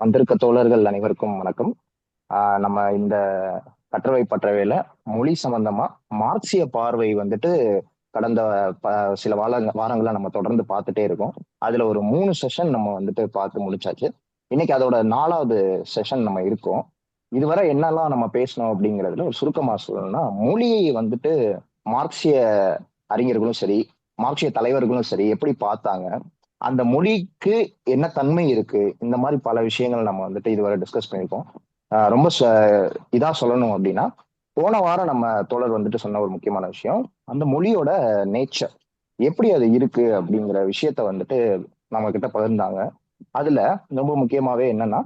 வந்திருக்க தோழர்கள் அனைவருக்கும் வணக்கம். நம்ம இந்த கற்றவை பற்றவையில மொழி சம்பந்தமா மார்க்சிய பார்வை வந்துட்டு கடந்த சில வாரங்களா நம்ம தொடர்ந்து பார்த்துட்டே இருக்கோம். அதுல ஒரு 3 செஷன் நம்ம வந்துட்டு பார்த்து முடிச்சாச்சு. இன்னைக்கு அதோட 4வது செஷன் நம்ம இருக்கோம். இதுவரை என்னெல்லாம் நம்ம பேசணும் அப்படிங்கிறதுல ஒரு சுருக்கமா சொல்லணும்னா, மொழியை வந்துட்டு மார்க்சிய அறிஞர்களும் சரி, மார்க்சிய தலைவர்களும் சரி எப்படி பார்த்தாங்க? அந்த மொழிக்கு என்ன தன்மை இருக்கு? இந்த மாரி பல விஷயங்கள் நம்ம வந்துட்டு இதுவரை டிஸ்கஸ் பண்ணியிருக்கோம். ரொம்ப இதா சொல்லணும் அப்டின்னா, போன வாரம் நம்ம தோழர் வந்துட்டு சொன்ன ஒரு முக்கியமான விஷயம், அந்த மொழியோட நேச்சர். எப்படி அது இருக்கு அப்படிங்கிற விஷயத்த வந்துட்டு நம்மகிட்ட பகிர்ந்தாங்க. அதுல ரொம்ப முக்கியமாவே என்னன்னா,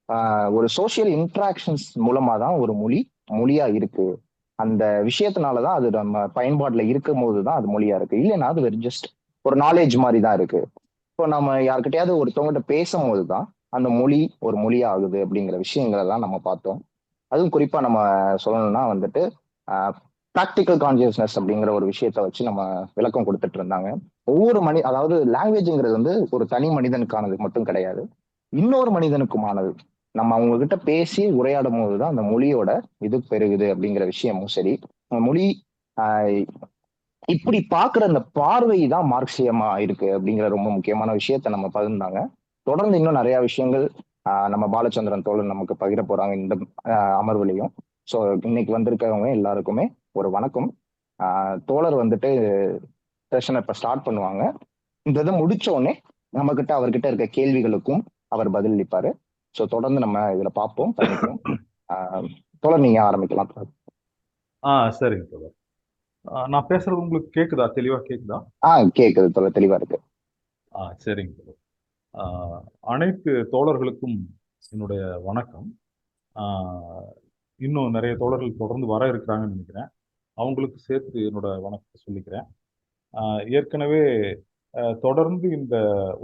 ஆ ஒரு சோசியல் இன்டராக்ஷன்ஸ் மூலமா தான் ஒரு மொழி, மொழியா இருக்கு. அந்த விஷயத்தினால தான் அது நம்ம பயன்பாட்டுல இருக்கும்போது தான் அது மொழியா இருக்கு. இல்லைன்னா அது வெறும் ஜஸ்ட் ஒரு நாலேட்ஜ் மாரி தான் இருக்கு. இப்போ நம்ம யார்கிட்டயாவது ஒருத்தவங்ககிட்ட பேசும்போது தான் அந்த மொழி ஒரு மொழியா ஆகுது அப்படிங்கிற விஷயங்கள் எல்லாம் நம்ம பார்த்தோம். அதுவும் குறிப்பா நம்ம சொல்லணும்னா வந்துட்டு ப்ராக்டிக்கல் கான்சியஸ்னஸ் அப்படிங்கிற ஒரு விஷயத்த வச்சு நம்ம விளக்கம் கொடுத்துட்டு இருந்தாங்க. ஒவ்வொரு அதாவது லாங்குவேஜ்ங்கிறது வந்து ஒரு தனி மனிதனுக்கானது மட்டும் கிடையாது. இன்னொரு மனிதனுக்குமானது. நம்ம அவங்க கிட்ட பேசி உரையாடும் போதுதான் அந்த மொழியோட இது பெருகுது அப்படிங்கிற விஷயமும் சரி. மொழி ஆஹ் இப்படி பாக்குற அந்த பார்வை தான் மார்க்சியமா இருக்கு அப்படிங்கிற ரொம்ப முக்கியமான விஷயத்த நம்ம பகிர்ந்தாங்க. தொடர்ந்து இன்னும் நிறைய விஷயங்கள் நம்ம பாலச்சந்திரன் தோழன் நமக்கு பகிர போறாங்க இந்த அமர்வுலையும். ஸோ இன்னைக்கு வந்திருக்கிறவங்க எல்லாருக்குமே ஒரு வணக்கம். தோழர் வந்துட்டு செஷனை இப்ப ஸ்டார்ட் பண்ணுவாங்க. இந்த இதை முடிச்ச உடனே நம்ம கிட்ட அவர்கிட்ட இருக்க கேள்விகளுக்கும் அவர் பதிலளிப்பாரு. ஸோ தொடர்ந்து நம்ம இதுல பார்ப்போம், பயணிப்போம். ஆஹ் தோழர் நீங்க ஆரம்பிக்கலாம். சரிங்க தோழர். நான் பேசுறது உங்களுக்கு கேக்குதா? தெளிவா கேக்குதா? கேக்குது தோழர், தெளிவா இருக்கு. சரிங்க தோழர். ஆ, அனைத்து தோழர்களுக்கும் என்னுடைய வணக்கம். ஆ, இன்னும் நிறைய தோழர்கள் தொடர்ந்து வர இருக்கிறாங்கன்னு நினைக்கிறேன். அவங்களுக்கு சேர்த்து என்னோட வணக்கத்தை சொல்லிக்கிறேன். ஏற்கனவே தொடர்ந்து இந்த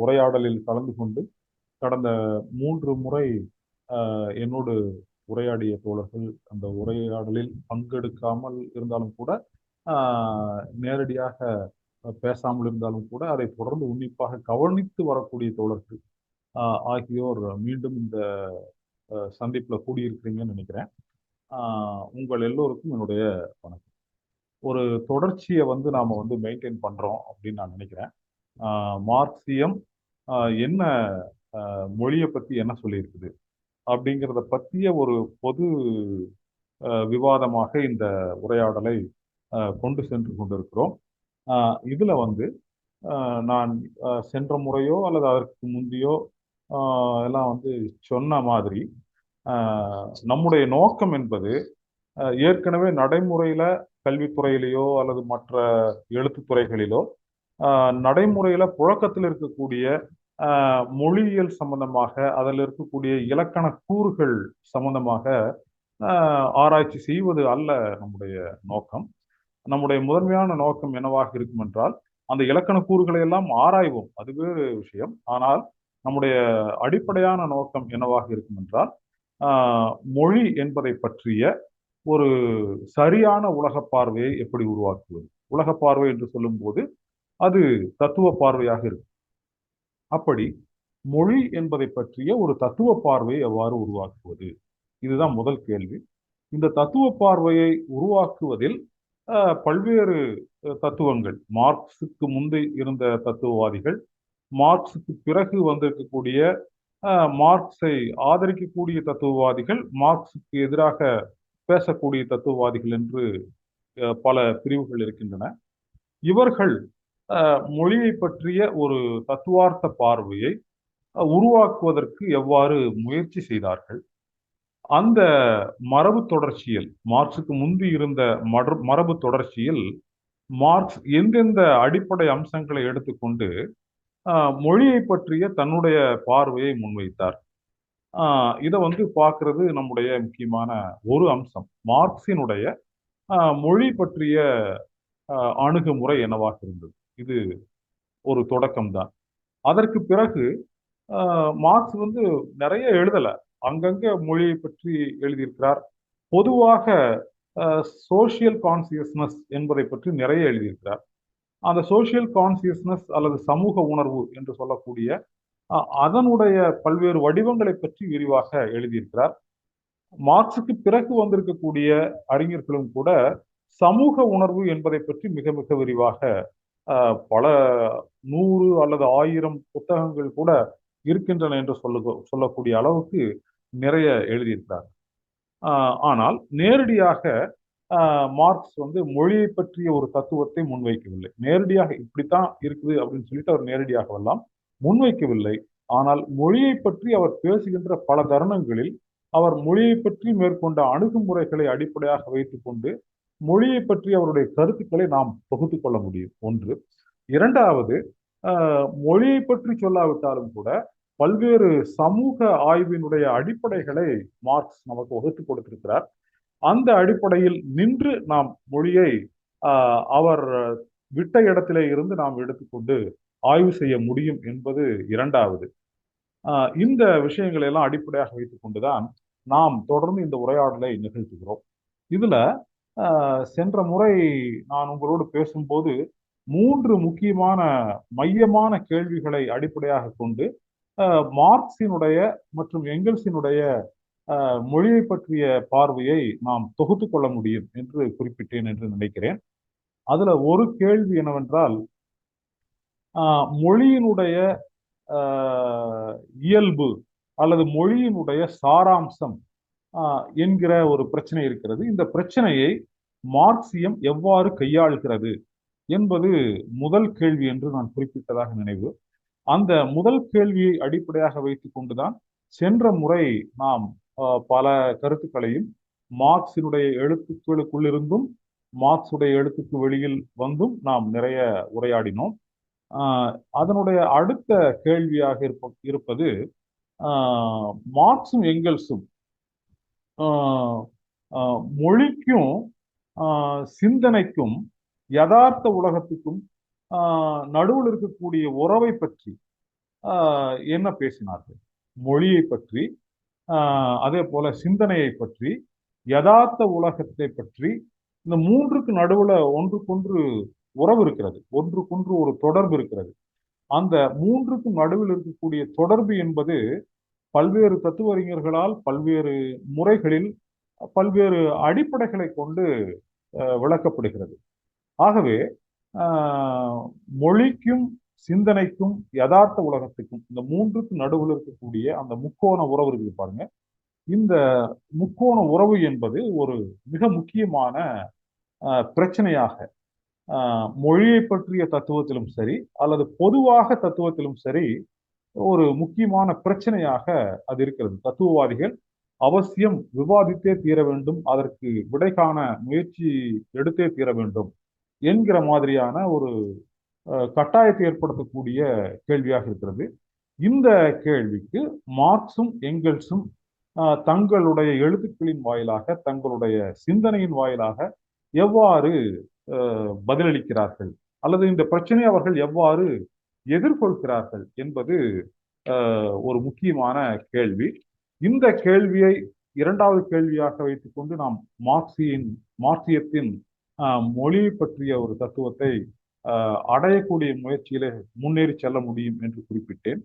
உரையாடலில் கலந்து கொண்டு கடந்த 3 முறை என்னோடு உரையாடிய தோழர்கள் அந்த உரையாடலில் பங்கெடுக்காமல் இருந்தாலும் கூட நேரடியாக பேசாமல் இருந்தாலும் கூட அதை தொடர்ந்து உன்னிப்பாக கவனித்து வரக்கூடிய தோழர்கள் ஆகியோர் மீண்டும் இந்த சந்திப்பில் கூடியிருக்கிறீங்கன்னு நினைக்கிறேன். உங்கள் எல்லோருக்கும் என்னுடைய வணக்கம். ஒரு தொடர்ச்சியை வந்து நாம் வந்து மெயின்டைன் பண்ணுறோம் அப்படின்னு நான் நினைக்கிறேன். மார்க்சியம் என்ன மொழியை பற்றி என்ன சொல்லியிருக்குது அப்படிங்கிறத பற்றிய ஒரு பொது விவாதமாக இந்த உரையாடலை கொண்டு சென்று கொண்டிருக்கிறோம். இதுல வந்து நான் சென்ற முறையோ அல்லது அதற்கு முந்தையோ எல்லாம் வந்து சொன்ன மாதிரி நம்முடைய நோக்கம் என்பது ஏற்கனவே நடைமுறையில கல்வித்துறையிலேயோ அல்லது மற்ற எழுத்துத்துறைகளிலோ நடைமுறையில புழக்கத்தில் இருக்கக்கூடிய மொழியியல் சம்பந்தமாக அதில் இருக்கக்கூடிய இலக்கண கூறுகள் சம்பந்தமாக ஆராய்ச்சி செய்வது அல்ல நம்முடைய நோக்கம். நம்முடைய முதன்மையான நோக்கம் என்னவாக இருக்கும் என்றால் அந்த இலக்கண கூறுகளை எல்லாம் ஆராய்வோம், அது வேறு விஷயம். ஆனால் நம்முடைய அடிப்படையான நோக்கம் என்னவாக இருக்கும் என்றால் மொழி என்பதை பற்றிய ஒரு சரியான உலக பார்வையை எப்படி உருவாக்குவது. உலக பார்வை என்று சொல்லும் போது அது தத்துவ பார்வையாக இருக்கும். அப்படி மொழி என்பதை பற்றிய ஒரு தத்துவ பார்வையை எவ்வாறு உருவாக்குவது, இதுதான் முதல் கேள்வி. இந்த தத்துவ பார்வையை உருவாக்குவதில் பல்வேறு தத்துவங்கள், மார்க்சுக்கு முந்தி இருந்த தத்துவவாதிகள், மார்க்சுக்கு பிறகு வந்திருக்கக்கூடிய மார்க்ஸை ஆதரிக்கக்கூடிய தத்துவவாதிகள், மார்க்சுக்கு எதிராக பேசக்கூடிய தத்துவவாதிகள் என்று பல பிரிவுகள் இருக்கின்றன. இவர்கள் மொழியை பற்றிய ஒரு தத்துவார்த்த பார்வையை உருவாக்குவதற்கு எவ்வாறு முயற்சி செய்தார்கள், அந்த மரபு தொடர்ச்சியில் மார்க்சுக்கு முந்தி இருந்த மரபு தொடர்ச்சியில் மார்க்ஸ் எந்தெந்த அடிப்படை அம்சங்களை எடுத்துக்கொண்டு மொழியை பற்றிய தன்னுடைய பார்வையை முன்வைத்தார். இதை வந்து பார்க்கிறது நம்முடைய முக்கியமான ஒரு அம்சம். மார்க்சினுடைய மொழி பற்றிய அணுகுமுறை என்னவாக இருந்தது, இது ஒரு தொடக்கம்தான். அதற்கு பிறகு மார்க்ஸ் வந்து நிறைய எழுதல, அங்கங்க மொழியை பற்றி எழுதியிருக்கிறார். பொதுவாக சோசியல் கான்சியஸ்னஸ் என்பதை பற்றி நிறைய எழுதியிருக்கிறார். அந்த சோசியல் கான்சியஸ்னஸ் அல்லது சமூக உணர்வு என்று சொல்லக்கூடிய அதனுடைய பல்வேறு வடிவங்களை பற்றி விரிவாக எழுதியிருக்கிறார். மார்க்சுக்கு பிறகு வந்திருக்கக்கூடிய அறிஞர்களும் கூட சமூக உணர்வு என்பதை பற்றி மிக மிக விரிவாக பல 100 அல்லது 1000 புத்தகங்கள் கூட இருக்கின்றன என்று சொல்லக்கூடிய அளவுக்கு நிறைய எழுதியிருக்கிறார். ஆனால் நேரடியாக மார்க்ஸ் மொழியை பற்றிய ஒரு தத்துவத்தை முன்வைக்கவில்லை. நேரடியாக இப்படித்தான் இருக்குது அப்படின்னு சொல்லிட்டு அவர் நேரடியாக எல்லாம் முன்வைக்கவில்லை. ஆனால் மொழியை பற்றி அவர் பேசுகின்ற பல தருணங்களில் அவர் மொழியை பற்றி மேற்கொண்ட அணுகுமுறைகளை அடிப்படையாக வைத்துக் கொண்டு மொழியை பற்றி அவருடைய கருத்துக்களை நாம் தொகுத்துக் கொள்ள முடியும். ஒன்று. இரண்டாவது, மொழியை பற்றி சொல்லாவிட்டாலும் கூட பல்வேறு சமூக ஆய்வினுடைய அடிப்படைகளை மார்க்ஸ் நமக்கு வகுத்து கொடுத்திருக்கிறார். அந்த அடிப்படையில் நின்று நாம் மொழியை அவர் விட்ட இடத்திலே இருந்து நாம் எடுத்துக்கொண்டு ஆய்வு செய்ய முடியும் என்பது இரண்டாவது. இந்த விஷயங்களை எல்லாம் அடிப்படையாக வைத்துக் கொண்டுதான் நாம் தொடர்ந்து இந்த உரையாடலை நிகழ்த்துகிறோம். இதுல சென்ற முறை நான் உங்களோடு பேசும்போது 3 முக்கியமான மையமான கேள்விகளை அடிப்படையாக கொண்டு மார்க்சினுடைய மற்றும் எங்கெல்ஸினுடைய மொழியை பற்றிய பார்வையை நாம் தொகுத்து கொள்ள முடியும் என்று குறிப்பிட்டேன் என்று நினைக்கிறேன். அதுல ஒரு கேள்வி என்னவென்றால், மொழியினுடைய இயல்பு அல்லது மொழியினுடைய சாராம்சம் என்கிற ஒரு பிரச்சனை இருக்கிறது. இந்த பிரச்சனையை மார்க்சியம் எவ்வாறு கையாளுகிறது என்பது முதல் கேள்வி என்று நான் குறிப்பிட்டதாக நினைவு. அந்த முதல் கேள்வியை அடிப்படையாக வைத்துக் கொண்டுதான் சென்ற முறை நாம் பல கருத்துக்களையும் மார்க்சினுடைய எழுத்துக்களுக்குள்ளிருந்தும் மார்க்சுடைய எழுத்துக்கு வெளியில் வந்தும் நாம் நிறைய உரையாடினோம். அதனுடைய அடுத்த கேள்வியாக இருப்பது மார்க்சும் எங்கெல்ஸும் மொழிக்கும் சிந்தனைக்கும் யதார்த்த உலகத்துக்கும் நடுவில் இருக்கக்கூடிய உறவை பற்றி என்ன பேசினார்கள்? மொழியை பற்றி, அதே போல சிந்தனையை பற்றி, யதார்த்த உலகத்தை பற்றி, இந்த மூன்றுக்கு நடுவுல ஒன்றுக்கொன்று உறவு இருக்கிறது, ஒன்றுக்கொன்று ஒரு தொடர்பு இருக்கிறது. அந்த மூன்றுக்கும் நடுவில் இருக்கக்கூடிய தொடர்பு என்பது பல்வேறு தத்துவ அறிஞர்களால் பல்வேறு முறைகளில் பல்வேறு அடிப்படைகளை கொண்டு விளக்கப்படுகிறது. ஆகவே மொழிக்கும் சிந்தனைக்கும் யதார்த்த உலகத்துக்கும் இந்த மூன்றுக்கு நடுவில் இருக்கக்கூடிய அந்த முக்கோண உறவு இருக்குது பாருங்க. இந்த முக்கோண உறவு என்பது ஒரு மிக முக்கியமான பிரச்சனையாக மொழியை பற்றிய தத்துவத்திலும் சரி அல்லது பொதுவாக தத்துவத்திலும் சரி ஒரு முக்கியமான பிரச்சனையாக அது இருக்கிறது. தத்துவவாதிகள் அவசியம் விவாதித்தே தீர வேண்டும், அதற்கு விடை காண முயற்சி எடுத்தே தீர வேண்டும் என்கிற மாதிரியான ஒரு கட்டாயத்தை ஏற்படுத்தக்கூடிய கேள்வியாக இருக்கிறது. இந்த கேள்விக்கு மார்க்சும் எங்கெல்ஸும் தங்களுடைய எழுத்துக்களின் வாயிலாக, தங்களுடைய சிந்தனையின் வாயிலாக எவ்வாறு பதிலளிக்கிறார்கள் அல்லது இந்த பிரச்சனையை அவர்கள் எவ்வாறு எதிர்கொள்கிறார்கள் என்பது ஒரு முக்கியமான கேள்வி. இந்த கேள்வியை இரண்டாவது கேள்வியாக வைத்துக்கொண்டு நாம் மார்க்சியத்தின் மொழியை பற்றிய ஒரு தத்துவத்தை அடையக்கூடிய முயற்சியில முன்னேறி செல்ல முடியும் என்று குறிப்பிட்டேன்.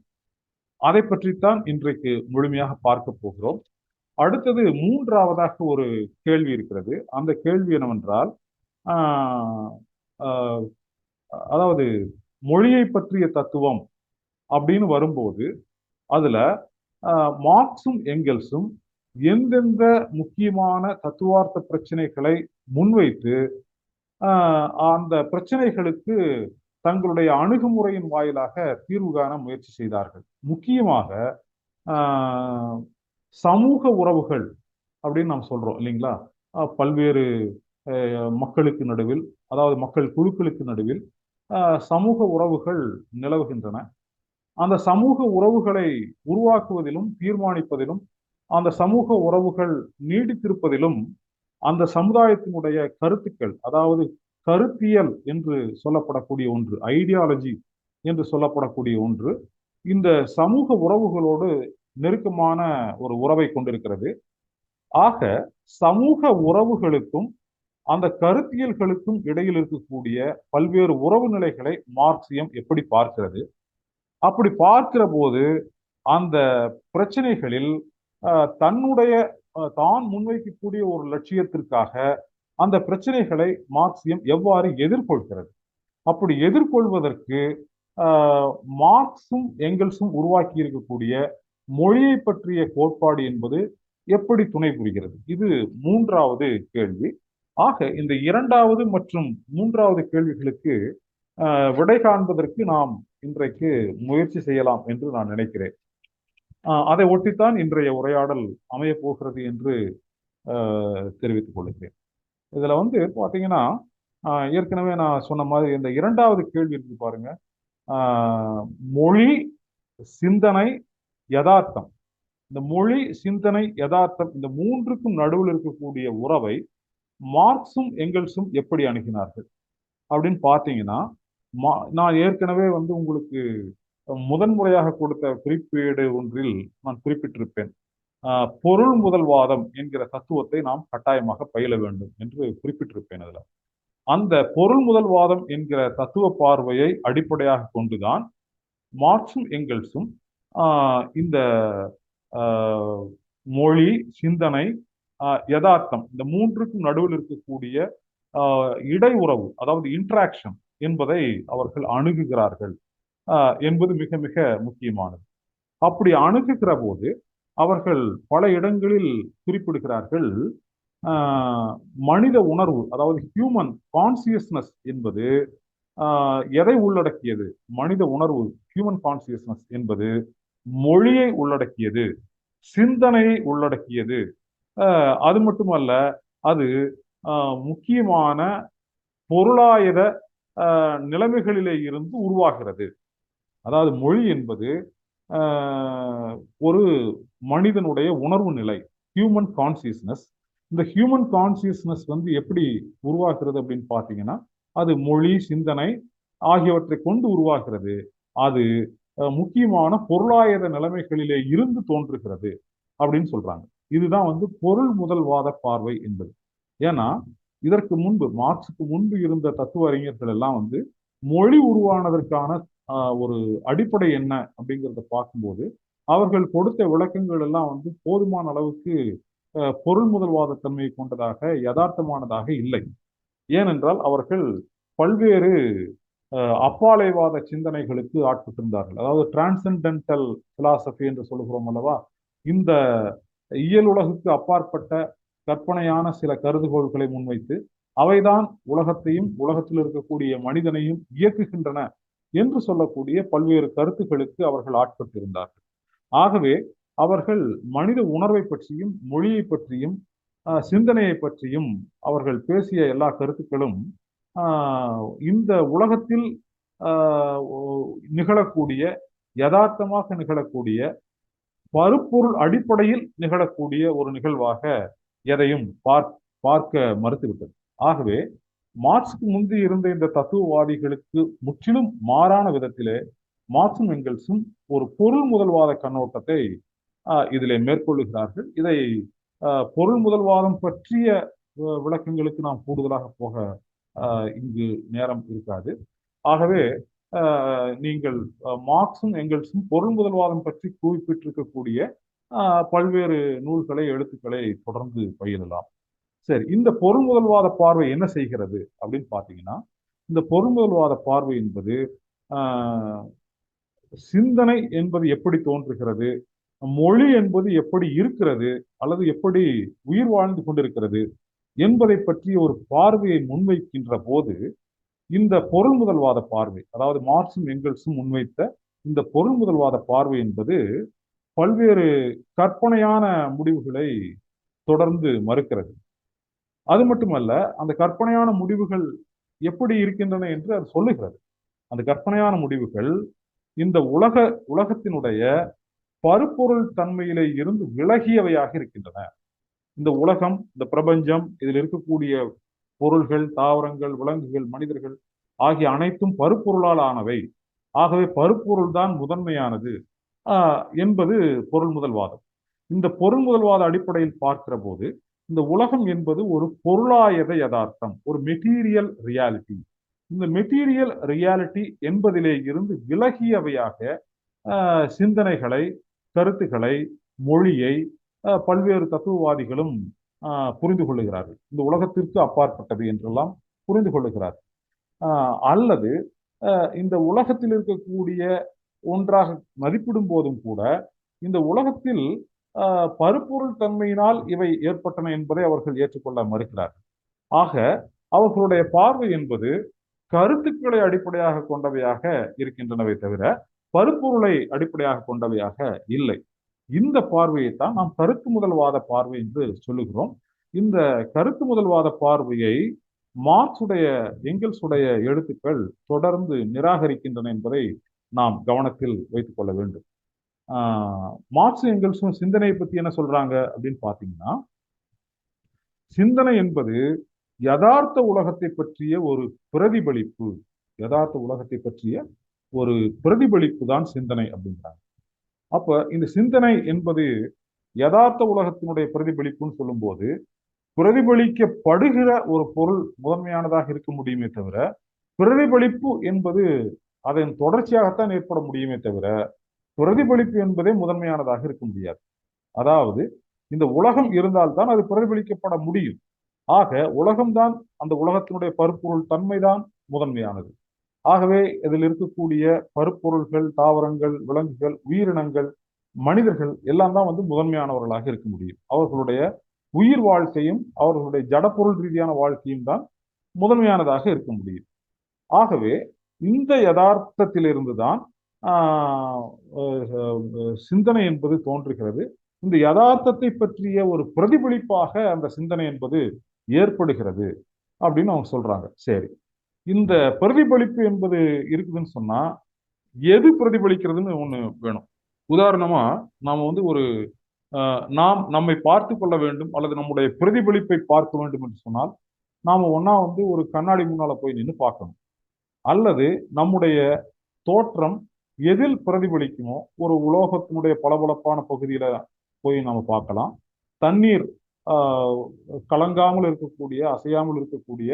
அதை பற்றித்தான் இன்றைக்கு முழுமையாக பார்க்க போகிறோம். அடுத்தது மூன்றாவதாக ஒரு கேள்வி இருக்கிறது. அந்த கேள்வி என்னவென்றால், அதாவது மொழியை பற்றிய தத்துவம் அப்படின்னு வரும்போது அதுல மார்க்சும் எங்கெல்ஸும் எந்தெந்த முக்கியமான தத்துவார்த்த பிரச்சனைகளை முன்வைத்து அந்த பிரச்சனைகளுக்கு தங்களுடைய அணுகுமுறையின் வாயிலாக தீர்வு காண முயற்சி செய்தார்கள். முக்கியமாக சமூக உறவுகள் அப்படின்னு நாம் சொல்றோம் இல்லைங்களா? பல்வேறு மக்களுக்கு நடுவில், அதாவது மக்கள் குழுக்களுக்கு நடுவில் சமூக உறவுகள் நிலவுகின்றன. அந்த சமூக உறவுகளை உருவாக்குவதிலும் தீர்மானிப்பதிலும் அந்த சமூக உறவுகள் நீடித்திருப்பதிலும் அந்த சமுதாயத்தினுடைய கருத்துக்கள், அதாவது கருத்தியல் என்று சொல்லப்படக்கூடிய ஒன்று, ஐடியாலஜி என்று சொல்லப்படக்கூடிய ஒன்று இந்த சமூக உறவுகளோடு நெருக்கமான ஒரு உறவை கொண்டிருக்கிறது. ஆக சமூக உறவுகளுக்கும் அந்த கருத்தியல்களுக்கும் இடையில் இருக்கக்கூடிய பல்வேறு உறவு நிலைகளை மார்க்சியம் எப்படி பார்க்கிறது? அப்படி பார்க்கிற போது அந்த பிரச்சனைகளில் தன்னுடைய தான் முன்வைக்கக்கூடிய ஒரு லட்சியத்திற்காக அந்த பிரச்சனைகளை மார்க்சியம் எவ்வாறு எதிர்கொள்கிறது? அப்படி எதிர்கொள்வதற்கு மார்க்சும் எங்கெல்ஸும் உருவாக்கி இருக்கக்கூடிய மொழியை பற்றிய கோட்பாடு என்பது எப்படி துணை புரிகிறது? இது மூன்றாவது கேள்வி. ஆக இந்த இரண்டாவது மற்றும் மூன்றாவது கேள்விகளுக்கு விடை காண்பதற்கு நாம் இன்றைக்கு முயற்சி செய்யலாம் என்று நான் நினைக்கிறேன். அதை ஒட்டித்தான் இன்றைய உரையாடல் அமைய போகிறது என்று தெரிவித்துக் கொள்கிறேன். இதுல பாத்தீங்கன்னா ஏற்கனவே நான் சொன்ன மாதிரி இந்த இரண்டாவது கேள்வி இருக்கு பாருங்க. மொழி, சிந்தனை, யதார்த்தம். இந்த மொழி, சிந்தனை, யதார்த்தம் இந்த மூன்றுக்கும் நடுவில் இருக்கக்கூடிய உறவை மார்க்சும் எங்கெல்ஸும் எப்படி அணுகினார்கள் அப்படின்னு பார்த்தீங்கன்னா, நான் ஏற்கனவே உங்களுக்கு முதன்முறையாக கொடுத்த குறிப்பேடு ஒன்றில் நான் குறிப்பிட்டிருப்பேன். பொருள் முதல்வாதம் என்கிற தத்துவத்தை நாம் கட்டாயமாக பயில வேண்டும் என்று குறிப்பிட்டிருப்பேன். அதுல அந்த பொருள் முதல்வாதம் என்கிற தத்துவ பார்வையை அடிப்படையாக கொண்டுதான் மார்க்சும் எங்கெல்ஸும் இந்த மொழி, சிந்தனை, யதார்த்தம் இந்த மூன்றுக்கும் நடுவில் இருக்கக்கூடிய இடை உறவு, அதாவது இன்டராக்ஷன் என்பதை அவர்கள் அணுகுகிறார்கள் என்பது மிக மிக முக்கியமானது. அப்படி அணுகுகிற போது அவர்கள் பல இடங்களில் குறிப்பிடுகிறார்கள். மனித உணர்வு, அதாவது ஹியூமன் கான்சியஸ்னஸ் என்பது எதை உள்ளடக்கியது? மனித உணர்வு, ஹியூமன் கான்சியஸ்னஸ் என்பது மொழியை உள்ளடக்கியது, சிந்தனையை உள்ளடக்கியது. அது மட்டுமல்ல, அது முக்கியமான பொருளாயத நிலைமைகளிலே இருந்து உருவாகிறது. அதாவது மொழி என்பது ஒரு மனிதனுடைய உணர்வு நிலை, ஹியூமன் கான்சியஸ்னஸ். இந்த ஹியூமன் கான்சியஸ்னஸ் எப்படி உருவாக்குறது அப்படின்னு பார்த்தீங்கன்னா, அது மொழி, சிந்தனை ஆகியவற்றை கொண்டு உருவாகிறது. அது முக்கியமான பொருளாதார நிலைமைகளிலே இருந்து தோன்றுகிறது அப்படின்னு சொல்றாங்க. இதுதான் பொருள் முதல்வாத பார்வை என்பது. ஏன்னா இதற்கு முன்பு, மார்க்சுக்கு முன்பு இருந்த தத்துவ அறிஞர்கள் எல்லாம் மொழி உருவானதற்கான ஒரு அடிப்படை என்ன அப்படிங்கிறத பார்க்கும்போது அவர்கள் கொடுத்த விளக்கங்கள் எல்லாம் போதுமான அளவுக்கு பொருள் முதல்வாத தன்மையை கொண்டதாக, யதார்த்தமானதாக இல்லை. ஏனென்றால் அவர்கள் பல்வேறு அப்பாலைவாத சிந்தனைகளுக்கு ஆட்பட்டிருந்தார்கள். அதாவது டிரான்சென்டென்டல் பிலாசபி என்று சொல்லுகிறோம் அல்லவா, இந்த இயலுலகுக்கு அப்பாற்பட்ட கற்பனையான சில கருதுகோள்களை முன்வைத்து அவைதான் உலகத்தையும் உலகத்தில் இருக்கக்கூடிய மனிதனையும் இயக்குகின்றன என்று சொல்லக்கூடிய பல்வேறு கருத்துக்களுக்கு அவர்கள் ஆட்பட்டிருந்தார்கள். ஆகவே அவர்கள் மனித உணர்வை பற்றியும், மொழியை பற்றியும், சிந்தனையை பற்றியும் அவர்கள் பேசிய எல்லா கருத்துக்களும் இந்த உலகத்தில் நிகழக்கூடிய, யதார்த்தமாக நிகழக்கூடிய, பருப்பொருள் அடிப்படையில் நிகழக்கூடிய ஒரு நிகழ்வாக எதையும் பார்க்க மறுத்துவிட்டது. ஆகவே மார்க்சுக்கு முந்தி இருந்த இந்த தத்துவவாதிகளுக்கு முற்றிலும் மாறான விதத்திலே மார்க்சும் எங்கெல்ஸும் ஒரு பொருள் முதல்வாத கண்ணோட்டத்தை இதிலே மேற்கொள்ளுகிறார்கள். இதை பொருள் முதல்வாதம் பற்றிய விளக்கங்களுக்கு நாம் கூடுதலாக போக இங்கு நேரம் இருக்காது. ஆகவே நீங்கள் மார்க்சும் எங்கெல்ஸும் பொருள் முதல்வாதம் பற்றி குறிப்பிட்டிருக்கக்கூடிய பல்வேறு நூல்களை, எழுத்துக்களை தொடர்ந்து பயிலலாம். சரி, இந்த பொருள் முதல்வாத பார்வை என்ன செய்கிறது அப்படின்னு பார்த்தீங்கன்னா, இந்த பொருள் முதல்வாத பார்வை என்பது சிந்தனை என்பது எப்படி தோன்றுகிறது, மொழி என்பது எப்படி இருக்கிறது அல்லது எப்படி உயிர் வாழ்ந்து கொண்டிருக்கிறது என்பதை பற்றிய ஒரு பார்வையை முன்வைக்கின்ற போது, இந்த பொருள் முதல்வாத பார்வை, அதாவது மார்க்சும் எங்கெல்ஸும் முன்வைத்த இந்த பொருள் முதல்வாத பார்வை என்பது பல்வேறு கற்பனையான முடிவுகளை தொடர்ந்து மறுக்கிறது. அது மட்டுமல்ல, அந்த கற்பனையான முடிவுகள் எப்படி இருக்கின்றன என்று அது சொல்லுகிறது. அந்த கற்பனையான முடிவுகள் இந்த உலகத்தினுடைய பருப்பொருள் தன்மையிலே இருந்து விலகியவையாக இருக்கின்றன. இந்த உலகம், இந்த பிரபஞ்சம், இதில் இருக்கக்கூடிய பொருள்கள், தாவரங்கள், விலங்குகள், மனிதர்கள் ஆகிய அனைத்தும் பருப்பொருளால் ஆனவை. ஆகவே பருப்பொருள் தான் முதன்மையானது என்பது பொருள் முதல்வாதம். இந்த பொருள் முதல்வாத அடிப்படையில் பார்க்கிற போது, இந்த உலகம் என்பது ஒரு பொருளாயத யதார்த்தம், ஒரு மெட்டீரியல் ரியாலிட்டி. இந்த மெட்டீரியல் ரியாலிட்டி என்பதிலே இருந்து விலகியவையாக சிந்தனைகளை, கருத்துக்களை, மொழியை பல்வேறு தத்துவவாதிகளும் புரிந்து கொள்ளுகிறார்கள். இந்த உலகத்திற்கு அப்பாற்பட்டது என்றெல்லாம் புரிந்து கொள்ளுகிறார்கள். அல்லது இந்த உலகத்தில் இருக்கக்கூடிய ஒன்றாக மதிப்பிடும் போதும் கூட இந்த உலகத்தில் பருப்பொருள் தன்மையினால் இவை ஏற்பட்டன என்பதை அவர்கள் ஏற்றுக்கொள்ள மறுக்கிறார்கள். ஆக அவர்களுடைய பார்வை என்பது கருத்துக்களை அடிப்படையாக கொண்டவையாக இருக்கின்றனவே தவிர பருப்பொருளை அடிப்படையாக கொண்டவையாக இல்லை. இந்த பார்வையைத்தான் நாம் கருத்து முதல்வாத பார்வை என்று சொல்லுகிறோம். இந்த கருத்து முதல்வாத பார்வையை மார்க்சுடைய, எங்கெல்ஸுடைய எழுத்துக்கள் தொடர்ந்து நிராகரிக்கின்றன என்பதை நாம் கவனத்தில் வைத்துக் கொள்ள வேண்டும். மார்க்ஸ் எங்கெல்ஸும் சிந்தனையை பத்தி என்ன சொல்றாங்க அப்படின்னு பாத்தீங்கன்னா, சிந்தனை என்பது யதார்த்த உலகத்தை பற்றிய ஒரு பிரதிபலிப்பு, யதார்த்த உலகத்தை பற்றிய ஒரு பிரதிபலிப்பு தான் சிந்தனை அப்படிங்கிறாங்க. அப்ப இந்த சிந்தனை என்பது யதார்த்த உலகத்தினுடைய பிரதிபலிப்புன்னு சொல்லும் போது பிரதிபலிக்கப்படுகிற ஒரு பொருள் முதன்மையானதாக இருக்க முடியுமே தவிர பிரதிபலிப்பு என்பது அதன் தொடர்ச்சியாகத்தான் ஏற்பட முடியுமே தவிர பிரதிபலிப்பு என்பதே முதன்மையானதாக இருக்க முடியாது. அதாவது இந்த உலகம் இருந்தால்தான் அது பிரதிபலிக்கப்பட முடியும். ஆக உலகம்தான், அந்த உலகத்தினுடைய பருப்பொருள் தன்மைதான் முதன்மையானது. ஆகவே இதில் இருக்கக்கூடிய பருப்பொருள்கள், தாவரங்கள், விலங்குகள், உயிரினங்கள், மனிதர்கள் எல்லாம் தான் முதன்மையானவர்களாக இருக்க முடியும். அவர்களுடைய உயிர் வாழ்க்கையும் அவர்களுடைய ஜடப்பொருள் ரீதியான வாழ்க்கையும் தான் முதன்மையானதாக இருக்க முடியும். ஆகவே இந்த யதார்த்தத்திலிருந்து தான் சிந்தனை என்பது தோன்றுகிறது. இந்த யதார்த்தத்தை பற்றிய ஒரு பிரதிபலிப்பாக அந்த சிந்தனை என்பது ஏற்படுகிறது அப்படின்னு அவங்க சொல்றாங்க. சரி, இந்த பிரதிபலிப்பு என்பது இருக்குதுன்னு சொன்னா எது பிரதிபலிக்கிறதுன்னு ஒண்ணு வேணும். உதாரணமா நாம ஒரு நாம் நம்மை பார்த்து கொள்ள வேண்டும் அல்லது நம்முடைய பிரதிபலிப்பை பார்க்க வேண்டும் என்று சொன்னால் நாம ஒன்னா ஒரு கண்ணாடி முன்னால போய் நின்று பார்க்கணும். அல்லது நம்முடைய தோற்றம் எதில் பிரதிபலிக்குமோ ஒரு உலோகத்தினுடைய பளபளப்பான பகுதியில போய் நாம பார்க்கலாம். தண்ணீர் கலங்காமல் இருக்கக்கூடிய, அசையாமல் இருக்கக்கூடிய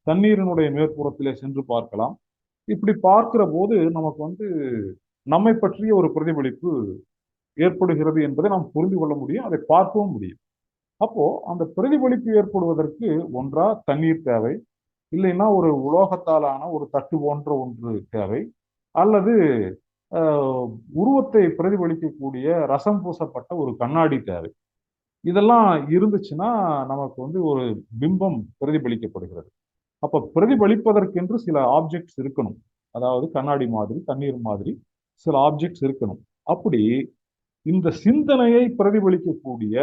தண்ணீரினுடைய மேற்புறத்திலே சென்று பார்க்கலாம். இப்படி பார்க்கிற போது நமக்கு நம்மை பற்றிய ஒரு பிரதிபலிப்பு ஏற்படுகிறது என்பதை நாம் புரிந்து கொள்ள முடியும், அதை பார்க்கவும் முடியும். அப்போ அந்த பிரதிபலிப்பு ஏற்படுவதற்கு ஒன்றா தண்ணீர் தேவை, இல்லைன்னா ஒரு உலோகத்தாலான ஒரு தட்டு போன்ற ஒன்று தேவை, அல்லது உருவத்தை பிரதிபலிக்கக்கூடிய ரசம் பூசப்பட்ட ஒரு கண்ணாடி தேவை. இதெல்லாம் இருந்துச்சுன்னா நமக்கு ஒரு பிம்பம் பிரதிபலிக்கப்படுகிறது. அப்ப பிரதிபலிப்பதற்கென்று சில ஆப்ஜெக்ட்ஸ் இருக்கணும். அதாவது கண்ணாடி மாதிரி, தண்ணீர் மாதிரி சில ஆப்ஜெக்ட்ஸ் இருக்கணும். அப்படி இந்த சிந்தனையை பிரதிபலிக்கக்கூடிய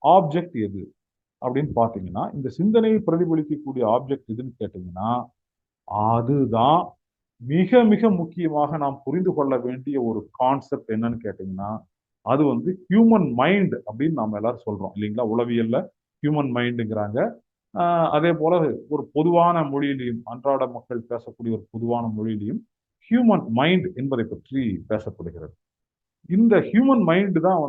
ஆப்ஜெக்ட் எது அப்படின்னு பாத்தீங்கன்னா, இந்த சிந்தனையை பிரதிபலிக்கக்கூடிய ஆப்ஜெக்ட் எதுன்னு கேட்டீங்கன்னா, அதுதான் மிக மிக முக்கியமாக நாம் புரிந்து கொள்ள வேண்டிய ஒரு கான்செப்ட். என்னன்னு கேட்டீங்கன்னா, அது ஹியூமன் மைண்ட் அப்படின்னு நாம எல்லாரும் சொல்றோம் இல்லைங்களா? உளவியல்ல ஹியூமன் மைண்டுங்கிறாங்க. அதே போல ஒரு பொதுவான மொழியிலையும், அன்றாட மக்கள் பேசக்கூடிய ஒரு பொதுவான மொழியிலையும் ஹியூமன் மைண்ட் என்பதை பற்றி பேசப்படுகிறது. இந்த ஹியூமன் மைண்ட் தான்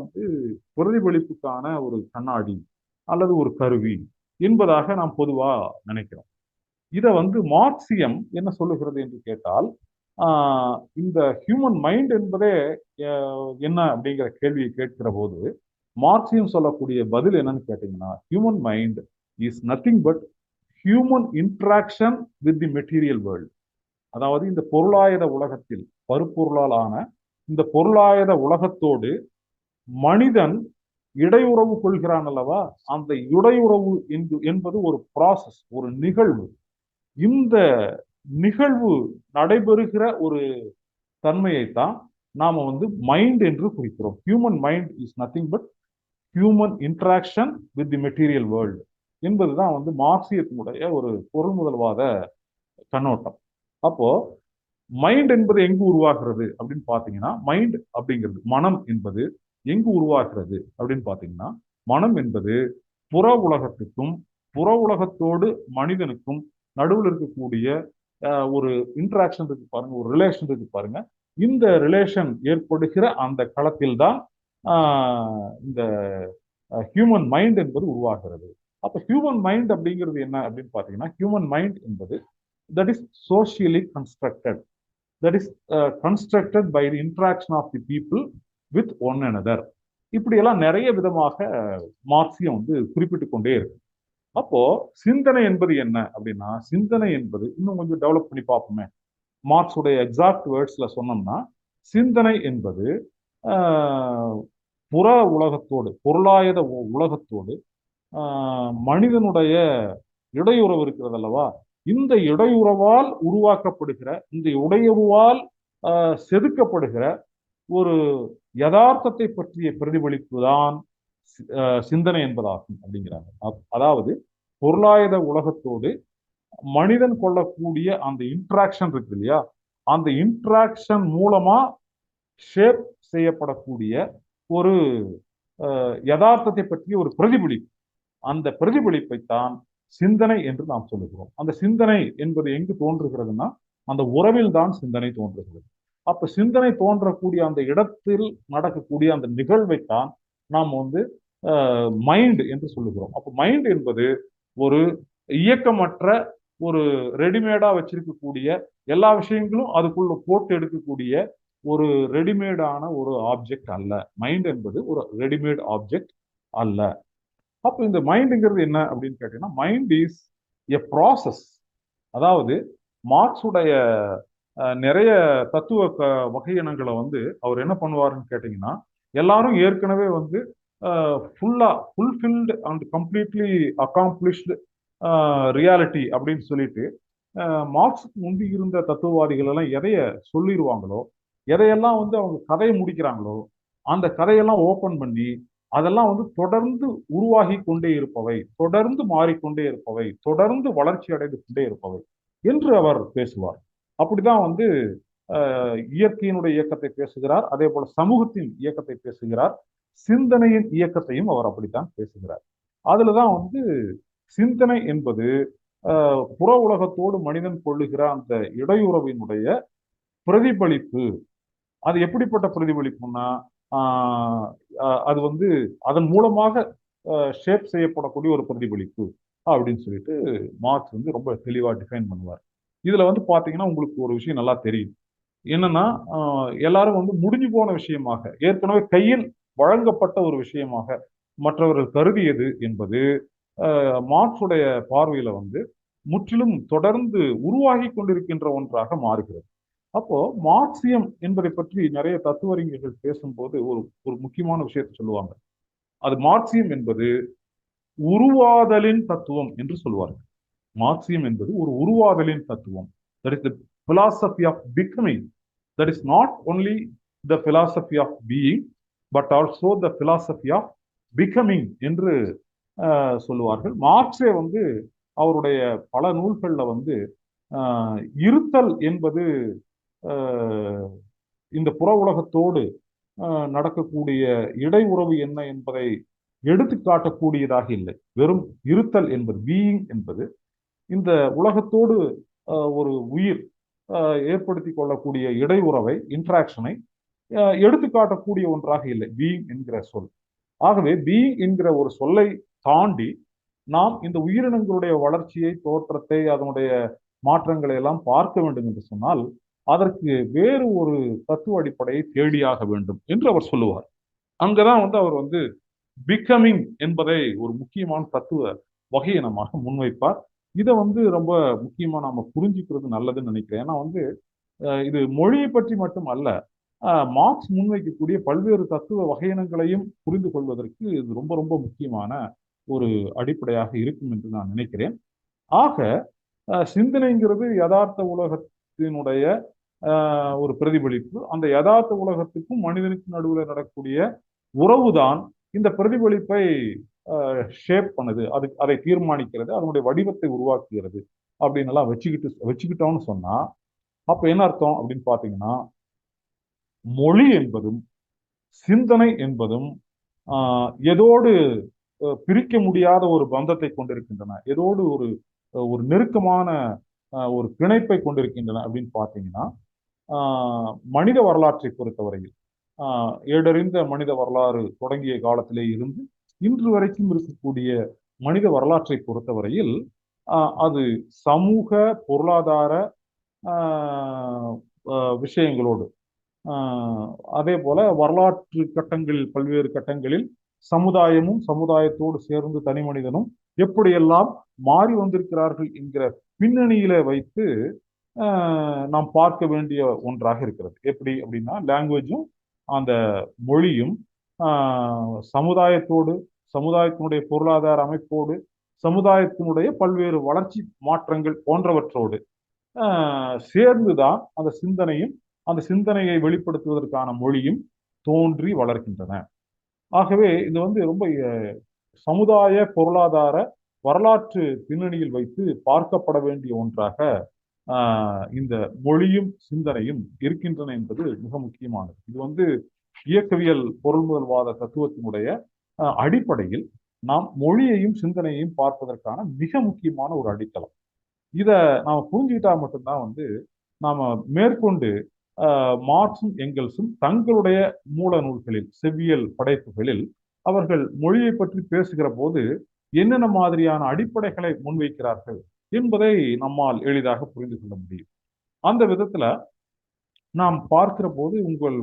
பிரதிபலிப்புக்கான ஒரு கண்ணாடி அல்லது ஒரு கருவி என்பதாக நாம் பொதுவா நினைக்கிறோம். இதை மார்க்சியம் என்ன சொல்லுகிறது என்று கேட்டால், இந்த ஹியூமன் மைண்ட் என்பதே என்ன அப்படிங்கிற கேள்வியை கேட்கிற போது மார்க்சியம் சொல்லக்கூடிய பதில் என்னன்னு கேட்டீங்கன்னா, human mind is nothing but human interaction with the material world. அதாவது இந்த பொருளாயத உலகத்தில், பருப்பொருளால் ஆன இந்த பொருளாயத உலகத்தோடு மனிதன் இடையுறவு கொள்கிறான் அல்லவா? அந்த இடையுறவு என்பது ஒரு ப்ராசஸ், ஒரு நிகழ்வு. இந்த நிகழ்வு நடைபெறுகிற ஒரு தன்மையைத்தான் நாம மைண்ட் என்று குறிக்கிறோம். Human mind is nothing but human interaction with the material world என்பதுதான் மார்க்சியத்தினுடைய ஒரு பொருள் முதல்வாத கண்ணோட்டம். அப்போ மைண்ட் என்பது எங்கு உருவாகிறது அப்படின்னு பாத்தீங்கன்னா, மைண்ட் அப்படிங்கிறது, மனம் என்பது எங்கு உருவாகிறது அப்படின்னு பாத்தீங்கன்னா, மனம் என்பது புற உலகத்துக்கும் புற உலகத்தோடு மனிதனுக்கும் நடுவில் இருக்கக்கூடிய ஒரு இன்டராக்ஷன் இருக்கு பாருங்க, ஒரு ரிலேஷன் இருக்கு பாருங்க. இந்த ரிலேஷன் ஏற்படுகிற அந்த களத்தில் தான் இந்த ஹியூமன் மைண்ட் என்பது உருவாகிறது. அப்ப ஹியூமன் மைண்ட் அப்படிங்கிறது என்ன அப்படின்னு பாத்தீங்கன்னா, ஹியூமன் மைண்ட் என்பது that is socially constructed, that is constructed by the interaction of the people with one another. இப்படியெல்லாம் நிறைய விதமாக மார்க்சியம் வந்து குறிப்பிட்டு கொண்டே இருக்கு. அப்போ சிந்தனை என்பது என்ன அப்படின்னா, சிந்தனை என்பது இன்னும் கொஞ்சம் டெவலப் பண்ணி பார்ப்போமே. மார்க்ஸுடைய எக்ஸாக்ட் வேர்ட்ஸ்ல சொன்னோம்னா, சிந்தனை என்பது புற உலகத்தோடு, பொருளாதார உலகத்தோடு மனிதனுடைய இடையுறவு இருக்கிறது அல்லவா, இந்த இடையுறவால் உருவாக்கப்படுகிற, இந்த இடையுறவால் செதுக்கப்படுகிற ஒரு யதார்த்தத்தை பற்றிய பிரதிபலிப்பு தான் சிந்தனை என்பதாகும் அப்படிங்கிறாங்க. அதாவது பொருளாதார உலகத்தோடு மனிதன் கொள்ளக்கூடிய அந்த இன்ட்ராக்ஷன் இருக்கு இல்லையா, அந்த இன்ட்ராக்ஷன் மூலமா ஷேப் செய்யப்படக்கூடிய ஒரு யதார்த்தத்தை பற்றிய ஒரு பிரதிபலிப்பு, அந்த பிரதிபலிப்பைத்தான் சிந்தனை என்று நாம் சொல்லுகிறோம். அந்த சிந்தனை என்பது எங்கு தோன்றுகிறதுனா, அந்த உறவில் தான் சிந்தனை தோன்றுகிறது. அப்ப சிந்தனை தோன்றக்கூடிய அந்த இடத்தில் நடக்கக்கூடிய அந்த நிகழ்வைத்தான் நாம் வந்து மைண்ட் என்று சொல்லுகிறோம். அப்ப மைண்ட் என்பது ஒரு இயக்கமற்ற, ஒரு ரெடிமேடா வச்சிருக்கக்கூடிய, எல்லா விஷயங்களும் அதுக்குள்ள போட்டு எடுக்கக்கூடிய ஒரு ரெடிமேடான ஒரு ஆப்ஜெக்ட் அல்ல. மைண்ட் என்பது ஒரு ரெடிமேட் ஆப்ஜெக்ட் அல்ல. அப்போ இந்த மைண்டுங்கிறது என்ன அப்படின்னு கேட்டீங்கன்னா, மைண்ட் இஸ் எ ப்ராசஸ். அதாவது மார்க்ஸுடைய நிறைய தத்துவ வகையினங்களை வந்து அவர் என்ன பண்ணுவாருன்னு கேட்டீங்கன்னா, எல்லாரும் ஏற்கனவே வந்து fulfilled and completely accomplished reality அப்படின்னு சொல்லிட்டு மார்க்ஸுக்கு முந்தி இருந்த தத்துவவாதிகள் எல்லாம் எதைய சொல்லிடுவாங்களோ, எதையெல்லாம் வந்து அவங்க கதையை முடிக்கிறாங்களோ, அந்த கதையெல்லாம் ஓபன் பண்ணி அதெல்லாம் வந்து தொடர்ந்து உருவாகி கொண்டே இருப்பவை, தொடர்ந்து மாறிக்கொண்டே இருப்பவை, தொடர்ந்து வளர்ச்சி அடைந்து கொண்டே இருப்பவை என்று அவர் பேசுவார். அப்படிதான் வந்து இயற்கையினுடைய இயக்கத்தை பேசுகிறார், அதே போல சமூகத்தின் இயக்கத்தை பேசுகிறார், சிந்தனையின் இயக்கத்தையும் அவர் அப்படித்தான் பேசுகிறார். அதுலதான் வந்து சிந்தனை என்பது புற உலகத்தோடு மனிதன் கொள்ளுகிற அந்த இடையுறவினுடைய பிரதிபலிப்பு. அது எப்படிப்பட்ட பிரதிபலிப்புன்னா, அது வந்து அதன் மூலமாக ஷேப் செய்யப்படக்கூடிய ஒரு பிரதிபலிப்பு அப்படின்னு சொல்லிட்டு மார்க்ஸ் வந்து ரொம்ப தெளிவா டிஃபைன் பண்ணுவார். இதுல வந்து பாத்தீங்கன்னா உங்களுக்கு ஒரு விஷயம் நல்லா தெரியும். என்னன்னா, எல்லாரும் வந்து முடிஞ்சு போன விஷயமாக, ஏற்கனவே கையில் வழங்கப்பட்ட ஒரு விஷயமாக மற்றவர்கள் கருதியது என்பது மார்க்ஸுடைய பார்வையில வந்து முற்றிலும் தொடர்ந்து உருவாகி கொண்டிருக்கின்ற ஒன்றாக மாறுகிறது. அப்போ மார்க்சியம் என்பதை பற்றி நிறைய தத்துவறிஞர்கள் பேசும்போது ஒரு முக்கியமான விஷயத்தை சொல்லுவாங்க. அது மார்க்சியம் என்பது உருவாதலின் தத்துவம் என்று சொல்வார்கள். மார்க்சியம் என்பது ஒரு உருவாதலின் தத்துவம். That is the philosophy of becoming. That is not only the philosophy of being, but also the philosophy of becoming என்று சொல்லுவார்கள். மார்க்ஸே வந்து அவருடைய பல நூல்கள்ல வந்து இருத்தல் என்பது இந்த புற உலகத்தோடு நடக்கக்கூடிய இடையுறவு என்ன என்பதை எடுத்து காட்டக்கூடியதாக இல்லை. வெறும் இருத்தல் என்பது, பீயிங் என்பது இந்த உலகத்தோடு ஒரு உயிர் ஏற்படுத்தி கொள்ளக்கூடிய இடையுறவை, இன்ட்ராக்ஷனை எடுத்து காட்டக்கூடிய ஒன்றாக இல்லை பீயிங் என்கிற சொல். ஆகவே பீயிங் என்கிற ஒரு சொல்லை தாண்டி நாம் இந்த உயிரினங்களுடைய வளர்ச்சியை, தோற்றத்தை, அதனுடைய மாற்றங்களை எல்லாம் பார்க்க வேண்டும் என்று சொன்னால் அதற்கு வேறு ஒரு தத்துவ அடிப்படையை தேடியாக வேண்டும் என்று அவர் சொல்லுவார். அங்கதான் வந்து அவர் வந்து பிகமிங் என்பதை ஒரு முக்கியமான தத்துவ வகையினமாக முன்வைப்பார். இதை வந்து ரொம்ப முக்கியமா நாம புரிஞ்சுக்கிறது நல்லதுன்னு நினைக்கிறேன். ஏன்னா வந்து இது மொழியை பற்றி மட்டும் அல்ல, மார்க்ஸ் முன்வைக்கக்கூடிய பல்வேறு தத்துவ வகையினங்களையும் புரிந்து கொள்வதற்கு இது ரொம்ப ரொம்ப முக்கியமான ஒரு அடிப்படையாக இருக்கும் என்று நான் நினைக்கிறேன். ஆக சிந்தனைங்கிறது யதார்த்த உலகத்தினுடைய ஒரு பிரதிபலிப்பு. அந்த யதார்த்த உலகத்துக்கும் மனிதனுக்கும் நடுவில் நடக்கக்கூடிய உறவுதான் இந்த பிரதிபலிப்பை ஷேப் பண்ணுது, அதை தீர்மானிக்கிறது, அதனுடைய வடிவத்தை உருவாக்குகிறது அப்படின்னு எல்லாம் வச்சுக்கிட்டோம்னு சொன்னா அப்ப என்ன அர்த்தம் அப்படின்னு பாத்தீங்கன்னா, மொழி என்பதும் சிந்தனை என்பதும் எதோடு பிரிக்க முடியாத ஒரு பந்தத்தை கொண்டிருக்கின்றன, எதோடு ஒரு நெருக்கமான ஒரு பிணைப்பை கொண்டிருக்கின்றன அப்படின்னு பாத்தீங்கன்னா, மனித வரலாற்றை பொறுத்தவரையில் ஏடறிந்த மனித வரலாறு தொடங்கிய காலத்திலே இருந்து இன்று வரைக்கும் இருக்கக்கூடிய மனித வரலாற்றை பொறுத்தவரையில் அது சமூக பொருளாதார விஷயங்களோடு, அதே போல வரலாற்று கட்டங்களில், பல்வேறு கட்டங்களில் சமுதாயமும் சமுதாயத்தோடு சேர்ந்து தனி மனிதனும் எப்படியெல்லாம் மாறி வந்திருக்கிறார்கள் என்கிற பின்னணியில வைத்து நாம் பார்க்க வேண்டிய ஒன்றாக இருக்கிறது. எப்படி அப்படின்னா, லாங்குவேஜும் அந்த மொழியும் சமுதாயத்தோடு, சமுதாயத்தினுடைய பொருளாதார அமைப்போடு, சமுதாயத்தினுடைய பல்வேறு வளர்ச்சி மாற்றங்கள் போன்றவற்றோடு சேர்ந்துதான் அந்த சிந்தனையும், அந்த சிந்தனையை வெளிப்படுத்துவதற்கான மொழியும் தோன்றி வளர்க்கின்றன. ஆகவே இது ரொம்ப சமுதாய பொருளாதார வரலாற்று பின்னணியில் வைத்து பார்க்கப்பட வேண்டிய ஒன்றாக இந்த மொழியும் சிந்தனையும் இருக்கின்றன என்பது மிக முக்கியமானது. இது இயக்கவியல் பொருள்முதல்வாத தத்துவத்தினுடைய அடிப்படையில் நாம் மொழியையும் சிந்தனையையும் பார்ப்பதற்கான மிக முக்கியமான ஒரு அடித்தளம். இத நாம புரிஞ்சுக்கிட்டா மட்டும்தான் நாம மேற்கொண்டு மார்க்சும் எங்கெல்ஸும் தங்களுடைய மூல நூல்களில், செவ்வியல் படைப்புகளில் அவர்கள் மொழியை பற்றி பேசுகிற போது என்னென்ன மாதிரியான அடிப்படைகளை முன்வைக்கிறார்கள் என்பதை நம்மால் எளிதாக புரிந்து கொள்ள முடியும். அந்த விதத்துல நாம் பார்க்கிற போது உங்கள்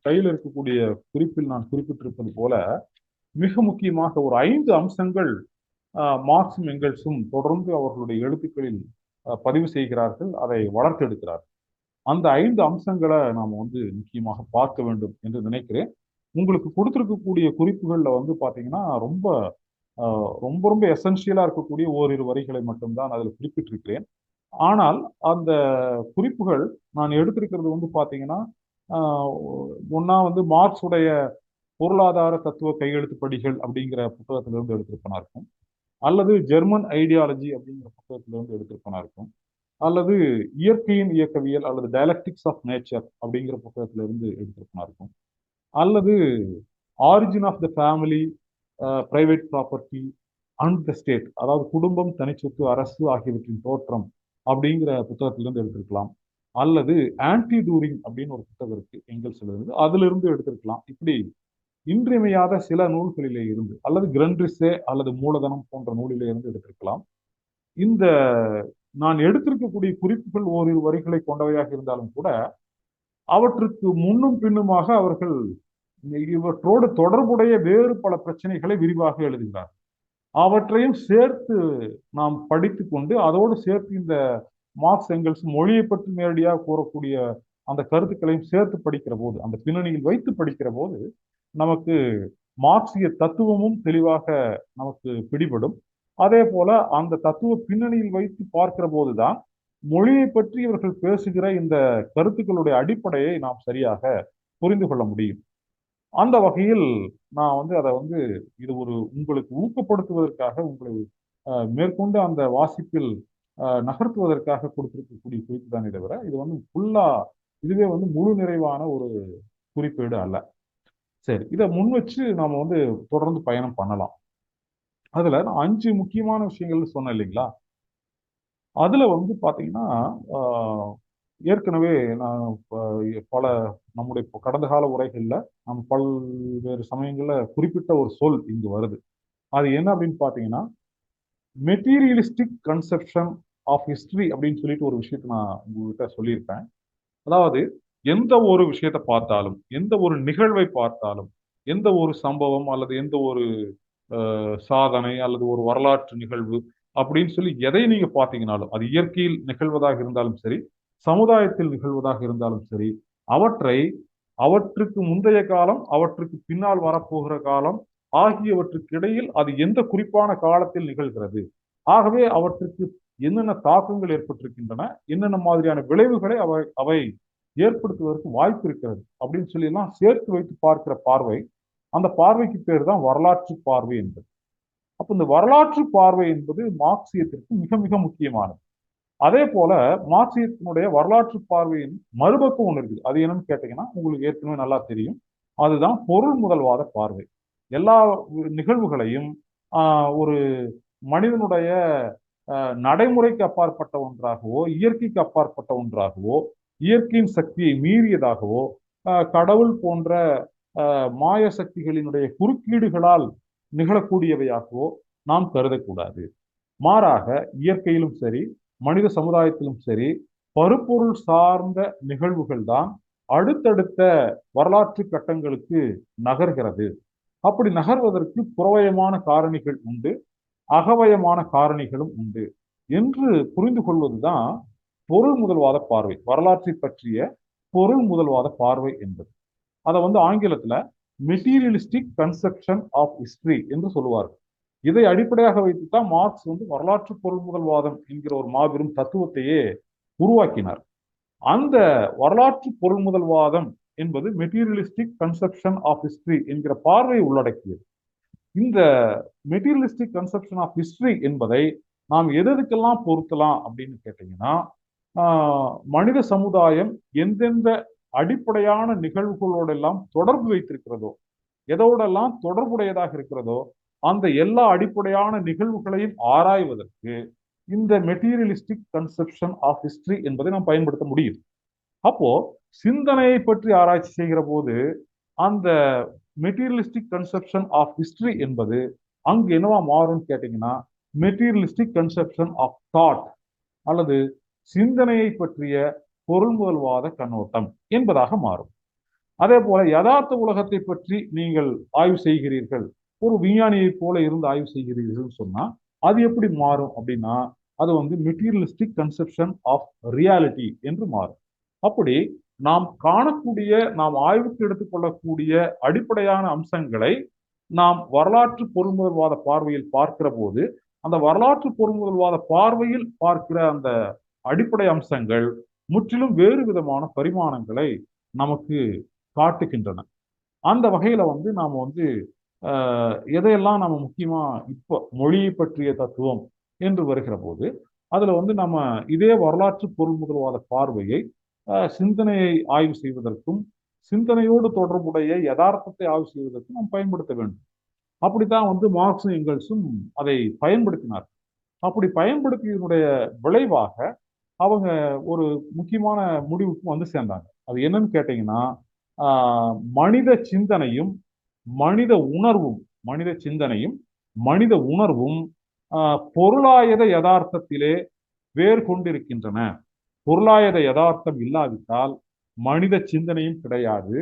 கையில் இருக்கக்கூடிய குறிப்பில் நான் குறிப்பிட்டிருப்பது போல மிக முக்கியமாக ஒரு 5 அம்சங்கள் மார்க்சும் எங்கெல்ஸும் தொடர்ந்து அவர்களுடைய எழுத்துக்களில் பதிவு செய்கிறார்கள், அதை வளர்த்தெடுக்கிறார்கள். அந்த 5 அம்சங்களை நாம் முக்கியமாக பார்க்க வேண்டும் என்று நினைக்கிறேன். உங்களுக்கு கொடுத்திருக்கக்கூடிய குறிப்புகள்ல பாத்தீங்கன்னா ரொம்ப ரொம்ப ரொம்ப எசென்சியலா இருக்கக்கூடிய ஓரிரு வரிகளை மட்டும்தான் அதில் குறிப்பிட்டிருக்கிறேன். ஆனால் அந்த குறிப்புகள் நான் எடுத்திருக்கிறது பாத்தீங்கன்னா ஒன்னா மார்க்ஸுடைய பொருளாதார தத்துவ கையெழுத்து படிகள் அப்படிங்கிற புத்தகத்திலிருந்து எடுத்திருப்பனா இருக்கும், அல்லது ஜெர்மன் ஐடியாலஜி அப்படிங்கிற புத்தகத்திலிருந்து எடுத்திருப்பனா இருக்கும், அல்லது இயற்கையின் இயக்கவியல் அல்லது டயலக்டிக்ஸ் ஆஃப் நேச்சர் அப்படிங்கிற புத்தகத்திலிருந்து எடுத்திருப்பனா இருக்கும், அல்லது origin of the family, private property and the state, அதாவது குடும்பம், தனிச்சொத்து, அரசு ஆகியவற்றின் தோற்றம் அப்படிங்கிற புத்தகத்திலிருந்து எடுத்திருக்கலாம், அல்லது ஆன்டி டூரிங் அப்படின்னு ஒரு புத்தகம் இருக்கு எங்கெல்ஸ்ல இருந்து, அதுல இருந்து எடுத்திருக்கலாம். இப்படி இன்றியமையாத சில நூல்களிலே இருந்து, அல்லது கிரண்ட்ரிஸே அல்லது மூலதனம் போன்ற நூலிலே இருந்து எடுத்திருக்கலாம். இந்த நான் எடுத்திருக்கக்கூடிய குறிப்புகள் ஓரிரு வரிகளை கொண்டவையாக இருந்தாலும் கூட அவற்றுக்கு முன்னும் பின்னுமாக அவர்கள் இவற்றோடு தொடர்புடைய வேறு பல பிரச்சனைகளை விரிவாக எழுதுகிறார். அவற்றையும் சேர்த்து நாம் படித்து கொண்டு அதோடு சேர்த்து இந்த மார்க்ஸ் எங்கெல்ஸ் மொழியை பற்றி நேரடியாக கூறக்கூடிய அந்த கருத்துக்களையும் சேர்த்து படிக்கிற போது, அந்த பின்னணியில் வைத்து படிக்கிற போது நமக்கு மார்க்சிய தத்துவமும் தெளிவாக நமக்கு பிடிபடும். அதே போல அந்த தத்துவ பின்னணியில் வைத்து பார்க்கிற போதுதான் மொழியை பற்றி இவர்கள் பேசுகிற இந்த கருத்துக்களுடைய அடிப்படையை நாம் சரியாக புரிந்து கொள்ள முடியும். அந்த வகையில் நான் அதை இது ஒரு உங்களுக்கு ஊக்கப்படுத்துவதற்காக, உங்களை மேற்கொண்டு அந்த வாசிப்பில் நகர்த்துவதற்காக கொடுத்திருக்கக்கூடிய குறிப்பு தானே தவிர இது ஃபுல்லா இதுவே முழு நிறைவான ஒரு குறிப்பீடு அல்ல. சரி, இதை முன் வச்சு நாம தொடர்ந்து பயணம் பண்ணலாம். அதுல நான் 5 முக்கியமான விஷயங்கள் சொன்னேன் இல்லைங்களா? அதுல பாத்தீங்கன்னா ஏற்கனவே நான் பல நம்முடைய கடந்த கால உரைகள்ல நம்ம பல்வேறு சமயங்கள்ல குறிப்பிட்ட ஒரு சொல் இங்கு வருது. அது என்ன அப்படின்னு பாத்தீங்கன்னா, மெட்டீரியலிஸ்டிக் கன்செப்ஷன் ஆஃப் ஹிஸ்டரி அப்படின்னு சொல்லிட்டு ஒரு விஷயத்த நான் உங்ககிட்ட சொல்லியிருப்பேன். அதாவது எந்த ஒரு விஷயத்தை பார்த்தாலும், எந்த ஒரு நிகழ்வை பார்த்தாலும், எந்த ஒரு சம்பவம் அல்லது எந்த ஒரு சாதனை அல்லது ஒரு வரலாற்று நிகழ்வு அப்படின்னு சொல்லி எதை நீங்க பார்த்தீங்கன்னாலும், அது இயற்கையில் நிகழ்வதாக இருந்தாலும் சரி, சமுதாயத்தில் நிகழ்வதாக இருந்தாலும் சரி, அவற்றுக்கு முந்தைய காலம், அவற்றுக்கு பின்னால் வரப்போகிற காலம் ஆகியவற்றுக்கு இடையில் அது எந்த குறிப்பான காலத்தில் நிகழ்கிறது, ஆகவே அவற்றுக்கு என்னென்ன தாக்கங்கள் ஏற்பட்டிருக்கின்றன, என்னென்ன மாதிரியான விளைவுகளை அவை ஏற்படுத்துவதற்கு வாய்ப்பு இருக்கிறது அப்படின்னு சொல்லி எல்லாம் சேர்த்து வைத்து பார்க்கிற பார்வை, அந்த பார்வைக்கு பேர் தான் வரலாற்று பார்வை என்பது. அப்ப இந்த வரலாற்று பார்வை என்பது மார்க்சியத்திற்கு மிக மிக முக்கியமானது. அதே போல மார்க்சியத்தினுடைய வரலாற்று பார்வையின் மறுபக்கம் ஒன்று இருக்குது. அது என்னன்னு கேட்டீங்கன்னா, உங்களுக்கு ஏற்கனவே நல்லா தெரியும். அதுதான் பொருள் முதல்வாத பார்வை. எல்லா நிகழ்வுகளையும் ஒரு மனிதனுடைய நடைமுறைக்கு அப்பாற்பட்ட ஒன்றாகவோ, இயற்கைக்கு அப்பாற்பட்ட ஒன்றாகவோ, இயற்கையின் சக்தியை மீறியதாகவோ, கடவுள் போன்ற மாய சக்திகளினுடைய குறுக்கீடுகளால் நிகழக்கூடியவையாகவோ நாம் கருதக்கூடாது. மாறாக இயற்கையிலும் சரி, மனித சமுதாயத்திலும் சரி, பருப்பொருள் சார்ந்த நிகழ்வுகள் தான் அடுத்தடுத்த வரலாற்று கட்டங்களுக்கு நகர்கிறது. அப்படி நகர்வதற்கு புறவயமான காரணிகள் உண்டு, அகவயமான காரணிகளும் உண்டு என்று புரிந்து கொள்வதுதான் பொருள் முதல்வாத பார்வை, வரலாற்றை பற்றிய பொருள் முதல்வாத பார்வை என்பது. அதை ஆங்கிலத்துல மெட்டீரியலிஸ்டிக் கன்செப்ஷன் ஆஃப் ஹிஸ்டரி என்று சொல்லுவார்கள். இதை அடிப்படையாக வைத்துத்தான் மார்க்ஸ் வரலாற்று பொருள் முதல்வாதம் என்கிற ஒரு மாபெரும் தத்துவத்தையே உருவாக்கினார். அந்த வரலாற்று பொருள் முதல்வாதம் என்பது மெட்டீரியலிஸ்டிக் கன்செப்ஷன் ஆஃப் ஹிஸ்டரி என்கிற பார்வையை உள்ளடக்கியது. இந்த மெட்டீரியலிஸ்டிக் கன்செப்ஷன் ஆஃப் ஹிஸ்டரி என்பதை நாம் எதுக்கெல்லாம் பொருத்தலாம் அப்படின்னு கேட்டீங்கன்னா, மனித சமுதாயம் எந்தெந்த அடிப்படையான நிகழ்வுகளோடெல்லாம் தொடர்பு வைத்திருக்கிறதோ, எதோடெல்லாம் தொடர்புடையதாக இருக்கிறதோ, அந்த எல்லா அடிப்படையான நிகழ்வுகளையும் ஆராய்வதற்கு இந்த மெட்டீரியலிஸ்டிக் கன்செப்ஷன் ஆஃப் ஹிஸ்டரி என்பதை நாம் பயன்படுத்த முடியும். அப்போ சிந்தனையை பற்றி ஆராய்ச்சி செய்கிற போது அந்த மெட்டீரியலிஸ்டிக் கன்செப்ஷன் ஆஃப் ஹிஸ்டரி என்பது அங்கு என்னவா மாறும் கேட்டீங்கன்னா, மெட்டீரியலிஸ்டிக் கன்செப்ஷன் ஆஃப் தாட் அல்லது சிந்தனையை பற்றிய பொருள் முதல்வாத கண்ணோட்டம் என்பதாக மாறும். அதே போல யதார்த்த உலகத்தை பற்றி நீங்கள் ஆய்வு செய்கிறீர்கள், ஒரு விஞ்ஞானியை போல இருந்து ஆய்வு செய்கிறீர்கள் சொன்னா அது எப்படி மாறும் அப்படின்னா, அது மெட்டீரியலிஸ்டிக் கன்செப்ஷன் ஆஃப் ரியாலிட்டி என்று மாறும். அப்படி நாம் காணக்கூடிய, நாம் ஆய்வுக்கு எடுத்துக்கொள்ளக்கூடிய அடிப்படையான அம்சங்களை நாம் வரலாற்று பொருள்முதல்வாத பார்வையில் பார்க்கிற போது, அந்த வரலாற்று பொருள்முதல்வாத பார்வையில் பார்க்கிற அந்த அடிப்படை அம்சங்கள் முற்றிலும் வேறு விதமான பரிமாணங்களை நமக்கு காட்டுகின்றன. அந்த வகையில நாம எதையெல்லாம் நம்ம முக்கியமா இப்ப மொழியை பற்றிய தத்துவம் என்று வருகிற போது அதுல நம்ம இதே வரலாற்று பொருள் முதல்வாத பார்வையை சிந்தனையை ஆய்வு செய்வதற்கும் சிந்தனையோடு தொடர்புடைய யதார்த்தத்தை ஆய்வு செய்வதற்கும் நாம் பயன்படுத்த வேண்டும். அப்படித்தான் மார்க்சும் எங்கல்ஸும் அதை பயன்படுத்தினார். அப்படி பயன்படுத்தியதனுடைய விளைவாக அவங்க ஒரு முக்கியமான முடிவுக்கு சேர்ந்தாங்க. அது என்னன்னு கேட்டீங்கன்னா, மனித சிந்தனையும் மனித உணர்வும் மனித சிந்தனையும் மனித உணர்வும் பொருளாயத யதார்த்தத்திலே வேர் கொண்டிருக்கின்றன. பொருளாயத யதார்த்தம் இல்லாவிட்டால் மனித சிந்தனையும் கிடையாது,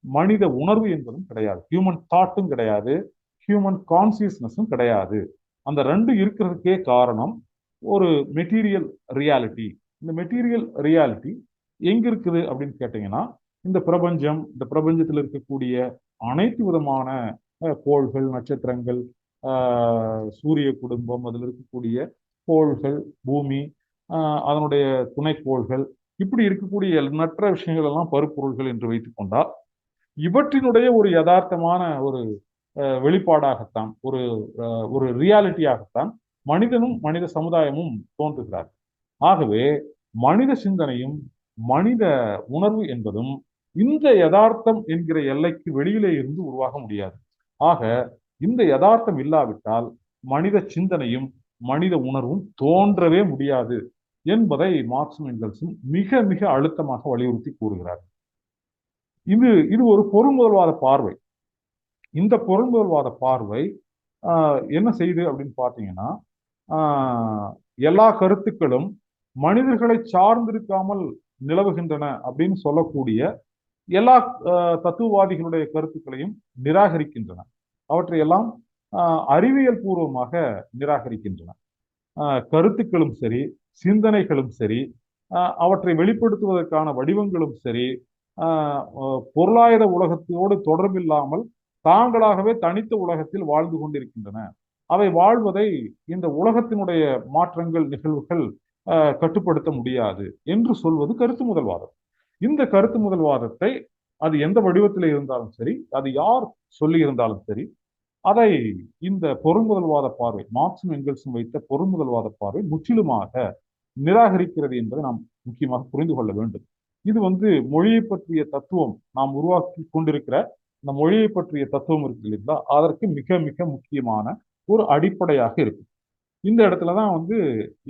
மனித உணர்வு என்பதும் கிடையாது, ஹியூமன் தாட்டும் கிடையாது, ஹியூமன் கான்சியஸ்னஸும் கிடையாது. அந்த ரெண்டு இருக்கிறதுக்கே காரணம் ஒரு மெட்டீரியல் ரியாலிட்டி. இந்த மெட்டீரியல் ரியாலிட்டி எங்க இருக்குது அப்படின்னு கேட்டீங்கன்னா, இந்த பிரபஞ்சத்தில் இருக்கக்கூடிய அனைத்து விதமான கோள்கள், நட்சத்திரங்கள், சூரிய குடும்பம், அதில் இருக்கக்கூடிய கோள்கள், பூமி, அதனுடைய துணைக்கோள்கள், இப்படி இருக்கக்கூடிய எண்ணற்ற விஷயங்கள் எல்லாம் பருப்பொருள்கள் என்று வைத்துக் கொண்டால் இவற்றினுடைய ஒரு யதார்த்தமான ஒரு வெளிப்பாடாகத்தான், ஒரு ரியாலிட்டியாகத்தான் மனிதனும் மனித சமுதாயமும் தோன்றுகிறார். ஆகவே மனித சிந்தனையும் மனித உணர்வு என்பதும் இந்த யதார்த்தம் என்கிற எல்லைக்கு வெளியிலே இருந்து உருவாக முடியாது. ஆக இந்த யதார்த்தம் இல்லாவிட்டால் மனித சிந்தனையும் மனித உணர்வும் தோன்றவே முடியாது என்பதை மார்க்சும் எங்கல்ஸும் மிக மிக அழுத்தமாக வலியுறுத்தி கூறுகிறார். இது ஒரு பொருள்முதல்வாத பார்வை. இந்த பொருள்முதல்வாத பார்வை என்ன செய்யுது அப்படின்னு பார்த்தீங்கன்னா, எல்லா கருத்துக்களும் மனிதர்களை சார்ந்திருக்காமல் நிலவுகின்றன அப்படின்னு சொல்லக்கூடிய எல்லா தத்துவவாதிகளுடைய கருத்துக்களையும் நிராகரிக்கின்றன. அவற்றையெல்லாம் அறிவியல் பூர்வமாக நிராகரிக்கின்றன. கருத்துக்களும் சரி, சிந்தனைகளும் சரி, அவற்றை வெளிப்படுத்துவதற்கான வடிவங்களும் சரி, பொருளாதார உலகத்தோடு தொடர்பில்லாமல் தாங்களாகவே தனித்த உலகத்தில் வாழ்ந்து கொண்டிருக்கின்றன. அவை வாழ்வதை இந்த உலகத்தினுடைய மாற்றங்கள், நிகழ்வுகள் கட்டுப்படுத்த முடியாது என்று சொல்வது கருத்து முதல்வாதம். இந்த கருத்து முதல்வாதத்தை அது எந்த வடிவத்தில் இருந்தாலும் சரி, அது யார் சொல்லி இருந்தாலும் சரி, அதை இந்த பொருள்முதல்வாத பார்வை, மார்க்சும் எங்கல்ஸும் வைத்த பொருள்முதல்வாத பார்வை முற்றிலுமாக நிராகரிக்கிறது என்பதை நாம் முக்கியமாக புரிந்து கொள்ள வேண்டும். இது மொழியை பற்றிய தத்துவம், நாம் உருவாக்கி கொண்டிருக்கிற இந்த மொழியை பற்றிய தத்துவம் இருக்கு இல்லைங்களா, அதற்கு மிக மிக முக்கியமான ஒரு அடிப்படையாக இருக்கு. இந்த இடத்துலதான்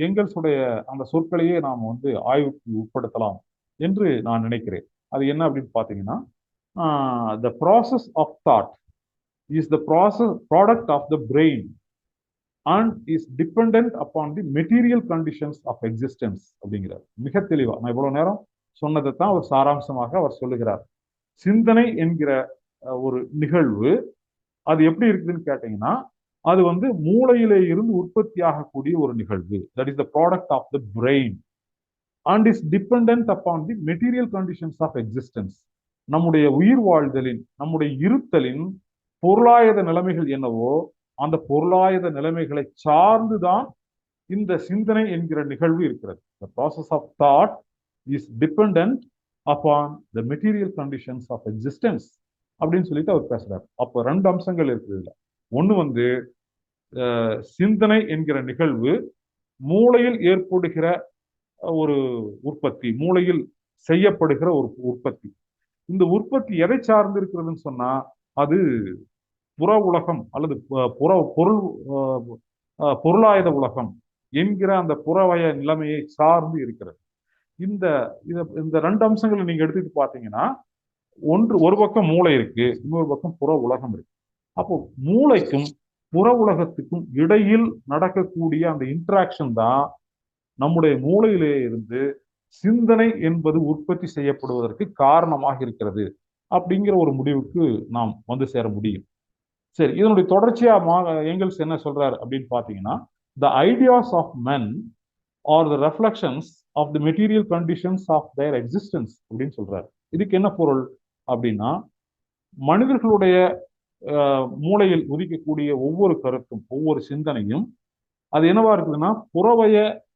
எங்கல்ஸுடைய அந்த சொற்களையே நாம் ஆய்வுக்கு உட்படுத்தலாம் என்று நான் நினைக்கிறேன். அது என்ன அப்படின்னு பாத்தீங்கன்னா, the process of thought is the product of the brain and is dependent upon the material conditions of existence அப்படிங்கிறார். மிக தெளிவா நான் இவ்வளவு நேரம் சொன்னதை தான் அவர் சாராம்சமாக அவர் சொல்லுகிறார். சிந்தனை என்கிற ஒரு நிகழ்வு அது எப்படி இருக்குதுன்னு கேட்டீங்கன்னா, அது வந்து மூளையிலே இருந்து உற்பத்தி ஆகக்கூடிய ஒரு நிகழ்வு. That is the product of the brain and is dependent upon the material conditions of existence. நம்முடைய உயிர் வாழ்தலின், நம்முடைய இருத்தலின் பொருளாயத நிலைமைகள் என்னவோ அந்த பொருளாயத நிலைமைகளை சார்ந்துதான் இந்த சிந்தனை என்கிற நிகழ்வு இருக்கிறது. The process of thought is dependent upon the material conditions of existence அப்படின்னு சொல்லிட்டு அவர் பேசுறாரு. அப்போ ரெண்டு அம்சங்கள் இருக்குது. ஒண்ணு வந்து சிந்தனை என்கிற நிகழ்வு மூளையில் ஏற்படுகிற ஒரு உற்பத்தி, மூளையில் செய்யப்படுகிற ஒரு உற்பத்தி. இந்த உற்பத்தி எதை சார்ந்து இருக்கிறதுன்னு சொன்னா அது புற உலகம் அல்லது பொருளாயுத உலகம் என்கிற அந்த புறவய நிலைமையை சார்ந்து இருக்கிறது. இந்த இந்த ரெண்டு அம்சங்களை நீங்க எடுத்துட்டு பாத்தீங்கன்னா, ஒரு பக்கம் மூளை இருக்கு, இன்னொரு பக்கம் புற உலகம் இருக்கு. அப்போ மூளைக்கும் புற உலகத்துக்கும் இடையில் நடக்கக்கூடிய அந்த இன்டராக்ஷன் தான் நம்முடைய மூளையிலே இருந்து சிந்தனை என்பது உற்பத்தி செய்யப்படுவதற்கு காரணமாக இருக்கிறது அப்படிங்கிற ஒரு முடிவுக்கு நாம் வந்து சேர முடியும். சரி, இதனுடைய தொடர்ச்சியா ஏங்கல்ஸ் என்ன சொல்றாரு அப்படின்னு பாத்தீங்கன்னா, the ideas of men are the reflections of the material conditions of their existence அப்படின்னு சொல்றாரு. இதுக்கு என்ன பொருள் அப்படின்னா, மனிதர்களுடைய மூளையில் உதிக்கக்கூடிய ஒவ்வொரு கருத்தும், ஒவ்வொரு சிந்தனையும் அது என்னவா இருக்குதுன்னா புறவய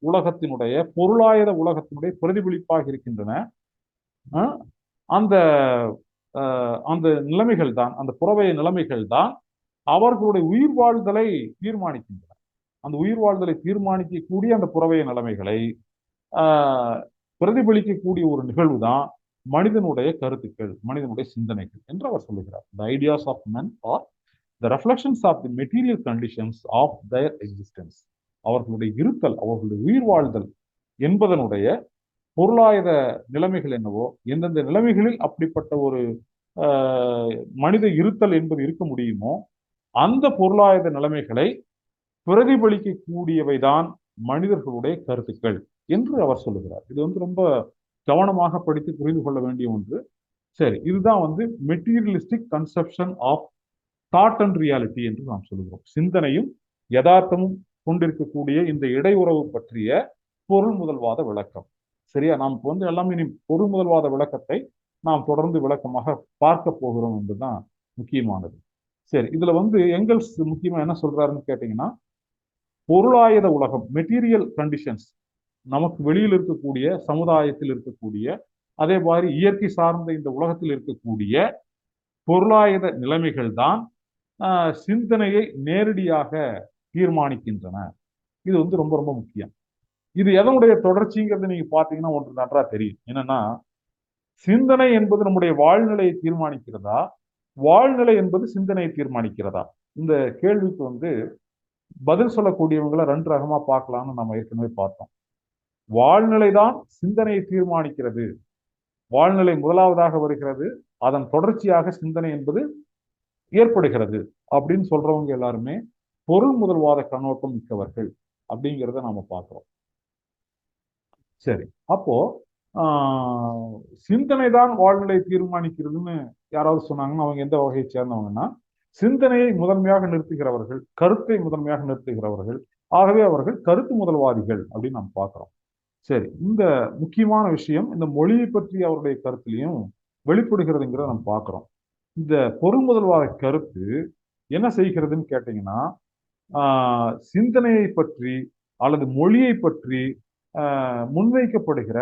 உலகத்தினுடைய, பொருளாயத உலகத்தினுடைய பிரதிபலிப்பாக இருக்கின்றன. அந்த அந்த நிலைமைகள் தான், அந்த புறவய நிலைமைகள் தான் அவர்களுடைய உயிர் வாழ்தலை தீர்மானிக்கின்றன. அந்த உயிர் வாழ்தலை தீர்மானிக்கக்கூடிய அந்த புறவய நிலைமைகளை பிரதிபலிக்கக்கூடிய ஒரு நிகழ்வு தான் மனிதனுடைய கருத்துக்கள், மனிதனுடைய சிந்தனைகள் என்று அவர் சொல்லுகிறார். The ideas of men are the reflections of the material conditions of their existence. அவர்களுடைய இருத்தல், அவர்களுடைய உயிர் வாழ்தல் என்பதனுடைய பொருளாயுத நிலைமைகள் என்னவோ, எந்தெந்த நிலைமைகளில் அப்படிப்பட்ட ஒரு மனித இருத்தல் என்பது இருக்க முடியுமோ அந்த பொருளாயுத நிலைமைகளை பிரதிபலிக்கக்கூடியவைதான் மனிதர்களுடைய கருத்துக்கள் என்று அவர் சொல்லுகிறார். இது வந்து ரொம்ப கவனமாக படித்து புரிந்து கொள்ள வேண்டிய ஒன்று. சரி, இதுதான் வந்து materialistic conception of thought and reality என்று நாம் சொல்லுகிறோம். சிந்தனையும் யதார்த்தமும் கொண்டிருக்கக்கூடிய இந்த இடையுறவு பற்றிய பொருள் முதல்வாத விளக்கம். சரியா, நாம் இப்போ வந்து எல்லாமே பொருள் முதல்வாத விளக்கத்தை நாம் தொடர்ந்து விளக்கமாக பார்க்க போகிறோம் என்பதுதான் முக்கியமானது. சரி, இதுல வந்து எங்கல்ஸ் முக்கியமா என்ன சொல்றாருன்னு கேட்டீங்கன்னா, பொருளாயுத உலகம், மெட்டீரியல் கண்டிஷன்ஸ், நமக்கு வெளியில் இருக்கக்கூடிய, சமுதாயத்தில் இருக்கக்கூடிய, அதே மாதிரி இயற்கை சார்ந்த இந்த உலகத்தில் இருக்கக்கூடிய பொருளாயுத நிலைமைகள் தான் சிந்தனையை நேரடியாக தீர்மானிக்கின்றன. இது வந்து ரொம்ப ரொம்ப முக்கியம். இது எதனுடைய தொடர்ச்சிங்கிறது நீங்க பாத்தீங்கன்னா ஒன்று நன்றா தெரியும். என்னன்னா, சிந்தனை என்பது நம்முடைய வாழ்நிலையை தீர்மானிக்கிறதா, வாழ்நிலை என்பது சிந்தனையை தீர்மானிக்கிறதா? இந்த கேள்விக்கு வந்து பதில் சொல்லக்கூடியவங்களை ரெண்டு ரகமா பார்க்கலாம்னு நம்ம ஏற்கனவே பார்த்தோம். வாழ்நிலை தான் சிந்தனையை தீர்மானிக்கிறது, வாழ்நிலை முதலாவதாக வருகிறது, அதன் தொடர்ச்சியாக சிந்தனை என்பது ஏற்படுகிறது அப்படின்னு சொல்றவங்க எல்லாருமே பொருள் முதல்வாத கண்ணோட்டம் மிக்கவர்கள் அப்படிங்கிறத நாம பார்க்கிறோம். சரி, அப்போ சிந்தனை தான் வாழ்நிலை தீர்மானிக்கிறதுன்னு யாராவது சொன்னாங்கன்னா அவங்க எந்த வகையை சேர்ந்தவங்கன்னா, சிந்தனையை முதன்மையாக நிறுத்துகிறவர்கள், கருத்தை முதன்மையாக நிறுத்துகிறவர்கள், ஆகவே அவர்கள் கருத்து முதல்வாதிகள் அப்படின்னு நம்ம பார்க்கிறோம். சரி, இந்த முக்கியமான விஷயம் இந்த மொழியை பற்றி அவருடைய கருத்திலையும் வெளிப்படுகிறதுங்கிறத நம்ம பார்க்கிறோம். இந்த பொருள் முதல்வாத கருத்து என்ன செய்கிறதுன்னு கேட்டீங்கன்னா, சிந்தனையை பற்றி அல்லது மொழியை பற்றி முன்வைக்கப்படுகிற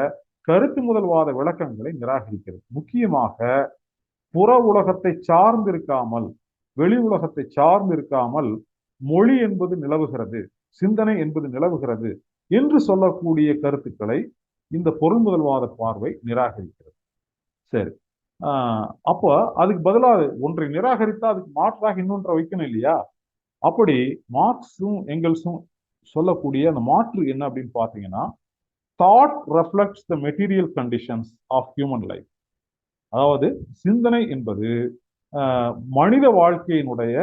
கருத்து முதல்வாத விளக்கங்களை நிராகரிக்கிறது. முக்கியமாக புற உலகத்தை சார்ந்திருக்காமல், வெளி உலகத்தை சார்ந்திருக்காமல் மொழி என்பது நிலவுகிறது, சிந்தனை என்பது நிலவுகிறது என்று சொல்லக்கூடிய கருத்துக்களை இந்த பொருள் முதல்வாத பார்வை நிராகரிக்கிறது. சரி, அப்போ அதுக்கு பதிலாக ஒன்றை நிராகரித்தா அதுக்கு மாற்றாக இன்னொன்றை வைக்கணும் இல்லையா? அப்படி மார்க்ஸும் எங்கல்ஸும் சொல்லக்கூடிய அந்த மாற்று என்ன அப்படின்னு பார்த்தீங்கன்னா, thought reflects the material conditions of human life. அதாவது சிந்தனை என்பது மனித வாழ்க்கையினுடைய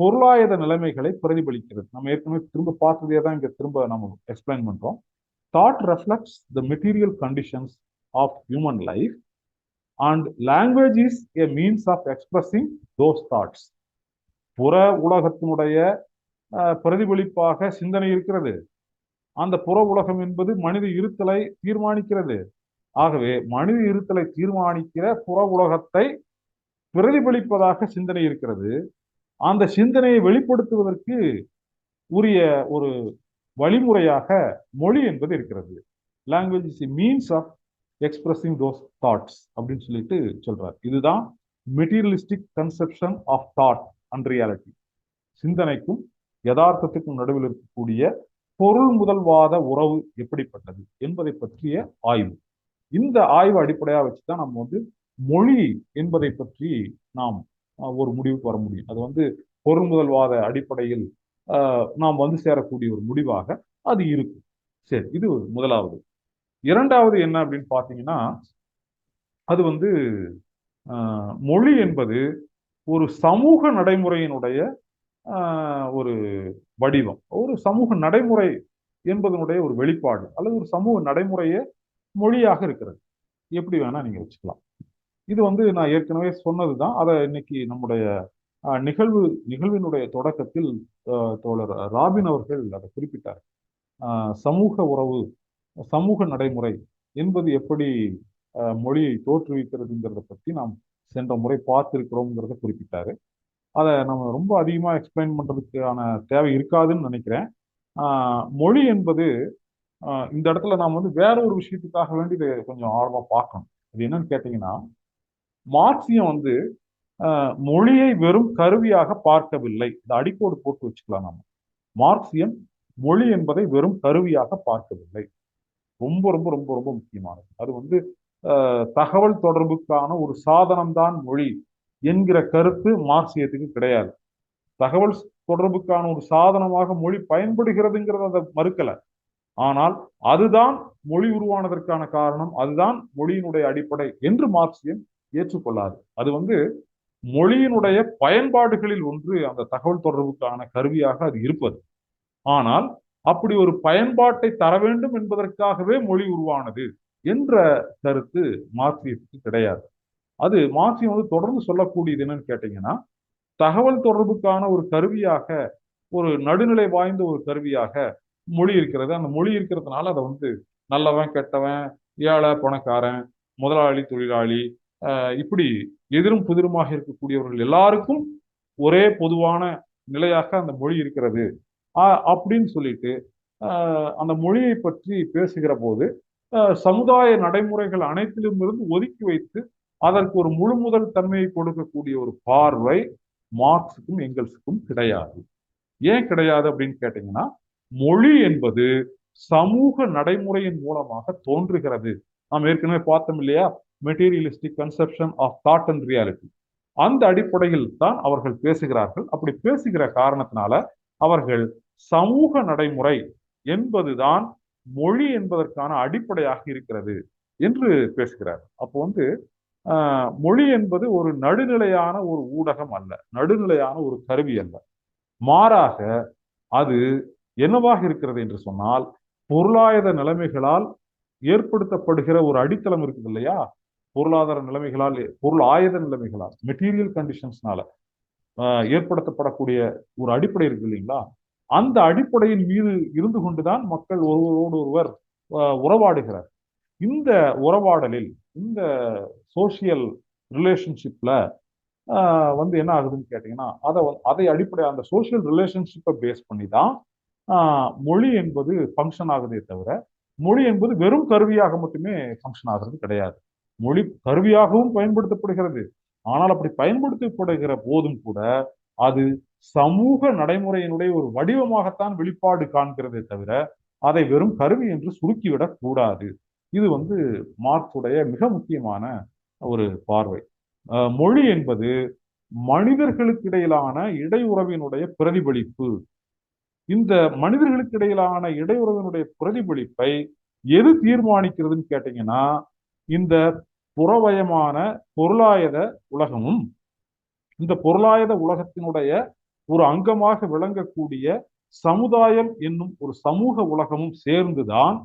பொருளாதார நிலைமைகளை பிரதிபலிக்கிறது. நம்ம ஏற்கனவே திரும்ப பார்த்ததே தான் இங்க திரும்ப நம்ம எக்ஸ்பிளைன் பண்றோம். Thought reflects the material conditions of human life and language is a means of expressing those thoughts. புற உலகத்தினுடைய பிரதிபலிப்பாக சிந்தனை இருக்கிறது. அந்த புற உலகம் என்பது மனித இருத்தலை தீர்மானிக்கிறது. ஆகவே மனித இருத்தலை தீர்மானிக்கிற புற உலகத்தை பிரதிபலிப்பதாக சிந்தனை இருக்கிறது. அந்த சிந்தனையை வெளிப்படுத்துவதற்கு உரிய ஒரு வழிமுறையாக மொழி என்பது இருக்கிறது. Language is a means of expressing those thoughts அப்படின்னு சொல்லிட்டு சொல்றார். இதுதான் materialistic conception of thought and reality. சிந்தனைக்கும் யதார்த்தத்துக்கும் நடுவில் இருக்கக்கூடிய பொருள் முதல்வாத உறவு எப்படிப்பட்டது என்பதை பற்றிய ஆய்வு. இந்த ஆய்வு அடிப்படையாக வச்சுதான் நம்ம மொழி என்பதை பற்றி நாம் ஒரு முடிவுக்கு வர முடியும். அது பொருள் முதல்வாத அடிப்படையில் நாம் சேரக்கூடிய ஒரு முடிவாக அது இருக்கும். சரி, இது முதலாவது. இரண்டாவது என்ன அப்படின்னு பார்த்தீங்கன்னா, அது மொழி என்பது ஒரு சமூக நடைமுறையினுடைய ஒரு வடிவம். ஒரு சமூக நடைமுறை என்பதனுடைய ஒரு வெளிப்பாடு அல்லது ஒரு சமூக நடைமுறையே மொழியாக இருக்கிறது. எப்படி வேணா நீங்க வச்சுக்கலாம். இது நான் ஏற்கனவே சொன்னதுதான். அதை இன்னைக்கு நம்முடைய நிகழ்வினுடைய தொடக்கத்தில் தோழர் ராபின் அவர்கள் அதை குறிப்பிட்டார். சமூக உறவு, சமூக நடைமுறை என்பது எப்படி மொழியை தோற்றுவிக்கிறதுங்கிறத பற்றி நாம் சென்ற முறை பார்த்திருக்கிறோம்ங்கிறத குறிப்பிட்டாரு. அதை நம்ம ரொம்ப அதிகமாக எக்ஸ்பிளைன் பண்றதுக்கான தேவை இருக்காதுன்னு நினைக்கிறேன். மொழி என்பது இந்த இடத்துல நாம் வேற ஒரு விஷயத்துக்காக வேண்டி இதை கொஞ்சம் ஆழமா பார்க்கணும். அது என்னன்னு கேட்டீங்கன்னா, மார்க்சியம் மொழியை வெறும் கருவியாக பார்க்கவில்லை. இந்த அடிக்கோடு போட்டு வச்சுக்கலாம். நம்ம மார்க்சியம் மொழி என்பதை வெறும் கருவியாக பார்க்கவில்லை. ரொம்ப ரொம்ப ரொம்ப ரொம்ப முக்கியமானது. அது தகவல் தொடர்புக்கான ஒரு சாதனம் தான் மொழி என்கிற கருத்து மார்க்சியத்துக்கு கிடையாது. தகவல் தொடர்புக்கான ஒரு சாதனமாக மொழி பயன்படுகிறதுங்கிறத அதை மறுக்கல. ஆனால் அதுதான் மொழி உருவானதற்கான காரணம், அதுதான் மொழியினுடைய அடிப்படை என்று மார்க்சியம் ஏற்றுக்கொள்ளாது. அது மொழியினுடைய பயன்பாடுகளில் ஒன்று அந்த தகவல் தொடர்புக்கான கருவியாக அது இருப்பது. ஆனால் அப்படி ஒரு பயன்பாட்டை தர வேண்டும் என்பதற்காகவே மொழி உருவானது என்ற கருத்து மார்க்சியத்துக்கு கிடையாது. அது மார்க்சியம் தொடர்ந்து சொல்லக்கூடியது என்னன்னு கேட்டீங்கன்னா, தகவல் தொடர்புக்கான ஒரு கருவியாக, ஒரு நடுநிலை வாய்ந்த ஒரு கருவியாக மொழி இருக்கிறது. அந்த மொழி இருக்கிறதுனால அதை நல்லவன் கெட்டவன், ஏழை பணக்காரன், முதலாளி தொழிலாளி, இப்படி எதிரும் புதிருமாக இருக்கக்கூடியவர்கள் எல்லாருக்கும் ஒரே பொதுவான நிலையாக அந்த மொழி இருக்கிறது அப்படின்னு சொல்லிட்டு அந்த மொழியை பற்றி பேசுகிற போது சமுதாய நடைமுறைகள் அனைத்திலும் இருந்து ஒதுக்கி வைத்து அதற்கு ஒரு முழு முதல் தன்மையை கொடுக்கக்கூடிய ஒரு பார்வை மார்க்ஸுக்கும் எங்கெல்ஸுக்கும் கிடையாது. ஏன் கிடையாது அப்படின்னு கேட்டீங்கன்னா, மொழி என்பது சமூக நடைமுறையின் மூலமாக தோன்றுகிறது. நாம் ஏற்கனவே பார்த்தோம் இல்லையா, materialistic conception of thought and reality. அந்த அடிப்படையில் தான் அவர்கள் பேசுகிறார்கள். அப்படி பேசுகிற காரணத்தினால அவர்கள் சமூக நடைமுறை என்பதுதான் மொழி என்பதற்கான அடிப்படையாக இருக்கிறது என்று பேசுகிறார். அப்போ மொழி என்பது ஒரு நடுநிலையான ஒரு ஊடகம் அல்ல, நடுநிலையான ஒரு கருவி அல்ல. மாறாக அது என்னவாக இருக்கிறது என்று சொன்னால், பொருளாதார நிலைமைகளால் ஏற்படுத்தப்படுகிற ஒரு அடித்தளம் இருக்குது இல்லையா, பொருளாதார நிலைமைகளால், பொருள் ஆயுத நிலைமைகளால், மெட்டீரியல் கண்டிஷன்ஸ்னால ஏற்படுத்தப்படக்கூடிய ஒரு அடிப்படை இருக்கு இல்லைங்களா, அந்த அடிப்படையின் மீது இருந்து கொண்டுதான் மக்கள் ஒருவரோடு ஒருவர் உறவாடுகிறார். இந்த உறவாடலில், இந்த சோசியல் ரிலேஷன்ஷிப்ல என்ன ஆகுதுன்னு கேட்டீங்கன்னா, அதை அடிப்படை அந்த சோசியல் ரிலேஷன்ஷிப்பை பேஸ் பண்ணி தான் மொழி என்பது ஃபங்க்ஷன் ஆகுதே தவிர, மொழி என்பது வெறும் கருவியாக மட்டுமே ஃபங்க்ஷன் ஆகிறது கிடையாது. மொழி கருவியாகவும் பயன்படுத்தப்படுகிறது. ஆனால் அப்படி பயன்படுத்தப்படுகிற போதும் கூட அது சமூக நடைமுறையினுடைய ஒரு வடிவமாகத்தான் வெளிப்பாடு காண்கிறதே தவிர அதை வெறும் கருவி என்று சுருக்கிவிடக் கூடாது. இது மார்க்ஸுடைய மிக முக்கியமான ஒரு பார்வை. மொழி என்பது மனிதர்களுக்கு இடையிலான இடையுறவினுடைய பிரதிபலிப்பு. இந்த மனிதர்களுக்கு இடையிலான இடையுறவினுடைய பிரதிபலிப்பை எது தீர்மானிக்கிறதுன்னு கேட்டீங்கன்னா, இந்த புறவயமான பொருளாயத உலகமும், இந்த பொருளாயத உலகத்தினுடைய ஒரு அங்கமாக விளங்கக்கூடிய சமுதாயம் என்னும் ஒரு சமூக உலகமும் சேர்ந்துதான்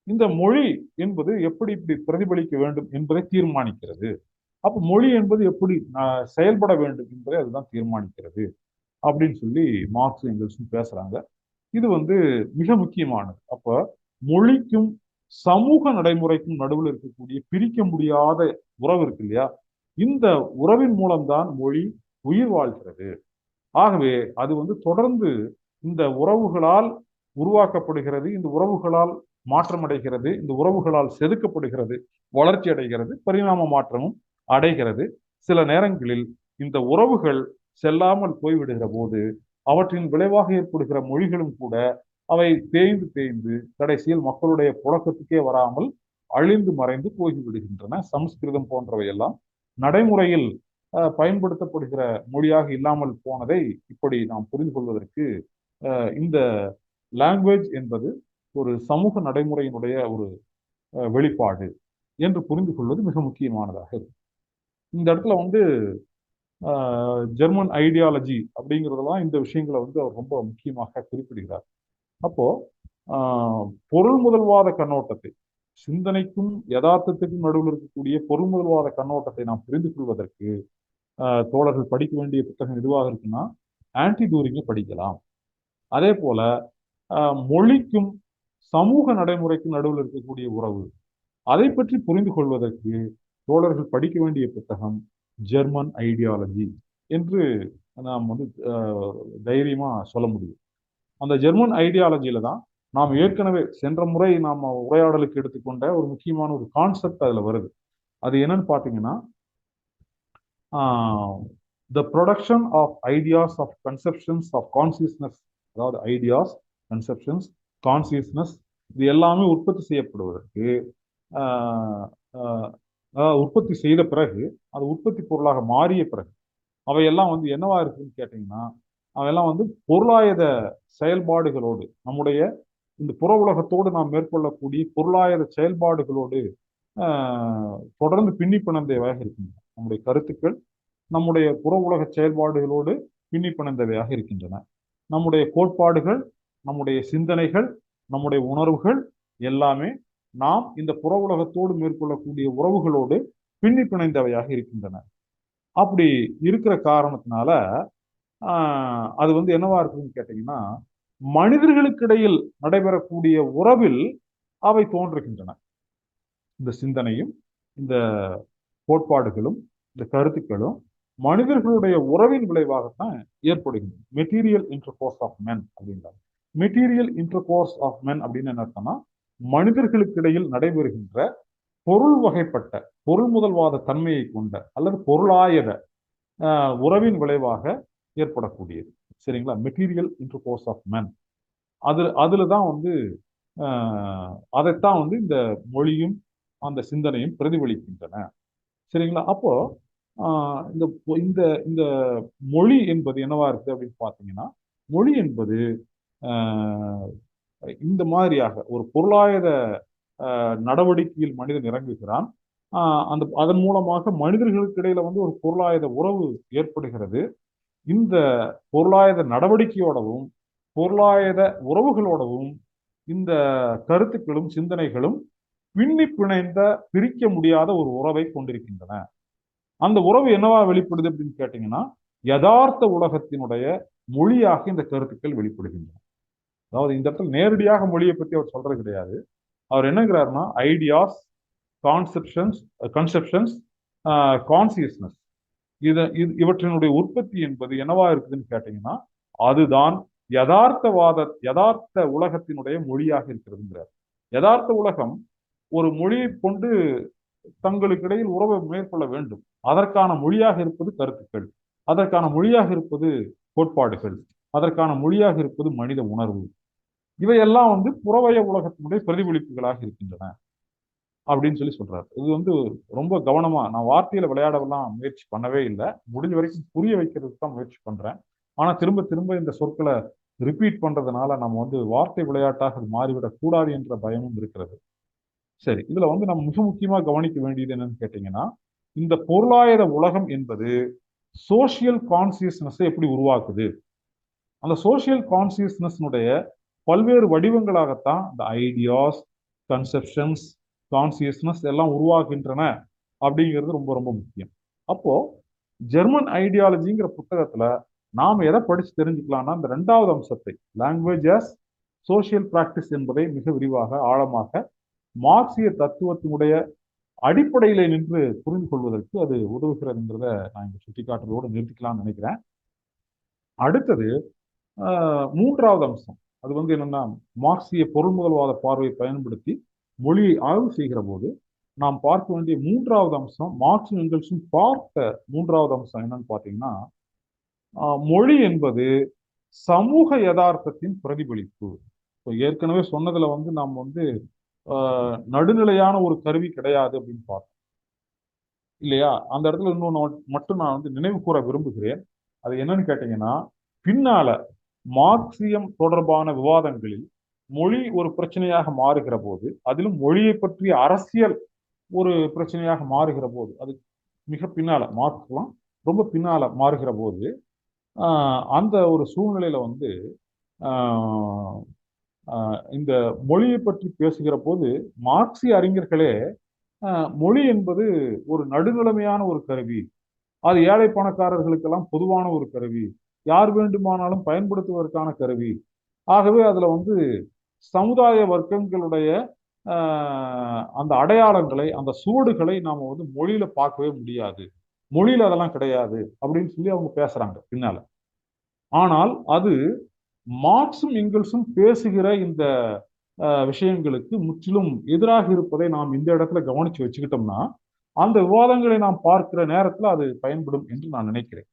இந்த மொழி என்பது எப்படி இப்படி பிரதிபலிக்க வேண்டும் என்பதை தீர்மானிக்கிறது. அப்ப மொழி என்பது எப்படி செயல்பட வேண்டும் என்பதை அதுதான் தீர்மானிக்கிறது அப்படின்னு சொல்லி மார்க்ஸ் எங்கெல்ஸும் பேசுறாங்க. இது மிக முக்கியமானது. அப்ப மொழிக்கும் சமூக நடைமுறைக்கும் நடுவில் இருக்கக்கூடிய பிரிக்க முடியாத உறவு இருக்கு இல்லையா? இந்த உறவின் மூலம்தான் மொழி உயிர் வாழ்கிறது. ஆகவே அது தொடர்ந்து இந்த உறவுகளால் உருவாக்கப்படுகிறது, இந்த உறவுகளால் மாற்றமடைகிறது, இந்த உறவுகளால் செதுக்கப்படுகிறது, வளர்ச்சி அடைகிறது, பரிணாம மாற்றமும் அடைகிறது. சில நேரங்களில் இந்த உறவுகள் செல்லாமல் போய்விடுகிற போது அவற்றின் விளைவாக ஏற்படுகிற மொழிகளும் கூட அவை தேய்ந்து தேய்ந்து கடைசியில் மக்களுடைய புழக்கத்துக்கே வராமல் அழிந்து மறைந்து போய்விடுகின்றன. சமஸ்கிருதம் போன்றவை எல்லாம் நடைமுறையில் பயன்படுத்தப்படுகிற மொழியாக இல்லாமல் போனதை இப்படி நாம் புரிந்து கொள்வதற்கு இந்த லாங்குவேஜ் என்பது ஒரு சமூக நடைமுறையினுடைய ஒரு வெளிப்பாடு என்று புரிந்து கொள்வது மிக முக்கியமானதாக இருக்கு. இந்த இடத்துல ஜெர்மன் ஐடியாலஜி அப்படிங்கிறதெல்லாம் இந்த விஷயங்களை அவர் ரொம்ப முக்கியமாக குறிப்பிடுகிறார். அப்போ பொருள் முதல்வாத கண்ணோட்டத்தை, சிந்தனைக்கும் யதார்த்தத்துக்கும் நடுவில் இருக்கக்கூடிய பொருள் முதல்வாத கண்ணோட்டத்தை நாம் புரிந்து கொள்வதற்கு தோழர்கள் படிக்க வேண்டிய புத்தகம் எதுவாக இருக்குன்னா ஆன்டி டூரிங்கை படிக்கலாம். அதே போல மொழிக்கும் சமூக நடைமுறைக்கும் நடுவில் இருக்கக்கூடிய உறவு, அதை பற்றி புரிந்து கொள்வதற்கு தோழர்கள் படிக்க வேண்டிய புத்தகம் ஜெர்மன் ஐடியாலஜி என்று நாம் தைரியமா சொல்ல முடியும். அந்த ஜெர்மன் ஐடியாலஜியில தான் நாம் ஏற்கனவே சென்ற முறை நாம் உரையாடலுக்கு எடுத்துக்கொண்ட ஒரு முக்கியமான ஒரு கான்செப்ட் அதுல வருது. அது என்னன்னு பாத்தீங்கன்னா, the production of ideas of conceptions of consciousness. அதாவது ஐடியாஸ், கன்செப்ஷன்ஸ், கான்சியஸ்னஸ் இது எல்லாமே உற்பத்தி செய்யப்படுவதற்கு உற்பத்தி செய்த பிறகு, அது உற்பத்தி பொருளாக மாறிய பிறகு அவையெல்லாம் என்னவா இருக்குன்னு கேட்டீங்கன்னா, அவையெல்லாம் பொருளாயத செயல்பாடுகளோடு, நம்முடைய இந்த புற உலகத்தோடு நாம் மேற்கொள்ளக்கூடிய பொருளாயத செயல்பாடுகளோடு தொடர்ந்து பின்னி பிணைந்தவையாக இருக்கின்றன. நம்முடைய கருத்துக்கள் நம்முடைய புற உலக செயல்பாடுகளோடு பின்னி பிணைந்தவையாக இருக்கின்றன. நம்முடைய கோட்பாடுகள், நம்முடைய சிந்தனைகள், நம்முடைய உணர்வுகள் எல்லாமே நாம் இந்த புற உலகத்தோடு மேற்கொள்ளக்கூடிய உறவுகளோடு பின்னி பிணைந்தவையாக இருக்கின்றன. அப்படி இருக்கிற காரணத்தினால அது என்னவா இருக்குன்னு கேட்டீங்கன்னா, மனிதர்களுக்கு இடையில் நடைபெறக்கூடிய உறவில் அவை தோன்றுகின்றன. இந்த சிந்தனையும் இந்த கோட்பாடுகளும் இந்த கருத்துக்களும் மனிதர்களுடைய உறவின் விளைவாகத்தான் ஏற்படுகின்றன. மெட்டீரியல் இன்டர்கோர்ஸ் ஆஃப் மென் அப்படின்றாங்க. மெட்டீரியல் இன்டர்கோர்ஸ் ஆஃப் மென் அப்படின்னு என்ன அர்த்தம்னா, மனிதர்களுக்கு இடையில் நடைபெறுகின்ற பொருள் வகைப்பட்ட பொருள் முதல்வாத தன்மையை கொண்ட அல்லது பொருளாயத உறவின் விளைவாக ஏற்படக்கூடியது. சரிங்களா? Material intercourse of men. அதுலதான் அதைத்தான் இந்த மொழியும் அந்த சிந்தனையும் பிரதிபலிக்கின்றன. சரிங்களா? அப்போ இந்த இந்த இந்த மொழி என்பது என்னவா இருக்கு அப்படின்னு பார்த்தீங்கன்னா, மொழி என்பது இந்த மாதிரியாக ஒரு பொருளாதார நடவடிக்கையில் மனிதன் இறங்குகிறான். அதன் மூலமாக மனிதர்களுக்கு இடையில ஒரு பொருளாதார உறவு ஏற்படுகிறது. இந்த பொருளாதார நடவடிக்கையோடவும் பொருளாதார உறவுகளோடவும் இந்த கருத்துக்களும் சிந்தனைகளும் பின்னி பிணைந்த பிரிக்க முடியாத ஒரு உறவை கொண்டிருக்கின்றன. அந்த உறவு என்னவா வெளிப்படுது அப்படின்னு கேட்டீங்கன்னா, யதார்த்த உலகத்தினுடைய மொழியாக இந்த கருத்துக்கள் வெளிப்படுகின்றன. அதாவது இந்த இடத்துல நேரடியாக மொழியை பத்தி அவர் சொல்றது கிடையாது. அவர் என்னங்கிறாருன்னா, ஐடியாஸ், கன்செப்ஷன்ஸ், கான்சியஸ்னஸ் இவற்றினுடைய உற்பத்தி என்பது என்னவா இருக்குதுன்னு கேட்டீங்கன்னா, அதுதான் யதார்த்த உலகத்தினுடைய மொழியாக இருக்கிறதுங்கிறார். யதார்த்த உலகம் ஒரு மொழியை கொண்டு தங்களுக்கு இடையில் உறவை மேற்கொள்ள வேண்டும். அதற்கான மொழியாக இருப்பது கருத்துக்கள், அதற்கான மொழியாக இருப்பது கோட்பாடுகள், அதற்கான மொழியாக இருப்பது மனித உணர்வு. இவையெல்லாம் புறவய உலகத்தினுடைய பிரதிபலிப்புகளாக இருக்கின்றன அப்படின்னு சொல்றாரு. இது ரொம்ப கவனமா, நான் வார்த்தையில விளையாடலாம் முயற்சி பண்ணவே இல்லை. முடிஞ்ச வரைக்கும் புரிய வைக்கிறதுக்கு தான் முயற்சி பண்றேன். ஆனா திரும்ப திரும்ப இந்த சொற்களை ரிப்பீட் பண்றதுனால நம்ம வார்த்தை விளையாட்டாக அது மாறிவிடக் கூடாது என்ற பயமும் இருக்கிறது. சரி, இதுல நம்ம மிக முக்கியமா கவனிக்க வேண்டியது என்னன்னு கேட்டீங்கன்னா, இந்த பொருளாதார உலகம் என்பது சோசியல் கான்சியஸ்னஸை எப்படி உருவாக்குது. அந்த சோசியல் கான்சியஸ்னஸ்னுடைய பல்வேறு வடிவங்களாகத்தான் இந்த ஐடியாஸ், கன்செப்ஷன்ஸ், கான்சியஸ்னஸ் எல்லாம் உருவாகின்றன அப்படிங்கிறது ரொம்ப ரொம்ப முக்கியம். அப்போ ஜெர்மன் ஐடியாலஜிங்கிற புத்தகத்துல நாம் எதை படிச்சு தெரிஞ்சுக்கலாம்னா இந்த ரெண்டாவது அம்சத்தை, லாங்குவேஜ் ஆஸ் சோசியல் பிராக்டிஸ் என்பதை மிக விரிவாக ஆழமாக மார்க்சிய தத்துவத்தினுடைய அடிப்படையில நின்று புரிந்து கொள்வதற்கு அது உதவுகிறதுங்கிறத நான் இங்க சுட்டிக்காட்டுறதோடு நிறுத்திக்கலாம்னு நினைக்கிறேன். அடுத்தது மூன்றாவது அம்சம், அது என்னன்னா மார்க்சிய பொருள் முதல்வாத பார்வையை பயன்படுத்தி மொழியை ஆய்வு செய்கிற போது நாம் பார்க்க வேண்டிய மூன்றாவது அம்சம், மார்க்சும் எங்கெல்ஸும் பார்த்த மூன்றாவது அம்சம் என்னன்னு பார்த்தீங்கன்னா, மொழி என்பது சமூக யதார்த்தத்தின் பிரதிபலிப்பு. ஏற்கனவே சொன்னதுல நாம் நடுநிலையான ஒரு கருவி கிடையாது அப்படின்னு பார்த்தோம் இல்லையா. அந்த இடத்துல இன்னொன்று மட்டும் நான் நினைவு கூற விரும்புகிறேன். அது என்னன்னு கேட்டீங்கன்னா, பின்னால மார்க்சியம் தொடர்பான விவாதங்களில் மொழி ஒரு பிரச்சனையாக மாறுகிற போது, அதிலும் மொழியை பற்றிய அரசியல் ஒரு பிரச்சனையாக மாறுகிற போது, அது மிக பின்னால மார்க்ஸ்லாம் ரொம்ப பின்னால மாறுகிற போது, அந்த ஒரு சூழ்நிலையில இந்த மொழியை பற்றி பேசுகிற போது மார்க்சிய அறிஞர்களே மொழி என்பது ஒரு நடுநிலைமையான ஒரு கருவி, அது ஏழை பணக்காரர்களுக்கெல்லாம் பொதுவான ஒரு கருவி, யார் வேண்டுமானாலும் பயன்படுத்துவதற்கான கருவி. ஆகவே அதுல சமுதாய வர்க்கங்களுடைய அந்த அடையாளங்களை, அந்த சுவடுகளை நாம மொழியில பார்க்கவே முடியாது, மொழியில அதெல்லாம் கிடையாது அப்படின்னு சொல்லி அவங்க பேசுறாங்க பின்னால. ஆனால் அது மார்க்சும் எங்கெல்ஸும் பேசுகிற இந்த விஷயங்களுக்கு முற்றிலும் எதிராக இருப்பதை நாம் இந்த இடத்துல கவனிச்சு வச்சுக்கிட்டோம்னா, அந்த விவாதங்களை நாம் பார்க்கிற நேரத்துல அது பயன்படும் என்று நான் நினைக்கிறேன்.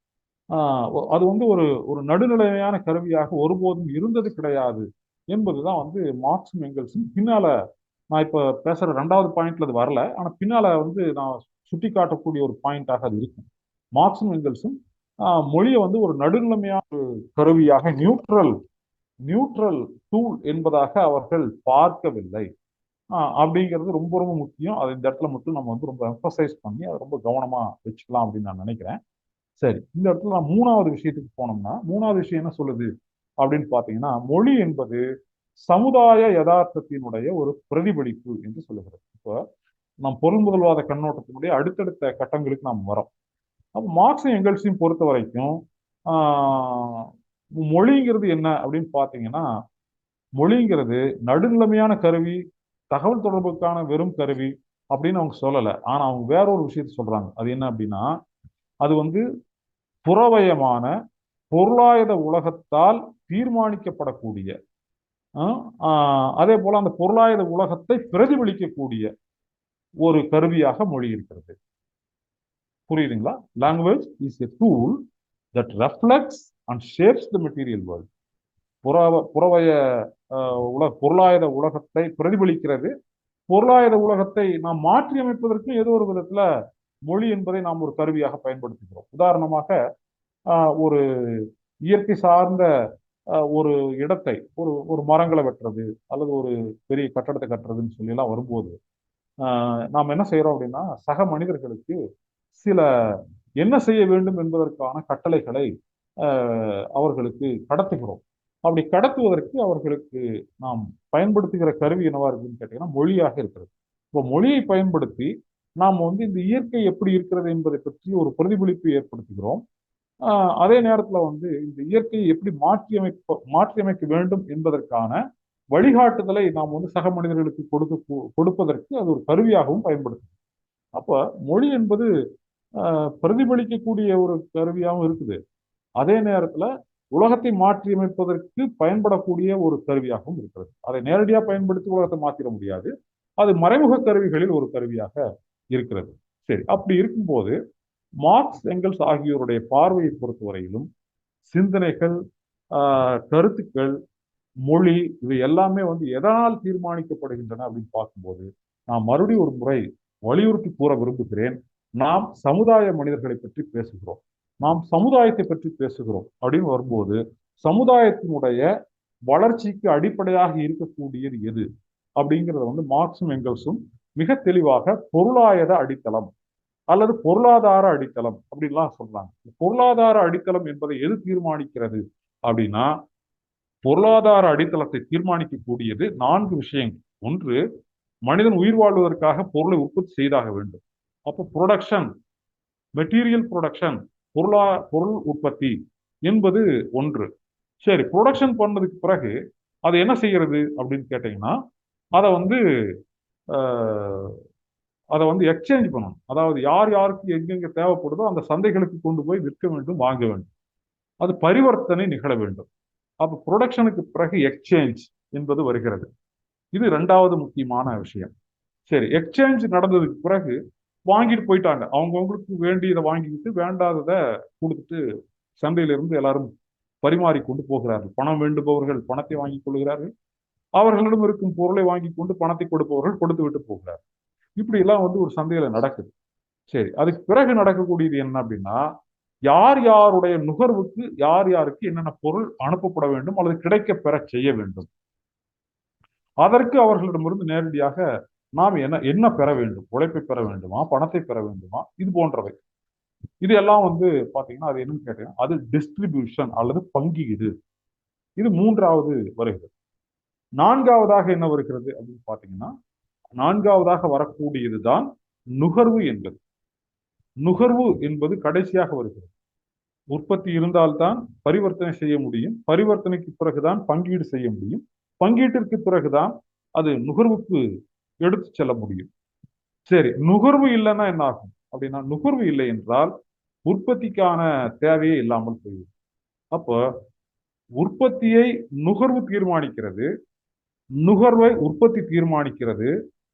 அது ஒரு ஒரு நடுநிலைமையான கருவியாக ஒருபோதும் இருந்தது கிடையாது என்பதுதான் மார்க்சும் எங்கெல்ஸும் பின்னால, நான் இப்ப பேசுற ரெண்டாவது பாயிண்ட்ல அது வரல, ஆனா பின்னால நான் சுட்டி காட்டக்கூடிய ஒரு பாயிண்டாக அது இருக்கும். மார்க்சும் எங்கெல்ஸும் மொழியை ஒரு நடுநிலைமையான கருவியாக, நியூட்ரல் டூல் என்பதாக அவர்கள் பார்க்கவில்லை. அப்படிங்கிறது ரொம்ப ரொம்ப முக்கியம். அது இந்த இடத்துல மட்டும் நம்ம ரொம்ப எம்பசைஸ் பண்ணி அதை ரொம்ப கவனமா வச்சுக்கலாம் அப்படின்னு நான் நினைக்கிறேன். சரி, இந்த இடத்துல நான் மூணாவது விஷயத்துக்கு போனோம்னா, மூணாவது விஷயம் என்ன சொல்லுது அப்படின்னு பாத்தீங்கன்னா, மொழி என்பது சமுதாய யதார்த்தத்தினுடைய ஒரு பிரதிபலிப்பு என்று சொல்லுகிறது. இப்போ நாம் பொருள் முதல்வாத கண்ணோட்டத்தினுடைய அடுத்தடுத்த கட்டங்களுக்கு நாம் வரோம். அப்போ மார்க்ஸையும் எங்கெல்ஸையும் பொறுத்த வரைக்கும் மொழிங்கிறது என்ன அப்படின்னு பாத்தீங்கன்னா, மொழிங்கிறது நடுநிலைமையான கருவி, தகவல் தொடர்புக்கான வெறும் கருவி அப்படின்னு அவங்க சொல்லலை. ஆனா அவங்க வேற ஒரு விஷயத்த சொல்றாங்க. அது என்ன அப்படின்னா, அது புறவயமான பொருளாதார உலகத்தால் தீர்மானிக்கப்படக்கூடிய, அதே போல அந்த பொருளாதார உலகத்தை பிரதிபலிக்கக்கூடிய ஒரு கருவியாக மொழி இருக்கிறது. புரியுதுங்களா? Language is a tool that reflects and shapes the material world. புறவய பொருளாதார உலகத்தை பிரதிபலிக்கிறது. பொருளாதார உலகத்தை நாம் மாற்றி அமைப்பதற்கு ஏதோ ஒரு விதத்துல மொழி என்பதை நாம் ஒரு கருவியாக பயன்படுத்துகிறோம். உதாரணமாக ஒரு இயற்கை சார்ந்த ஒரு இடத்தை, ஒரு மரங்களை வெட்டுறது அல்லது ஒரு பெரிய கட்டடத்தை கட்டுறதுன்னு சொல்லி எல்லாம் வரும்போது நாம் என்ன செய்யறோம் அப்படின்னா, சக மனிதர்களுக்கு சில என்ன செய்ய வேண்டும் என்பதற்கான கட்டளைகளை அவர்களுக்கு கடத்துகிறோம். அப்படி கடத்துவதற்கு அவர்களுக்கு நாம் பயன்படுத்துகிற கருவி என்னவா இருக்குன்னு கேட்டீங்கன்னா மொழியாக இருக்கிறது. இப்போ மொழியை பயன்படுத்தி நாம் இந்த இயற்கை எப்படி இருக்கிறது என்பதை பற்றி ஒரு பிரதிபலிப்பு ஏற்படுத்துகிறோம். அதே நேரத்துல இந்த இயற்கையை எப்படி மாற்றி அமைக்க வேண்டும் என்பதற்கான வழிகாட்டுதலை நாம் சக மனிதர்களுக்கு கொடுப்பதற்கு அது ஒரு கருவியாகவும் பயன்படுத்தும். அப்ப மொழி என்பது பிரதிபலிக்கக்கூடிய ஒரு கருவியாகவும் இருக்குது. அதே நேரத்துல உலகத்தை மாற்றி அமைப்பதற்கு பயன்படக்கூடிய ஒரு கருவியாகவும் இருக்கிறது. அதை நேரடியாக பயன்படுத்தி உலகத்தை மாற்றிட முடியாது. அது மறைமுக கருவிகளில் ஒரு கருவியாக இருக்கிறது. சரி, அப்படி இருக்கும்போது மார்க்ஸ், எங்கெல்ஸ் ஆகியோருடைய பார்வையை பொறுத்தவரையிலும் சிந்தனைகள், கருத்துக்கள், மொழி இவை எல்லாமே எதனால் தீர்மானிக்கப்படுகின்றன அப்படின்னு பார்க்கும்போது நான் மறுபடியும் ஒரு முறை வலியுறுத்தி கூற விரும்புகிறேன். நாம் சமுதாய மனிதர்களை பற்றி பேசுகிறோம், நாம் சமுதாயத்தை பற்றி பேசுகிறோம் அப்படின்னு வரும்போது சமுதாயத்தினுடைய வளர்ச்சிக்கு அடிப்படையாக இருக்கக்கூடியது எது அப்படிங்கிறத மார்க்சும் எங்கெல்ஸும் மிக தெளிவாக பொருளாதார அடித்தளம் அல்லது பொருளாதார அடித்தளம் அப்படின்லாம் சொல்றாங்க. பொருளாதார அடித்தளம் என்பதை எது தீர்மானிக்கிறது அப்படின்னா, பொருளாதார அடித்தளத்தை தீர்மானிக்கக்கூடியது 4 விஷயங்கள். ஒன்று, மனிதன் உயிர் வாழ்வதற்காக பொருளை உற்பத்தி செய்தாக வேண்டும். அப்போ புரொடக்ஷன், மெட்டீரியல் புரொடக்ஷன், பொருள் உற்பத்தி என்பது ஒன்று. சரி, புரொடக்ஷன் பண்ணதுக்கு பிறகு அதை என்ன செய்யறது அப்படின்னு கேட்டீங்கன்னா, அதை வந்து அஹ், அதை வந்து எக்ஸ்சேஞ்ச் பண்ணணும். அதாவது யார் யாருக்கு எங்கெங்க தேவைப்படுதோ அந்த சந்தைகளுக்கு கொண்டு போய் விற்க வேண்டும், வாங்க வேண்டும். அது பரிவர்த்தனை நிகழ வேண்டும். அப்ப புரொடக்ஷனுக்கு பிறகு எக்ஸ்சேஞ்ச் என்பது வருகிறது. இது இரண்டாவது முக்கியமான விஷயம். சரி, எக்ஸ்சேஞ்ச் நடந்ததுக்கு பிறகு வாங்கிட்டு போயிட்டாங்க. அவங்கவுங்களுக்கு வேண்டியதை வாங்கிக்கிட்டு வேண்டாததை கொடுத்துட்டு சந்தையிலிருந்து எல்லாரும் பரிமாறிக்கொண்டு போகிறார்கள். பணம் வேண்டுபவர்கள் பணத்தை வாங்கிக் கொள்கிறார்கள். அவர்களிடம் இருக்கும் பொருளை வாங்கி கொண்டு பணத்தை கொடுப்பவர்கள் கொடுத்து விட்டு போகிறார். இப்படி எல்லாம் ஒரு சந்தையில நடக்குது. சரி, அதுக்கு பிறகு நடக்கக்கூடியது என்ன அப்படின்னா, யார் யாருடைய நுகர்வுக்கு யார் யாருக்கு என்னென்ன பொருள் அனுப்பப்பட வேண்டும் அல்லது கிடைக்க பெற செய்ய வேண்டும், அதற்கு அவர்களிடமிருந்து நேரடியாக நாம் என்ன என்ன பெற வேண்டும், உழைப்பை பெற வேண்டுமா, பணத்தை பெற வேண்டுமா, இது போன்றவை. இது எல்லாம் பாத்தீங்கன்னா அது என்னன்னு கேட்டீங்கன்னா அது டிஸ்ட்ரிபியூஷன் அல்லது பங்கீடு. இது மூன்றாவது வருகிறது. நான்காவதாக என்ன வருகிறது அப்படின்னு பாத்தீங்கன்னா, நான்காவதாக வரக்கூடியதுதான் நுகர்வு என்பது. நுகர்வு என்பது கடைசியாக வருகிறது. உற்பத்தி இருந்தால்தான் பரிவர்த்தனை செய்ய முடியும். பரிவர்த்தனைக்கு பிறகுதான் பங்கீடு செய்ய முடியும். பங்கீட்டிற்கு பிறகுதான் அது நுகர்வுக்கு எடுத்து செல்ல முடியும். சரி, நுகர்வு இல்லைன்னா என்ன ஆகும் அப்படின்னா, நுகர்வு இல்லை என்றால் உற்பத்திக்கான தேவையே இல்லாமல் போய்விடும். அப்போ உற்பத்தியை நுகர்வு தீர்மானிக்கிறது, நுகர்வை உற்பத்தி தீர்மானிக்கிறது.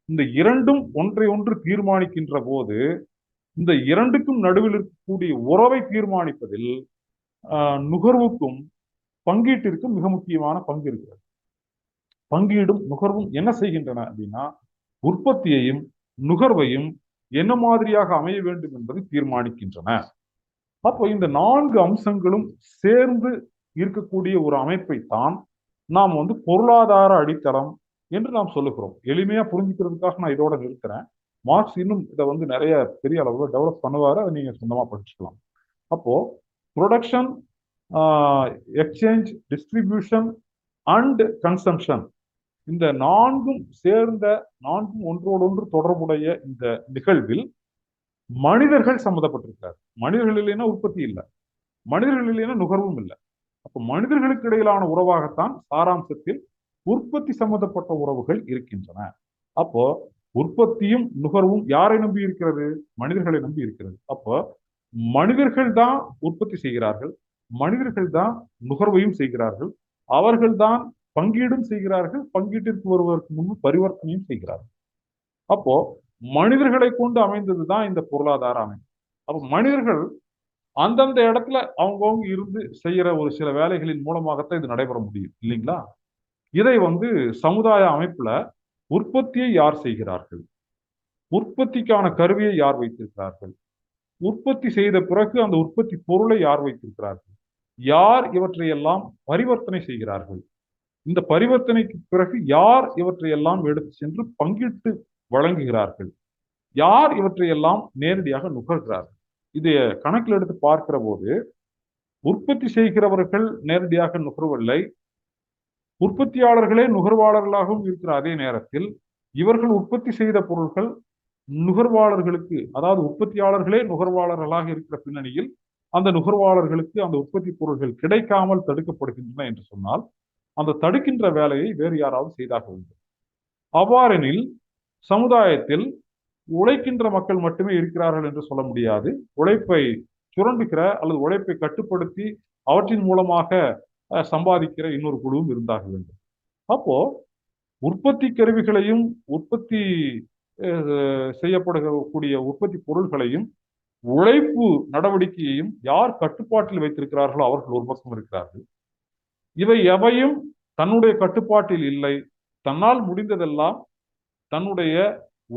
இந்த இரண்டும் ஒன்றை ஒன்று தீர்மானிக்கின்ற போது இந்த இரண்டுக்கும் நடுவில் இருக்கக்கூடிய உறவை தீர்மானிப்பதில் நுகர்வுக்கும் பங்கீட்டிற்கும் மிக முக்கியமான பங்கு இருக்கிறது. பங்கீடும் நுகர்வும் என்ன செய்கின்றன அப்படின்னா, உற்பத்தியையும் நுகர்வையும் என்ன மாதிரியாக அமைய வேண்டும் என்பதை தீர்மானிக்கின்றன. அப்போ இந்த 4 அம்சங்களும் சேர்ந்து இருக்கக்கூடிய ஒரு அமைப்பை தான் நாம் பொருளாதார அடித்தளம் என்று நாம் சொல்லுகிறோம். எளிமையா புரிஞ்சுக்கிறதுக்காக நான் இதோட நிறுத்துறேன். மார்க்ஸ் இன்னும் இதை நிறைய பெரிய அளவுல டெவலப் பண்ணுவாரு. அதை நீங்க சொந்தமா படிச்சுக்கலாம். அப்போ production, exchange, distribution and consumption, இந்த நான்கும் சேர்ந்த, நான்கும் ஒன்றோடொன்று தொடர்புடைய இந்த நிகழ்வில் மனிதர்கள் சம்மந்தப்பட்டிருக்கிறார். மனிதர்கள் இல்லைன்னா உற்பத்தி இல்லை, மனிதர்கள் இல்லைன்னா நுகர்வும் இல்லை. அப்ப மனிதர்களுக்கு இடையிலான உறவாகத்தான் சாராம்சத்தில் உற்பத்தி சம்பந்தப்பட்ட உறவுகள் இருக்கின்றன. அப்போ உற்பத்தியும் நுகர்வும் யாரை நம்பி இருக்கிறது? மனிதர்களை நம்பி இருக்கிறது. அப்போ மனிதர்கள் தான் உற்பத்தி செய்கிறார்கள், மனிதர்கள் தான் நுகர்வையும் செய்கிறார்கள், அவர்கள் தான் பங்கீடும் செய்கிறார்கள், பங்கீட்டிற்கு வருவதற்கு முன்பு பரிவர்த்தனையும் செய்கிறார்கள். அப்போ மனிதர்களை கொண்டு அமைந்தது தான் இந்த பொருளாதார அமைப்பு. அப்போ மனிதர்கள் அந்தந்த இடத்துல அவங்கவுங்க இருந்து செய்யற ஒரு சில வேலைகளின் மூலமாகத்தான் இது நடைபெற முடியும், இல்லைங்களா? இதை சமுதாய அமைப்புல உற்பத்தியை யார் செய்கிறார்கள், உற்பத்திக்கான கருவியை யார் வைத்திருக்கிறார்கள், உற்பத்தி செய்த பிறகு அந்த உற்பத்தி பொருளை யார் வைத்திருக்கிறார்கள், யார் இவற்றையெல்லாம் பரிவர்த்தனை செய்கிறார்கள், இந்த பரிவர்த்தனைக்கு பிறகு யார் இவற்றையெல்லாம் எடுத்து சென்று பங்கிட்டு வழங்குகிறார்கள், யார் இவற்றையெல்லாம் நேரடியாக நுகர்கிறார்கள். இதை கணக்கில் எடுத்து பார்க்கிற போது உற்பத்தி செய்கிறவர்கள் நேரடியாக நுகர்வில்லை, உற்பத்தியாளர்களே நுகர்வாளர்களாகவும் இருக்கிற அதே நேரத்தில் இவர்கள் உற்பத்தி செய்த பொருட்கள் நுகர்வாளர்களுக்கு, அதாவது உற்பத்தியாளர்களே நுகர்வாளர்களாக இருக்கிற பின்னணியில் அந்த நுகர்வாளர்களுக்கு அந்த உற்பத்தி பொருட்கள் கிடைக்காமல் தடுக்கப்படுகின்றன என்று சொன்னால் அந்த தடுக்கின்ற வேலையை வேறு யாராவது செய்தாக வேண்டும். அவ்வாறெனில் சமுதாயத்தில் உழைக்கின்ற மக்கள் மட்டுமே இருக்கிறார்கள் என்று சொல்ல முடியாது. உழைப்பை சுரண்டுகிற அல்லது உழைப்பை கட்டுப்படுத்தி அவற்றின் மூலமாக சம்பாதிக்கிற இன்னொரு குழுவும் இருந்தாக வேண்டும். அப்போ உற்பத்தி கருவிகளையும் உற்பத்தி செய்யப்படக்கூடிய உற்பத்தி பொருள்களையும் உழைப்பு நடவடிக்கையையும் யார் கட்டுப்பாட்டில் வைத்திருக்கிறார்களோ அவர்கள் ஒரு பக்கம் இருக்கிறார்கள். இவை எவையும் தன்னுடைய கட்டுப்பாட்டில் இல்லை, தன்னால் முடிந்ததெல்லாம் தன்னுடைய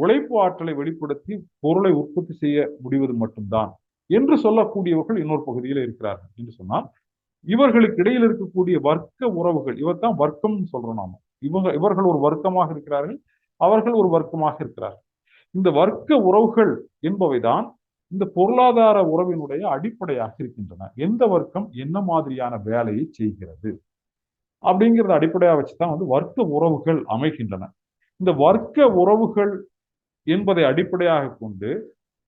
உழைப்பு ஆற்றலை வெளிப்படுத்தி பொருளை உற்பத்தி செய்ய முடிவது மட்டும்தான் என்று சொல்லக்கூடியவர்கள் இன்னொரு பகுதியில் இருக்கிறார்கள் என்று சொன்னால், இவர்களுக்கு இடையில் இருக்கக்கூடிய வர்க்க உறவுகள், இவர்தான் வர்க்கம் சொல்றோம் நாம. இவர்கள் ஒரு வர்க்கமாக இருக்கிறார்கள், அவர்கள் ஒரு வர்க்கமாக இருக்கிறார்கள். இந்த வர்க்க உறவுகள் என்பவைதான் இந்த பொருளாதார உறவினுடைய அடிப்படையாக இருக்கின்றன. எந்த வர்க்கம் என்ன மாதிரியான வேலையை செய்கிறது அப்படிங்கிறத அடிப்படையாக வச்சுதான் வர்க்க உறவுகள் அமைகின்றன. இந்த வர்க்க உறவுகள் என்பதை அடிப்படையாக கொண்டு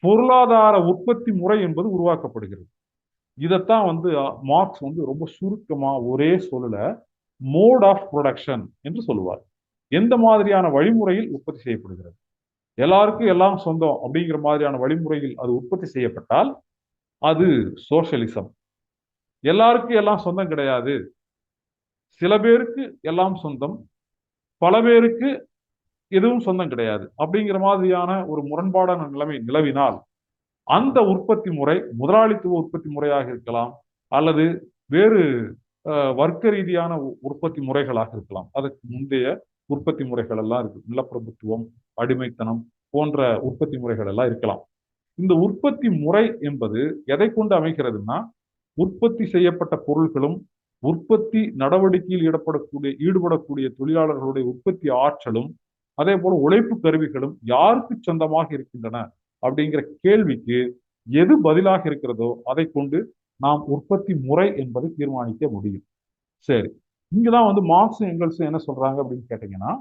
பொருளாதார உற்பத்தி முறை என்பது உருவாக்கப்படுகிறது. இதைத்தான் மார்க்ஸ் ரொம்ப சுருக்கமா ஒரே சொல்லல மோட் ஆஃப் ப்ரொடக்ஷன் என்று சொல்லுவார். எந்த மாதிரியான வழிமுறையில் உற்பத்தி செய்யப்படுகிறது, எல்லாருக்கும் எல்லாம் சொந்தம் அப்படிங்கிற மாதிரியான வழிமுறையில் அது உற்பத்தி செய்யப்பட்டால் அது சோசியலிசம். எல்லாருக்கும் எல்லாம் சொந்தம் கிடையாது, சில பேருக்கு எல்லாம் சொந்தம், பல பேருக்கு எதுவும் சொந்தம் கிடையாது அப்படிங்கிற மாதிரியான ஒரு முரண்பாடான நிலைமை நிலவினால் அந்த உற்பத்தி முறை முதலாளித்துவ உற்பத்தி முறையாக இருக்கலாம், அல்லது வேறு வர்க்க ரீதியான உற்பத்தி முறைகளாக இருக்கலாம். அதற்கு முந்தைய உற்பத்தி முறைகள் எல்லாம் இருக்கு, நிலப்பிரபுத்துவம், அடிமைத்தனம் போன்ற உற்பத்தி முறைகள் எல்லாம் இருக்கலாம். இந்த உற்பத்தி முறை என்பது எதை கொண்டு அமைகிறதுனா, உற்பத்தி செய்யப்பட்ட பொருட்களும் உற்பத்தி நடவடிக்கையில் ஈடுபடக்கூடிய தொழிலாளர்களுடைய உற்பத்தி ஆற்றலும் அதே போல உழைப்பு கருவிகளும் யாருக்கு சொந்தமாக இருக்கின்றன அப்படிங்கிற கேள்விக்கு எது பதிலாக இருக்கிறதோ அதை கொண்டு நாம் உற்பத்தி முறை என்பதை தீர்மானிக்க முடியும். சரி, இங்கதான் மார்க்ஸும் எங்கெல்ஸும் என்ன சொல்றாங்க அப்படின்னு கேட்டீங்கன்னா,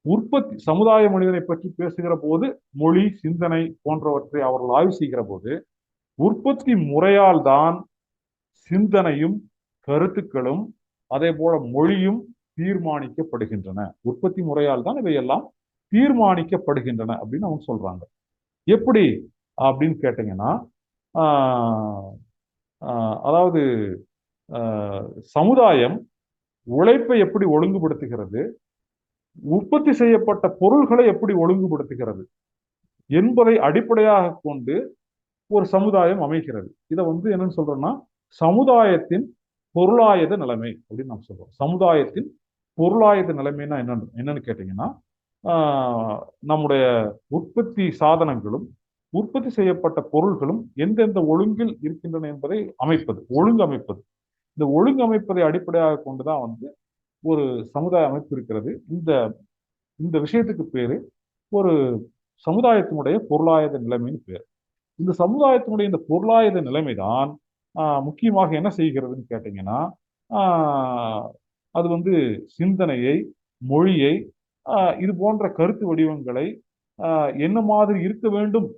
உற்பத்தி சமுதாய மனிதனை பற்றி பேசுகிற போது மொழி, சிந்தனை போன்றவற்றை அவர்கள் ஆய்வு செய்கிற போது உற்பத்தி முறையால் தான் சிந்தனையும் கருத்துக்களும் அதே போல மொழியும் தீர்மானிக்கப்படுகின்றன. உற்பத்தி முறையால் தான் இவையெல்லாம் தீர்மானிக்கப்படுகின்றன அப்படின்னு அவங்க சொல்றாங்க. எப்படி அப்படின்னு கேட்டீங்கன்னா, அதாவது சமுதாயம் உழைப்பை எப்படி ஒழுங்குபடுத்துகிறது, உற்பத்தி செய்யப்பட்ட பொருள்களை எப்படி ஒழுங்குபடுத்துகிறது என்பதை அடிப்படையாக கொண்டு ஒரு சமுதாயம் அமைகிறது. இதை என்னன்னு சொல்றோம்னா சமுதாயத்தின் பொருளாயத நிலைமை அப்படின்னு நாம் சொல்றோம். சமுதாயத்தின் பொருளாயத நிலைமைன்னா என்னன்னு கேட்டீங்கன்னா, நம்முடைய உற்பத்தி சாதனங்களும் உற்பத்தி செய்யப்பட்ட பொருள்களும் எந்தெந்த ஒழுங்கில் இருக்கின்றன என்பதை அமைப்பது, ஒழுங்கமைப்பது. இந்த ஒழுங்கமைப்பதை அடிப்படையாக கொண்டுதான் ஒரு சமுதாய அமைப்பு இருக்கிறது. இந்த இந்த விஷயத்துக்கு பேரு ஒரு சமுதாயத்தினுடைய பொருளாதார நிலைமைன்னு பேர். இந்த சமுதாயத்தினுடைய இந்த பொருளாதார நிலைமைதான் முக்கியமாக என்ன செய்கிறதுன்னு கேட்டீங்கன்னா, அது சிந்தனையை, மொழியை, இது போன்ற கருத்து வடிவங்களை என்ன மாதிரி இருக்க வேண்டும்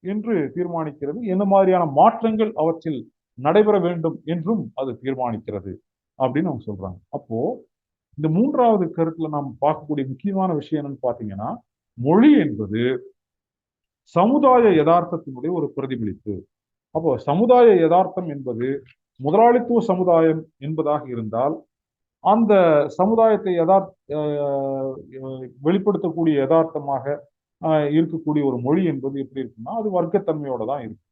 என்று தீர்மானிக்கிறது, என்ன மாதிரியான மாற்றங்கள் அவற்றில் நடைபெற வேண்டும் என்றும் அது தீர்மானிக்கிறது அப்படின்னு அவங்க சொல்றாங்க. அப்போ இந்த மூன்றாவது கருத்துல நாம் பார்க்கக்கூடிய முக்கியமான விஷயம் என்னன்னு பாத்தீங்கன்னா, மொழி என்பது சமுதாய யதார்த்தத்தினுடைய ஒரு பிரதிபலிப்பு. அப்போ சமுதாய யதார்த்தம் என்பது முதலாளித்துவ சமுதாயம் என்பதாக இருந்தால் அந்த சமுதாயத்தை வெளிப்படுத்தக்கூடிய யதார்த்தமாக இருக்கக்கூடிய ஒரு மொழி என்பது எப்படி இருக்குன்னா, அது வர்க்கத்தன்மையோட தான் இருக்கு.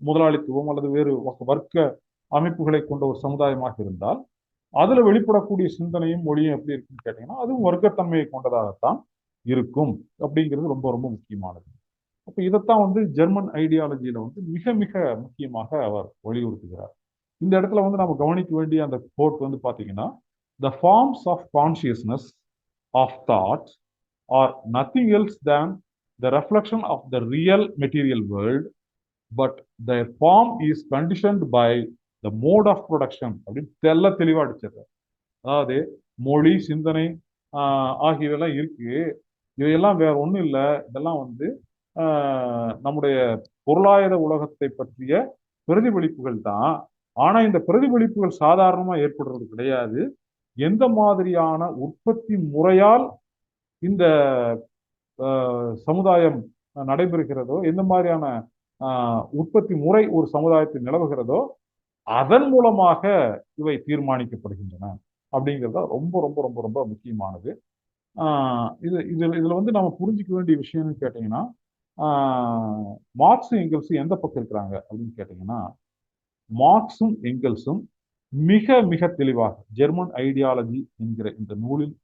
முதலாளித்துவம் அல்லது வேறு வர்க்க அமைப்புகளை கொண்ட ஒரு சமுதாயமாக இருந்தால் அதுல வெளிப்படக்கூடிய சிந்தனையும் மொழியும் எப்படி இருக்குன்னு கேட்டீங்கன்னா, அதுவும் வர்க்கத்தன்மையை கொண்டதாகத்தான் இருக்கும் அப்படிங்கிறது ரொம்ப ரொம்ப முக்கியமானது. அப்ப இதைத்தான் ஜெர்மன் ஐடியாலஜியில மிக மிக முக்கியமாக அவர் வலியுறுத்துகிறார். இந்த இடத்துல நம்ம கவனிக்க வேண்டிய அந்த கோட் பாத்தீங்கன்னா, the forms of consciousness of thought are nothing else than the reflection of the real material world, but their form is conditioned by the mode of production அப்படின்னு தெளிவா அடிச்சிடுறார். அதாவது மொழி, சிந்தனை ஆகியவெல்லாம் இருக்கு, இவையெல்லாம் வேற ஒண்ணும் இல்லை, இதெல்லாம் நம்முடைய பொருளாதார உலகத்தை பற்றிய பிரதிபலிப்புகள் தான். ஆனா இந்த பிரதிபலிப்புகள் சாதாரணமா ஏற்படுறது கிடையாது. எந்த மாதிரியான உற்பத்தி முறையால் இந்த சமுதாயம் நடைபெறுகிறதோ, எந்த மாதிரியான உற்பத்தி முறை ஒரு சமுதாயத்தில் நிலவுகிறதோ அதன் மூலமாக இவை தீர்மானிக்கப்படுகின்றன அப்படிங்கிறத ரொம்ப ரொம்ப ரொம்ப ரொம்ப முக்கியமானது. இதுல நம்ம புரிஞ்சுக்க வேண்டிய விஷயம்னு கேட்டீங்கன்னா, மார்க்ஸும் எங்கெல்ஸும் எந்த பக்கம் இருக்கிறாங்க அப்படின்னு கேட்டீங்கன்னா, மார்க்ஸும் எங்கெல்ஸும் மிக மிக தெளிவாக ஜெர்மன் ஐடியாலஜி என்கிற இந்த நூலில்,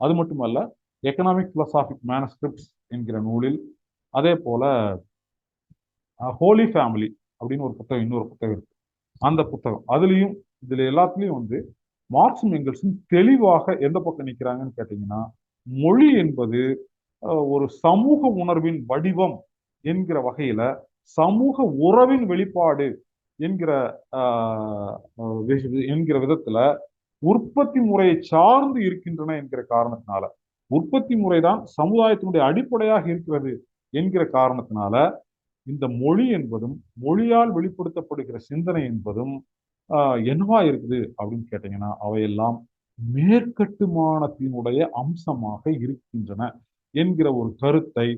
அது மட்டுமல்ல எக்கனாமிக் பிலோசாபிக் மேனஸ்கிரிப்ட்ஸ் என்கிற நூலில், அதே போல ஹோலி ஃபேமிலி அப்படின்னு ஒரு புத்தகம், இன்னொரு புத்தகம் இருக்கு, அந்த புத்தகம், அதுலயும் இதுல எல்லாத்துலயும் மார்க்ஸும் எங்கெல்ஸும் தெளிவாக எந்த பக்கம் நிற்கிறாங்கன்னு கேட்டீங்கன்னா, மொழி என்பது ஒரு சமூக உணர்வின் வடிவம் என்கிற வகையில சமூக உறவின் வெளிப்பாடு என்கிற என்கிற விதத்துல உற்பத்தி முறையை சார்ந்து இருக்கின்றன என்கிற காரணத்தினால, உற்பத்தி முறைதான் சமுதாயத்தினுடைய அடிப்படையாக இருக்கிறது என்கிற காரணத்தினால, இந்த மொழி என்பதும் மொழியால் வெளிப்படுத்தப்படுகிற சிந்தனை என்பதும் என்னவா இருக்குது அப்படின்னு கேட்டீங்கன்னா, அவையெல்லாம் மேற்கட்டுமானத்தினுடைய அம்சமாக இருக்கின்றன என்கிற ஒரு கருத்தை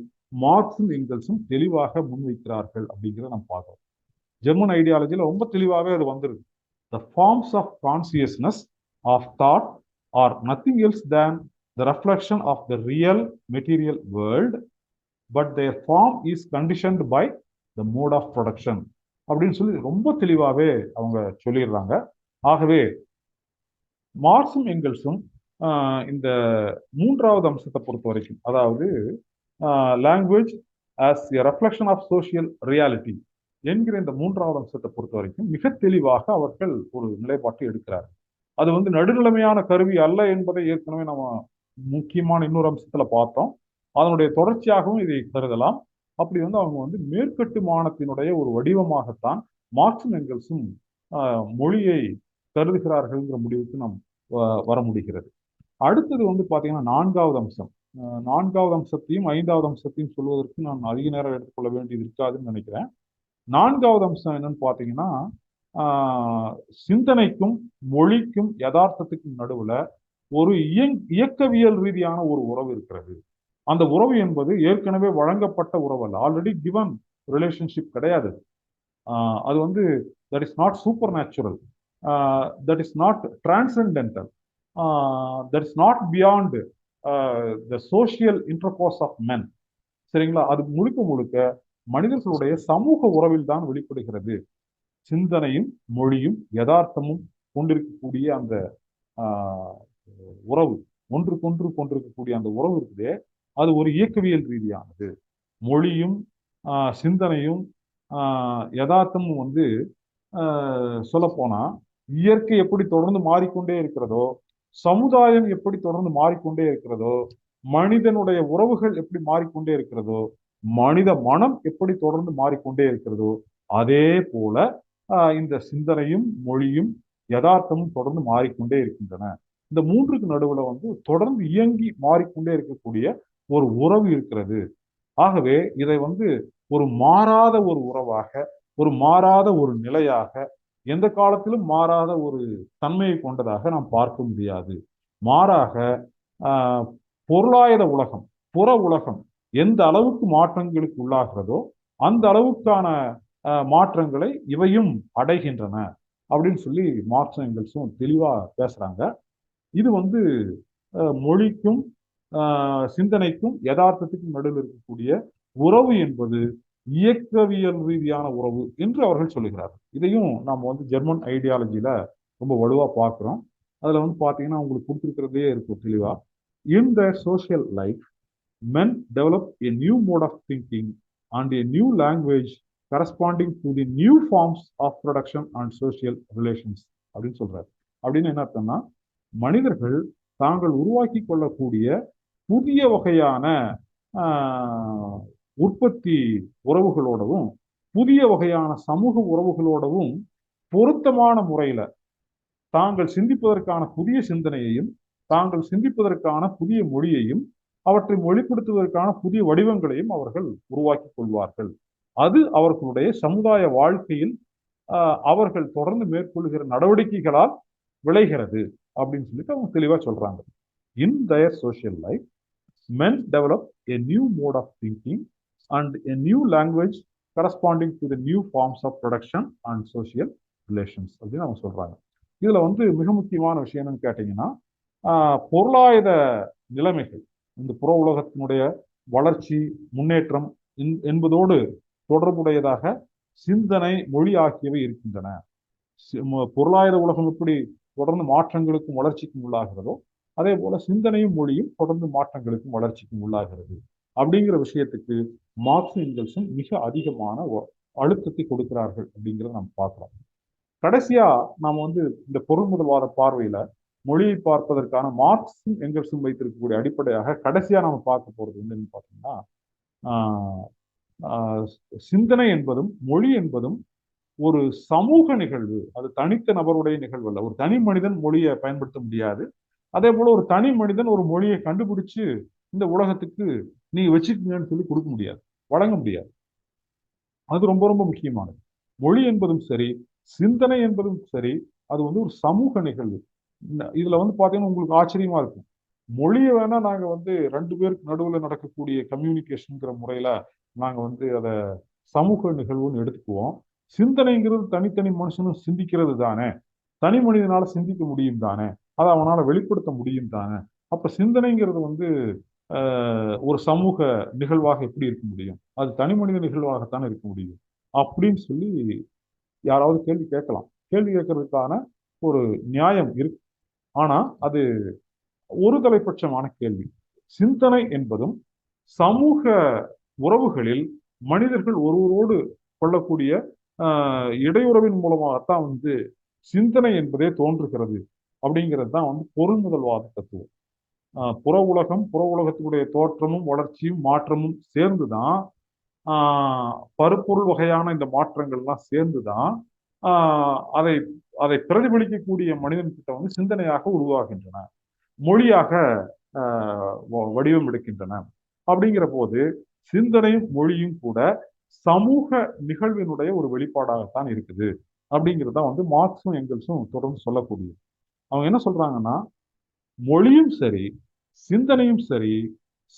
மார்க்சும் எங்கெல்ஸும் தெளிவாக முன்வைக்கிறார்கள் அப்படிங்கிறத நம்ம பார்க்கிறோம். ஜெர்மன் ஐடியாலஜியில ரொம்ப தெளிவாகவே அது வந்துருது. The forms of consciousness of thought are nothing else than the reflection of the real material world, but their form is conditioned by the mode of production அப்படின்னு சொல்லி ரொம்ப தெளிவாகவே அவங்க சொல்லிடுறாங்க. ஆகவே மார்க்சும் எங்கெல்ஸும் இந்த மூன்றாவது அம்சத்தை பொறுத்த வரைக்கும், அதாவது language as a reflection of social reality என்கிற இந்த மூன்றாவது அம்சத்தை பொறுத்த வரைக்கும் மிக தெளிவாக அவர்கள் ஒரு நிலைப்பாட்டை எடுக்கிறார்கள். அது வந்து நடுநிலைமையான கருவி அல்ல என்பதை ஏற்கனவே நம்ம முக்கியமான இன்னொரு அம்சத்துல பார்த்தோம். அதனுடைய தொடர்ச்சியாகவும் இதை கருதலாம். அப்படி வந்து அவங்க வந்து மேற்கட்டுமானத்தினுடைய ஒரு வடிவமாகத்தான் மார்க்சும் எங்கெல்ஸும் மொழியை கருதுகிறார்கள்ங்கிற முடிவுக்கு நாம் வர முடிகிறது. அடுத்தது வந்து பாத்தீங்கன்னா நான்காவது அம்சம். நான்காவது அம்சத்தையும் ஐந்தாவது அம்சத்தையும் சொல்வதற்கு நான் அதிக நேரம் எடுத்துக்கொள்ள வேண்டியது இருக்காதுன்னு நினைக்கிறேன். நான்காவது அம்சம் என்னன்னு பாத்தீங்கன்னா, சிந்தனைக்கும் மொழிக்கும் யதார்த்தத்துக்கும் நடுவுல ஒரு இயக்கவியல் ரீதியான ஒரு உறவு இருக்கிறது. அந்த உறவு என்பது ஏற்கனவே வழங்கப்பட்ட உறவு அல்ல, ஆல்ரெடி கிவன் ரிலேஷன்ஷிப் கிடையாது. அது வந்து that is not supernatural, that is not transcendental, that is not beyond the social intercourse of men. சரிங்களா? அது முழுக்க முழுக்க மனிதர்களுடைய சமூக உறவில் தான் வெளிப்படுகிறது. சிந்தனையும் மொழியும் யதார்த்தமும் கொண்டிருக்கக்கூடிய அந்த உறவு, ஒன்றுக்கொன்று கொண்டிருக்கக்கூடிய அந்த உறவு இருக்குதே, அது ஒரு இயக்கவியல் ரீதியானது. மொழியும் சிந்தனையும் யதார்த்தமும் வந்து சொல்ல போனா, இயற்கை எப்படி தொடர்ந்து மாறிக்கொண்டே இருக்கிறதோ, சமுதாயம் எப்படி தொடர்ந்து மாறிக்கொண்டே இருக்கிறதோ, மனிதனுடைய உறவுகள் எப்படி மாறிக்கொண்டே இருக்கிறதோ, மனித மனம் எப்படி தொடர்ந்து மாறிக்கொண்டே இருக்கிறதோ, அதே போல இந்த சிந்தனையும் மொழியும் யதார்த்தமும் தொடர்ந்து மாறிக்கொண்டே இருக்கின்றன. இந்த மூன்றுக்கு நடுவுல வந்து தொடர்ந்து இயங்கி மாறிக்கொண்டே இருக்கக்கூடிய ஒரு உறவு இருக்கிறது. ஆகவே இதை வந்து ஒரு மாறாத ஒரு உறவாக, ஒரு மாறாத ஒரு நிலையாக, எந்த காலத்திலும் மாறாத ஒரு தன்மையை கொண்டதாக நாம் பார்க்க முடியாது. மாறாக பொருளாதார உலகம், புற உலகம் எந்த அளவுக்கு மாற்றங்களுக்கு உள்ளாகிறதோ அந்த அளவுக்கான மாற்றங்களை இவையும் அடைகின்றன அப்படின்னு சொல்லி மார்க்சும் எங்கெல்ஸும் தெளிவா பேசுறாங்க. இது வந்து மொழிக்கும் சிந்தனைக்கும் யதார்த்தத்துக்கும் நடுவில் இருக்கக்கூடிய உறவு என்பது இயக்கவியல் ரீதியான உறவு என்று அவர்கள் சொல்லுகிறார்கள். இதையும் நாம் வந்து ஜெர்மன் ஐடியாலஜியில ரொம்ப வலுவா பார்க்கிறோம். அதுல வந்து பாத்தீங்கன்னா உங்களுக்கு கொடுத்துருக்கிறதே இருக்கும் தெளிவா. In the social life men develop a new mode of thinking and a new language corresponding to the new forms of production and social relations அப்படின்னு சொல்றாரு. அப்படின்னு என்ன அர்த்தம்னா, மனிதர்கள் தாங்கள் உருவாக்கி கொள்ளக்கூடிய புதிய வகையான உற்பத்தி உறவுகளோடவும் புதிய வகையான சமூக உறவுகளோடவும் பொருத்தமான முறையில தாங்கள் சிந்திப்பதற்கான புதிய சிந்தனையையும் தாங்கள் சிந்திப்பதற்கான புதிய மொழியையும் அவற்றை மொழிப்படுத்துவதற்கான புதிய வடிவங்களையும் அவர்கள் உருவாக்கி கொள்வார்கள். அது அவர்களுடைய சமுதாய வாழ்க்கையில் அவர்கள் தொடர்ந்து மேற்கொள்கிற நடவடிக்கைகளால் விளைகிறது அப்படின்னு சொல்லிட்டு அவங்க தெளிவா சொல்றாங்க. இன் their social life men develop a new mode of thinking and a new language corresponding to the new forms of production and social relations அப்படின்னு அவங்க சொல்றாங்க. இதுல வந்து மிக முக்கியமான விஷயம் என்னன்னு கேட்டீங்கன்னா, பொருளாதார நிலைமைகள் இந்த புற உலகத்தினுடைய வளர்ச்சி முன்னேற்றம் என்பதோடு தொடர்புடையதாக சிந்தனை மொழி ஆகியவை இருக்கின்றன. பொருளாதார உலகம் எப்படி தொடர்ந்து மாற்றங்களுக்கும் வளர்ச்சிக்கும் உள்ளாகிறதோ அதே போல சிந்தனையும் மொழியும் தொடர்ந்து மாற்றங்களுக்கும் வளர்ச்சிக்கும் உள்ளாகிறது அப்படிங்கிற விஷயத்துக்கு மார்க்சும் எங்கெல்ஸும் மிக அதிகமான அழுத்தத்தை கொடுக்கிறார்கள் அப்படிங்கிறத நம்ம பார்க்கலாம். கடைசியா நாம வந்து இந்த பொருள் முதல்வாத பார்வையில மொழியை பார்ப்பதற்கான மார்க்சும் எங்கெல்ஸும் வைத்திருக்கக்கூடிய அடிப்படையாக கடைசியா நம்ம பார்க்க போறது என்னன்னு பார்த்தீங்கன்னா, ஆஹ் சிந்தனை என்பதும் மொழி என்பதும் ஒரு சமூக நிகழ்வு. அது தனித்த நபருடைய நிகழ்வு அல்ல. ஒரு தனி மனிதன் மொழியை பயன்படுத்த முடியாது. அதே போல ஒரு தனி மனிதன் ஒரு மொழியை கண்டுபிடிச்சு இந்த உலகத்துக்கு நீங்க வச்சுக்கீங்கன்னு சொல்லி கொடுக்க முடியாது, வழங்க முடியாது. அது ரொம்ப ரொம்ப முக்கியமானது. மொழி என்பதும் சரி, சிந்தனை என்பதும் சரி, அது வந்து ஒரு சமூக நிகழ்வு. இதுல வந்து பாத்தீங்கன்னா உங்களுக்கு ஆச்சரியமா இருக்கும். மொழியை வேணா நாங்க வந்து ரெண்டு பேருக்கு நடுவில் நடக்கக்கூடிய கம்யூனிகேஷன்ங்கிற முறையில நாங்க வந்து அதை சமூக நிகழ்வுன்னு எடுத்துக்குவோம். சிந்தனைங்கிறது தனித்தனி மனுஷனும் சிந்திக்கிறது தானே, தனி மனிதனால சிந்திக்க முடியும் தானே, அதை அவனால வெளிப்படுத்த முடியும் தானே. அப்ப சிந்தனைங்கிறது வந்து ஒரு சமூக நிகழ்வாக எப்படி இருக்க முடியும்? அது தனி மனித நிகழ்வாகத்தான் இருக்க முடியும் அப்படின்னு சொல்லி யாராவது கேள்வி கேட்கலாம். கேள்வி கேட்கறதுக்கான ஒரு நியாயம் இருக்கு. ஆனா அது ஒரு தலைப்பட்சமான கேள்வி. சிந்தனை என்பதும் சமூக உறவுகளில் மனிதர்கள் ஒருவரோடு கொள்ளக்கூடிய இடையுறவின் மூலமாகத்தான் வந்து சிந்தனை என்பதே தோன்றுகிறது அப்படிங்கிறது தான் வந்து பொருள்முதல்வாத தத்துவம். புற உலகம், புற உலகத்தினுடைய தோற்றமும் வளர்ச்சியும் மாற்றமும் சேர்ந்துதான், பருப்பொருள் வகையான இந்த மாற்றங்கள்லாம் சேர்ந்துதான் அதை அதை பிரதிபலிக்கக்கூடிய மனிதன் கிட்ட வந்து சிந்தனையாக உருவாகின்றன, மொழியாக வடிவம் எடுக்கின்றன. அப்படிங்கிற போது சிந்தனையும் மொழியும் கூட சமூக நிகழ்வினுடைய ஒரு வெளிப்பாடாகத்தான் இருக்குது அப்படிங்கிறது தான் வந்து மார்க்ஸும் எங்கெல்ஸும் தொடர்ந்து சொல்லக்கூடியது. அவங்க என்ன சொல்றாங்கன்னா, மொழியும் சரி, சிந்தனையும் சரி,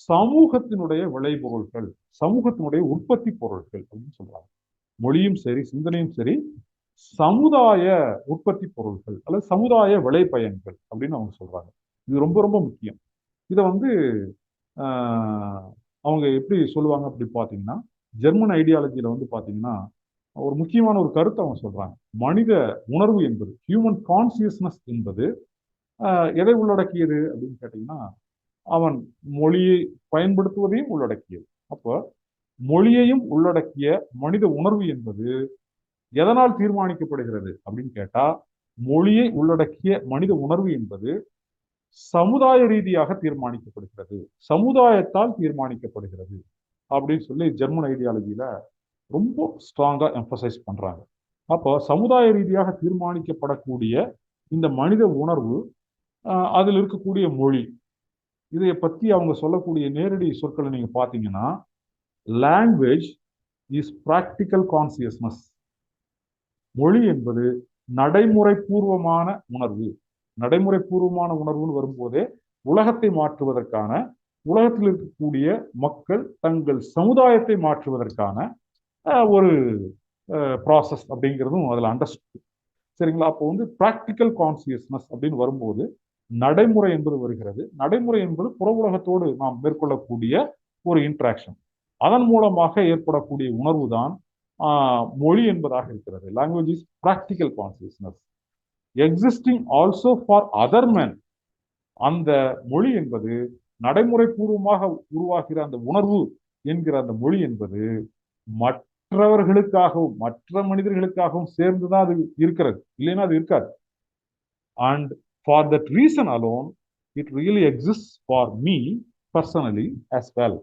சமூகத்தினுடைய விளைபொருள்கள், சமூகத்தினுடைய உற்பத்தி பொருட்கள் அப்படின்னு சொல்றாங்க. மொழியும் சரி, சிந்தனையும் சரி, சமுதாய உற்பத்தி பொருட்கள் அல்லது சமுதாய விளைபயன்கள் அப்படின்னு அவங்க சொல்றாங்க. இது ரொம்ப ரொம்ப முக்கியம். இதை வந்து அவங்க எப்படி சொல்லுவாங்க அப்படி பார்த்தீங்கன்னா, ஜெர்மன் ஐடியாலஜியில வந்து பார்த்தீங்கன்னா ஒரு முக்கியமான ஒரு கருத்தை அவங்க சொல்றாங்க. மனித உணர்வு என்பது, ஹியூமன் கான்சியஸ்னஸ் என்பது எதை உள்ளடக்கியது அப்படின்னு கேட்டீங்கன்னா, அவன் மொழியை பயன்படுத்துவதையும் உள்ளடக்கியது. அப்போ மொழியையும் உள்ளடக்கிய மனித உணர்வு என்பது எதனால் தீர்மானிக்கப்படுகிறது அப்படின்னு கேட்டா, மொழியை உள்ளடக்கிய மனித உணர்வு என்பது சமுதாய ரீதியாக தீர்மானிக்கப்படுகிறது, சமுதாயத்தால் தீர்மானிக்கப்படுகிறது அப்படின்னு சொல்லி ஜெர்மன் ஐடியாலஜியில ரொம்ப ஸ்ட்ராங்கா எம்பசைஸ் பண்றாங்க. அப்போ சமுதாய ரீதியாக தீர்மானிக்கப்படக்கூடிய இந்த மனித உணர்வு, அதில் இருக்கக்கூடிய மொழி, இதை பத்தி அவங்க சொல்லக்கூடிய நேரடி சொற்களை நீங்க பாத்தீங்கன்னா, லாங்குவேஜ் இஸ் பிராக்டிக்கல் கான்சியஸ்னஸ். மொழி என்பது நடைமுறை பூர்வமான உணர்வு. நடைமுறை பூர்வமான உணர்வுன்னு வரும்போதே உலகத்தை மாற்றுவதற்கான, உலகத்தில் இருக்கக்கூடிய மக்கள் தங்கள் சமுதாயத்தை மாற்றுவதற்கான ஒரு ப்ராசஸ் அப்படிங்கிறதும் அதில் அண்டர்ஸ்டுட். சரிங்களா? அப்போ வந்து பிராக்டிக்கல் கான்சியஸ்னஸ் அப்படின்னு வரும்போது நடைமுறை என்பது வருகிறது. நடைமுறை என்பது புற உலகத்தோடு நாம் மேற்கொள்ளக்கூடிய ஒரு இன்ட்ராக்ஷன். அதன் மூலமாக ஏற்படக்கூடிய உணர்வு தான் மொழி என்பதாக இருக்கிறது. Language is practical consciousness existing also for other man. அந்த மொழி என்பது நடைமுறை பூர்வமாக உருவாகிற அந்த உணர்வு என்கிற அந்த மொழி என்பது மற்றவர்களுக்காகவும் மற்ற மனிதர்களுக்காகவும் சேர்ந்துதான் அது இருக்கிறது, இல்லைன்னா அது இருக்காது. And for that reason alone it really exist for me personally as well.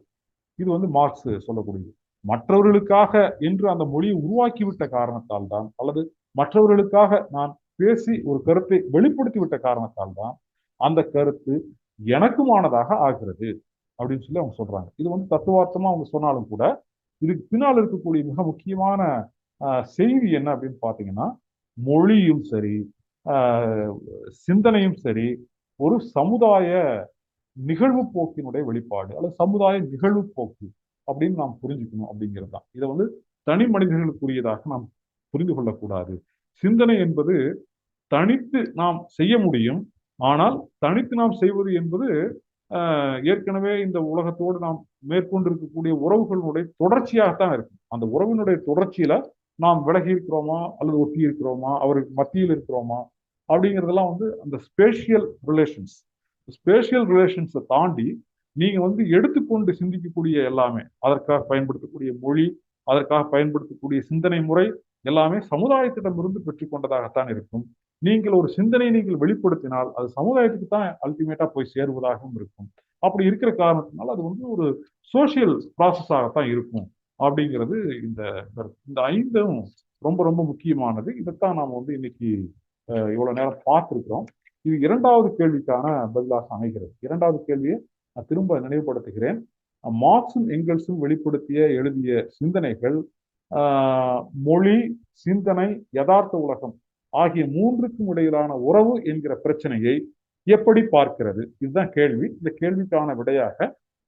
இது வந்து மார்க்ஸ் சொல்லக்கூடியது. மற்றவர்களுக்காக என்று அந்த மொழியை உருவாக்கிவிட்ட காரணத்தால் தான், அல்லது மற்றவர்களுக்காக நான் பேசி ஒரு கருத்தை வெளிப்படுத்தி விட்ட காரணத்தால் தான் அந்த கருத்து எனக்குமானதாக ஆகிறது அப்படின்னு சொல்லி அவங்க சொல்றாங்க. இது வந்து தத்துவார்த்தமா அவங்க சொன்னாலும் கூட இதுக்கு பின்னால் இருக்கக்கூடிய மிக முக்கியமான செய்தி என்ன அப்படின்னு பாத்தீங்கன்னா, மொழியும் சரி, சிந்தனையும் சரி, ஒரு சமுதாய நிகழ்வு போக்கினுடைய வெளிப்பாடு அல்லது சமுதாய நிகழ்வு போக்கு அப்படின்னு நாம் புரிஞ்சுக்கணும் அப்படிங்கிறது தான். இதை வந்து தனி மனிதர்களுக்குரியதாக நாம் புரிந்து கொள்ளக்கூடாது. சிந்தனை என்பது தனித்து நாம் செய்ய முடியும். ஆனால் தனித்து நாம் செய்வது என்பது ஏற்கனவே இந்த உலகத்தோடு நாம் மேற்கொண்டிருக்கக்கூடிய உறவுகளுடைய தொடர்ச்சியாகத்தான் இருக்கு. அந்த உறவினுடைய தொடர்ச்சியில நாம் விலகி இருக்கிறோமா அல்லது ஒட்டி இருக்கிறோமா, அவருக்கு மத்தியில் இருக்கிறோமா அப்படிங்கிறதெல்லாம் வந்து அந்த ஸ்பேஷியல் ரிலேஷன்ஸ். ஸ்பேஷியல் ரிலேஷன்ஸை தாண்டி நீங்க வந்து எடுத்துக்கொண்டு சிந்திக்கக்கூடிய எல்லாமே, அதற்காக பயன்படுத்தக்கூடிய மொழி, அதற்காக பயன்படுத்தக்கூடிய சிந்தனை முறை எல்லாமே சமுதாயத்திடமிருந்து பெற்றுக்கொண்டதாகத்தான் இருக்கும். நீங்கள் ஒரு சிந்தனையை நீங்கள் வெளிப்படுத்தினால் அது சமுதாயத்துக்கு தான் அல்டிமேட்டா போய் சேருவதாகவும் இருக்கும். அப்படி இருக்கிற காரணத்தினால் அது வந்து ஒரு சோசியல் ப்ராசஸாகத்தான் இருக்கும் அப்படிங்கிறது இந்த கருத்து. இந்த ஐந்தும் ரொம்ப ரொம்ப முக்கியமானது. இதைத்தான் நாம் இன்னைக்கு இவ்வளவு நேரம் பார்த்திருக்கிறோம். இது இரண்டாவது கேள்விக்கான பதிலாக அமைகிறது. இரண்டாவது கேள்வியை நான் திரும்ப நினைவுபடுத்துகிறேன். மார்க்சும் எங்கெல்ஸும் வெளிப்படுத்திய எழுதிய சிந்தனைகள் மொழி, சிந்தனை, யதார்த்த உலகம் ஆகிய மூன்றுக்கும் இடையிலான உறவு என்கிற பிரச்சனையை எப்படி பார்க்கிறது? இதுதான் கேள்வி. இந்த கேள்விக்கான விடையாக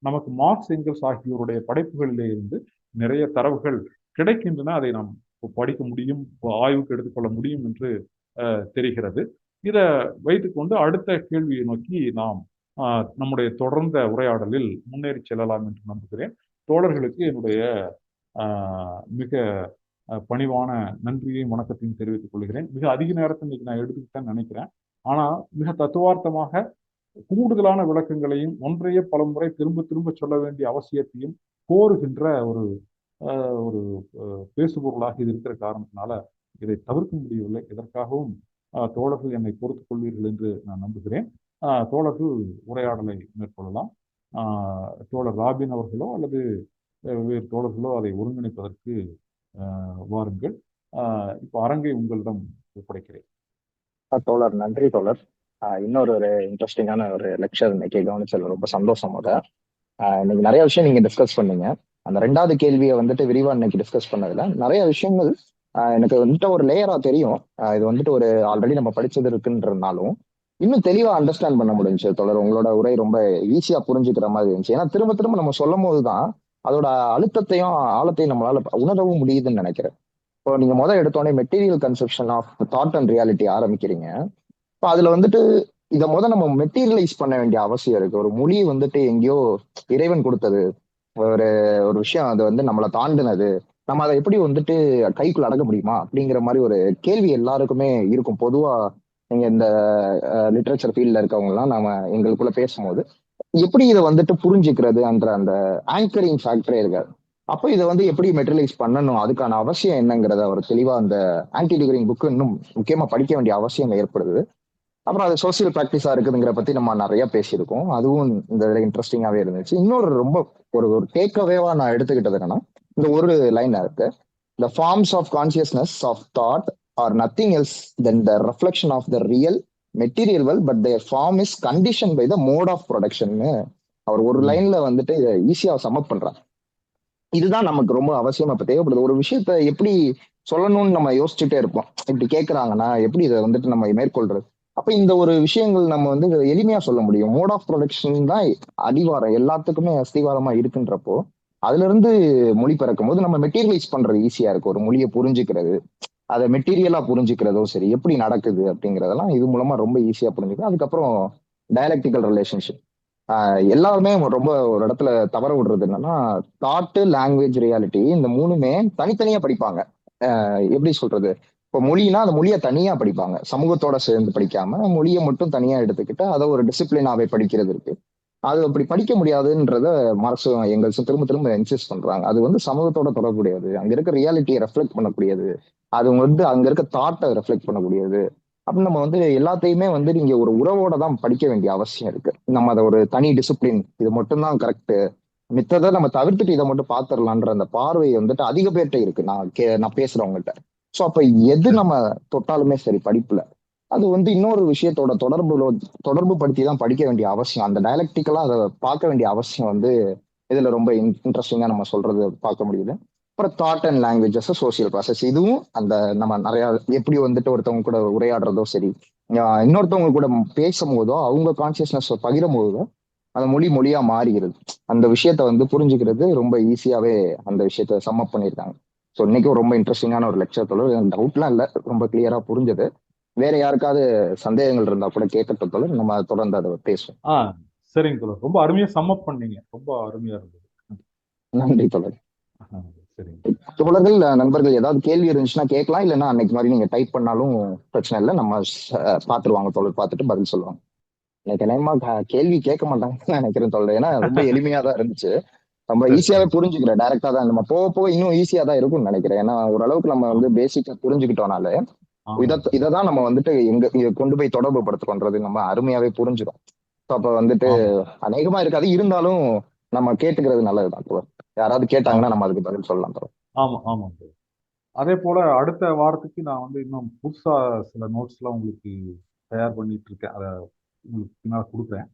நமக்கு மார்க்ஸ், எங்கெல்ஸ் ஆகியோருடைய படைப்புகளிலே இருந்து நிறைய தரவுகள் கிடைக்கின்றன. அதை நாம் படிக்க முடியும், ஆய்வுக்கு எடுத்துக்கொள்ள முடியும் என்று தெரிகிறது. இதை வைத்துக்கொண்டு அடுத்த கேள்வியை நோக்கி நாம் நம்முடைய தொடர்ந்த உரையாடலில் முன்னேறி செல்லலாம் என்று நம்புகிறேன். தோழர்களுக்கு என்னுடைய மிக பணிவான நன்றியையும் வணக்கத்தையும் தெரிவித்துக் கொள்கிறேன். மிக அதிக நேரத்தை இன்னைக்கு நான் எடுத்துக்கிட்டேன்னு நினைக்கிறேன். ஆனா மிக தத்துவார்த்தமாக கூடுதலான விளக்கங்களையும் ஒன்றையே பலமுறை திரும்ப திரும்ப சொல்ல வேண்டிய அவசியத்தையும் கோருகின்ற ஒரு ஒரு பேசுபொருளாக இது இருக்கிற காரணத்தினால இதை தவிர்க்க முடியவில்லை. இதற்காகவும் தோழர்கள் என்னை பொறுத்துக் கொள்வீர்கள் என்று நான் நம்புகிறேன். தோழர்கள் உரையாடலை மேற்கொள்ளலாம். தோழர் ராபின் அவர்களோ அல்லது வேறு தோழர்களோ அதை ஒருங்கிணைப்பதற்கு வாருங்கள். இப்போ அரங்கை உங்களிடம் ஒப்படைக்கிறேன். தோழர், நன்றி தோழர். இன்னொரு இன்ட்ரெஸ்டிங்கான ஒரு லெக்சர் இன்னைக்கு கவனிச்சது ரொம்ப சந்தோஷம். இன்னைக்கு நிறைய விஷயம் நீங்க டிஸ்கஸ் பண்ணீங்க. அந்த ரெண்டாவது கேள்வியை விரிவா இன்னைக்கு டிஸ்கஸ் பண்ணதுல நிறைய விஷயங்கள் எனக்கு ஒரு லேயரா தெரியும். இது ஒரு ஆல்ரெடி நம்ம படிச்சது இருக்குன்றதுனாலும் இன்னும் தெளிவா அண்டர்ஸ்டாண்ட் பண்ண முடிஞ்சு தோழர். உங்களோட உரை ரொம்ப ஈஸியா புரிஞ்சுக்கிற மாதிரி இருந்துச்சு. ஏன்னா திரும்ப திரும்ப நம்ம சொல்லும் போதுதான் அதோட அழுத்தத்தையும் ஆழத்தையும் நம்மளால உணரவும் முடியுதுன்னு நினைக்கிறேன். இப்போ நீங்க எடுத்தோடனே material conception of thought and reality ஆரம்பிக்கிறீங்க. இப்போ அதுல இதை நம்ம மெட்டீரியலைஸ் பண்ண வேண்டிய அவசியம் இருக்கு. ஒரு மொழி எங்கேயோ இறைவன் கொடுத்தது ஒரு ஒரு விஷயம், அது நம்மளை தாண்டினது, நம்ம அதை எப்படி கைக்குள்ள அடக்க முடியுமா அப்படிங்கிற மாதிரி ஒரு கேள்வி எல்லாருக்குமே இருக்கும். பொதுவா நீங்க இந்த லிட்ரேச்சர் ஃபீல்ட்ல இருக்கவங்க எல்லாம் நாம எங்களுக்குள்ள பேசும்போது எப்படி இதை புரிஞ்சுக்கிறது அந்த ஆங்கரிங் ஃபேக்டரே இருக்காது. அப்போ இதை எப்படி மெட்டீரியலைஸ் பண்ணணும், அதுக்கான அவசியம் என்னங்கிறத ஒரு தெளிவா அந்த ஆன்டி டிகரிங் புக்கு இன்னும் முக்கியமா படிக்க வேண்டிய அவசியம் ஏற்படுது. அப்புறம் அது சோசியல் ப்ராக்டிஸா இருக்குதுங்கிற பத்தி நம்ம நிறைய பேசியிருக்கோம். அதுவும் இந்த இன்ட்ரெஸ்டிங்காவே இருந்துச்சு. இன்னொரு ரொம்ப ஒரு டேக்அவேவா நான் எடுத்துக்கிட்டது என்னன்னா, இந்த ஒரு லைன் இருக்கு, the forms of consciousness of thought are nothing else than the reflection of the real material well but their form is condition by the mode of production. அவர் ஒரு லைன்ல ஈஸியா சமப் பண்றாங்க. இதுதான் நமக்கு ரொம்ப அவசியம் இப்ப தேவைப்படுது. ஒரு விஷயத்த எப்படி சொல்லணும்னு நம்ம யோசிச்சுட்டே இருப்போம். இப்படி கேட்கறாங்கன்னா எப்படி இதை நம்ம மேற்கொள்றது. அப்ப இந்த ஒரு விஷயங்கள் நம்ம எளிமையா சொல்ல முடியும். மோட் ஆஃப் ப்ரொடக்ஷன் தான் அடிவாரம், எல்லாத்துக்குமே அஸ்திவாரமா இருக்குன்றப்போ அதுல இருந்து மொழி பிறக்கும் போது நம்ம மெட்டீரியலைஸ் பண்றது ஈஸியா இருக்கு. ஒரு மொழியை புரிஞ்சுக்கிறது, அதை மெட்டீரியலா புரிஞ்சுக்கிறதோ சரி, எப்படி நடக்குது அப்படிங்கறதெல்லாம் இது மூலமா ரொம்ப ஈஸியா புரிஞ்சுக்கும். அதுக்கப்புறம் டயலக்டிக்கல் ரிலேஷன்ஷிப் எல்லாருமே ரொம்ப ஒரு இடத்துல தவற விடுறது என்னன்னா, தாட்டு, லாங்குவேஜ், ரியாலிட்டி இந்த மூணுமே தனித்தனியா படிப்பாங்க. எப்படி சொல்றது, இப்போ மொழினா அந்த மொழியை தனியா படிப்பாங்க, சமூகத்தோட சேர்ந்து படிக்காம மொழியை மட்டும் தனியா எடுத்துக்கிட்டு அதை ஒரு டிசிப்ளினாவே படிக்கிறது இருக்கு. அது அப்படி படிக்க முடியாதுன்றத மார்க்ஸும் எங்கெல்ஸும் திரும்ப திரும்ப இன்சிஸ்ட் பண்றாங்க. அது சமூகத்தோட தொடர்புடையது, அங்க இருக்க ரியாலிட்டியை ரெஃப்ளெக்ட் பண்ணக்கூடியது, அது அங்க இருக்க தாட்டை ரெஃப்ளெக்ட் பண்ணக்கூடியது. அப்ப நம்ம எல்லாத்தையுமே நீங்க ஒரு உறவோட தான் படிக்க வேண்டிய அவசியம் இருக்கு. நம்ம அதை ஒரு தனி டிசிப்ளின், இது மட்டும்தான் கரெக்ட், மித்ததை நம்ம தவிர்த்துட்டு இதை மட்டும் பாத்துரலான்ற அந்த பார்வை அதிக பேர்கிட்ட இருக்கு. நான் பேசுறவங்ககிட்ட. சோ அப்ப எது நம்ம தொட்டாலுமே சரி படிப்புல அது இன்னொரு விஷயத்தோட தொடர்பு படுத்தி தான் படிக்க வேண்டிய அவசியம். அந்த டயலக்டிக்கலா அதை பார்க்க வேண்டிய அவசியம் இதுல ரொம்ப இன்ட்ரெஸ்டிங்கா நம்ம சொல்றது பார்க்க முடியுது. அப்புறம் thought and languages social process, இதுவும் அந்த நம்ம நிறைய எப்படி ஒருத்தவங்க கூட உரையாடுறதோ சரி, இன்னொருத்தவங்க கூட பேசும்போதோ அவங்க கான்சியஸ்னஸ் பகிரும் போதோ அந்த மொழியா மாறுகிறது. அந்த விஷயத்த புரிஞ்சுக்கிறது ரொம்ப ஈஸியாவே அந்த விஷயத்த சம்மப் பண்ணியிருக்காங்க. ஸோ இன்னைக்கும் ரொம்ப இன்ட்ரெஸ்டிங்கான ஒரு லெக்சர் தோழர். டவுட்லாம் இல்லை, ரொம்ப கிளியரா புரிஞ்சது. வேற யாருக்காவது சந்தேகங்கள் இருந்தா கூட கேட்கறது தோழர், நம்ம தொடர்ந்து அதை பேசுவோம். சரிங்க தோழர், ரொம்ப அருமையா சம்மப் பண்ணீங்க, ரொம்ப அருமையா இருந்தது. நன்றி தோழர். தோழர்கள், நண்பர்கள் ஏதாவது கேள்வி இருந்துச்சுன்னா கேட்கலாம், இல்லைன்னா அன்னைக்கு மாதிரி நீங்க டைப் பண்ணாலும் பிரச்சனை இல்லை, நம்ம பாத்துருவாங்க தோழர், பார்த்துட்டு பதில் சொல்லுவாங்க. எனக்கு என்னமா கேள்வி கேட்க மாட்டாங்கன்னு நினைக்கிறேன் தோழர், ஏன்னா ரொம்ப எளிமையா தான் இருந்துச்சு. ரொம்ப ஈஸியாவே புரிஞ்சுக்கிறேன். டைரக்டா தான் நம்ம போக போக இன்னும் ஈஸியா தான் இருக்கும்னு நினைக்கிறேன். ஏன்னா ஓரளவுக்கு நம்ம பேசிக்கா புரிஞ்சுக்கிட்டோம்னால இதான் நம்ம எங்க கொண்டு போய் தொடர்பு படுத்துறோன்றது நம்ம அருமையாவே புரிஞ்சிடும். அப்ப அநேகமா இருக்காது, இருந்தாலும் நம்ம கேட்டுக்கிறது நல்லதுதான் தோழர். யாராவது ஆமா கேட்டாங்கன்னா நம்ம அதுக்கு பதில் சொல்லலாம் தோழர். ஆமா ஆமாம் சார். அதே போல அடுத்த வாரத்துக்கு நான் வந்து இன்னும் புதுசா சில நோட்ஸ்லாம் உங்களுக்கு தயார் பண்ணிட்டு இருக்கேன். அதை உங்களுக்கு பின்னால் கொடுக்குறேன்.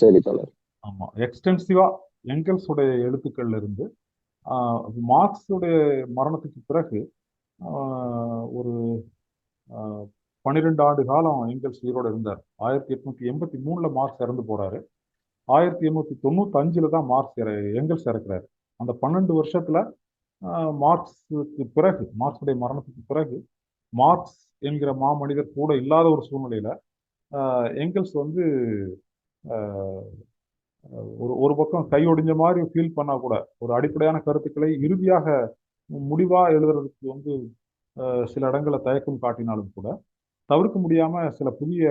சரி தோழர். ஆமா, எக்ஸ்டென்சிவா எங்கெல்ஸுடைய எழுத்துக்கள்ல இருந்து மார்க்ஸுடைய மரணத்துக்கு பிறகு ஒரு 12 ஆண்டு காலம் எங்கெல்ஸ் உயிரோட இருந்தார். 1883ல மார்க்ஸ் இறந்து போறாரு. 1895 தான் எங்கெல்ஸ் இறக்குறாரு. அந்த 12 வருஷத்துல மார்க்ஸுக்கு பிறகு, மார்க்ஸுடைய மரணத்துக்கு பிறகு, மார்க்ஸ் என்கிற மாமனிதர் கூட இல்லாத ஒரு சூழ்நிலையில எங்கெல்ஸ் வந்து ஒரு ஒரு பக்கம் கை ஒடிஞ்ச மாதிரி ஃபீல் பண்ணா கூட, ஒரு அடிப்படையான கருத்துக்களை இறுதியாக முடிவா எழுதுறதுக்கு வந்து சில இடங்களை தயக்கம் காட்டினாலும் கூட தவிர்க்க முடியாம சில புதிய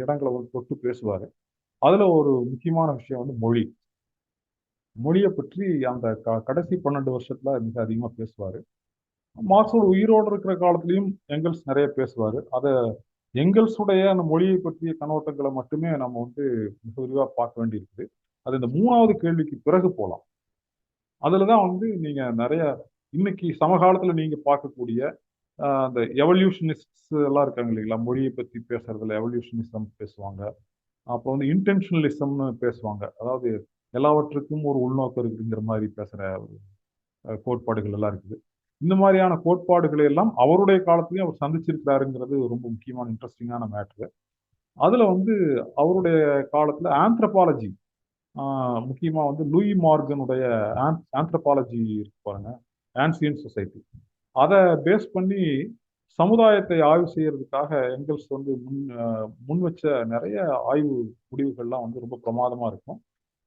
இடங்களை வந்து தொட்டு பேசுவாரு. அதுல ஒரு முக்கியமான விஷயம் வந்து மொழி. மொழியை பற்றி அந்த கடைசி 12 வருஷத்துல மிக அதிகமா பேசுவாரு. மார்க்ஸோட உயிரோடு இருக்கிற காலத்திலையும் எங்கெல்ஸ் நிறைய பேசுவாரு. அதை எங்கெல்ஸுடைய அந்த மொழியை பற்றிய கண்ணோட்டங்களை மட்டுமே நம்ம வந்து மிக விரிவா பார்க்க வேண்டியிருக்குது. அது இந்த 3வது கேள்விக்கு பிறகு போலாம். அதுலதான் வந்து நீங்க நிறைய இன்னைக்கு சமகாலத்துல நீங்க பார்க்கக்கூடிய அந்த எவல்யூஷனிஸ்ட்ஸ் எல்லாம் இருக்காங்க இல்லைங்களா, மொழியை பத்தி பேசுறதுல எவல்யூஷனிசம் பேசுவாங்க. அப்புறம் வந்து இன்டென்ஷனலிசம்னு பேசுவாங்க. அதாவது எல்லாவற்றுக்கும் ஒரு உள்நோக்கம் இருக்குங்கிற மாதிரி பேசுற கோட்பாடுகள் எல்லாம் இருக்குது. இந்த மாதிரியான கோட்பாடுகளை எல்லாம் அவருடைய காலத்திலையும் அவர் சந்திச்சிருக்கிறாருங்கிறது ரொம்ப முக்கியமான இன்ட்ரெஸ்டிங்கான மேட்ரு. அதுல வந்து அவருடைய காலத்துல ஆந்த்ரபாலஜி, முக்கியமா வந்து லூயி மார்கனுடைய ஆந்த்ரபாலஜி இருக்கு பாருங்க, ஆன்சியன் சொசைட்டி, அதை பேஸ் பண்ணி சமுதாயத்தை ஆய்வு செய்யறதுக்காக எங்கெல்ஸ் வந்து முன் வச்ச நிறைய ஆய்வு முடிவுகள்லாம் வந்து ரொம்ப பிரமாதமா இருக்கும்.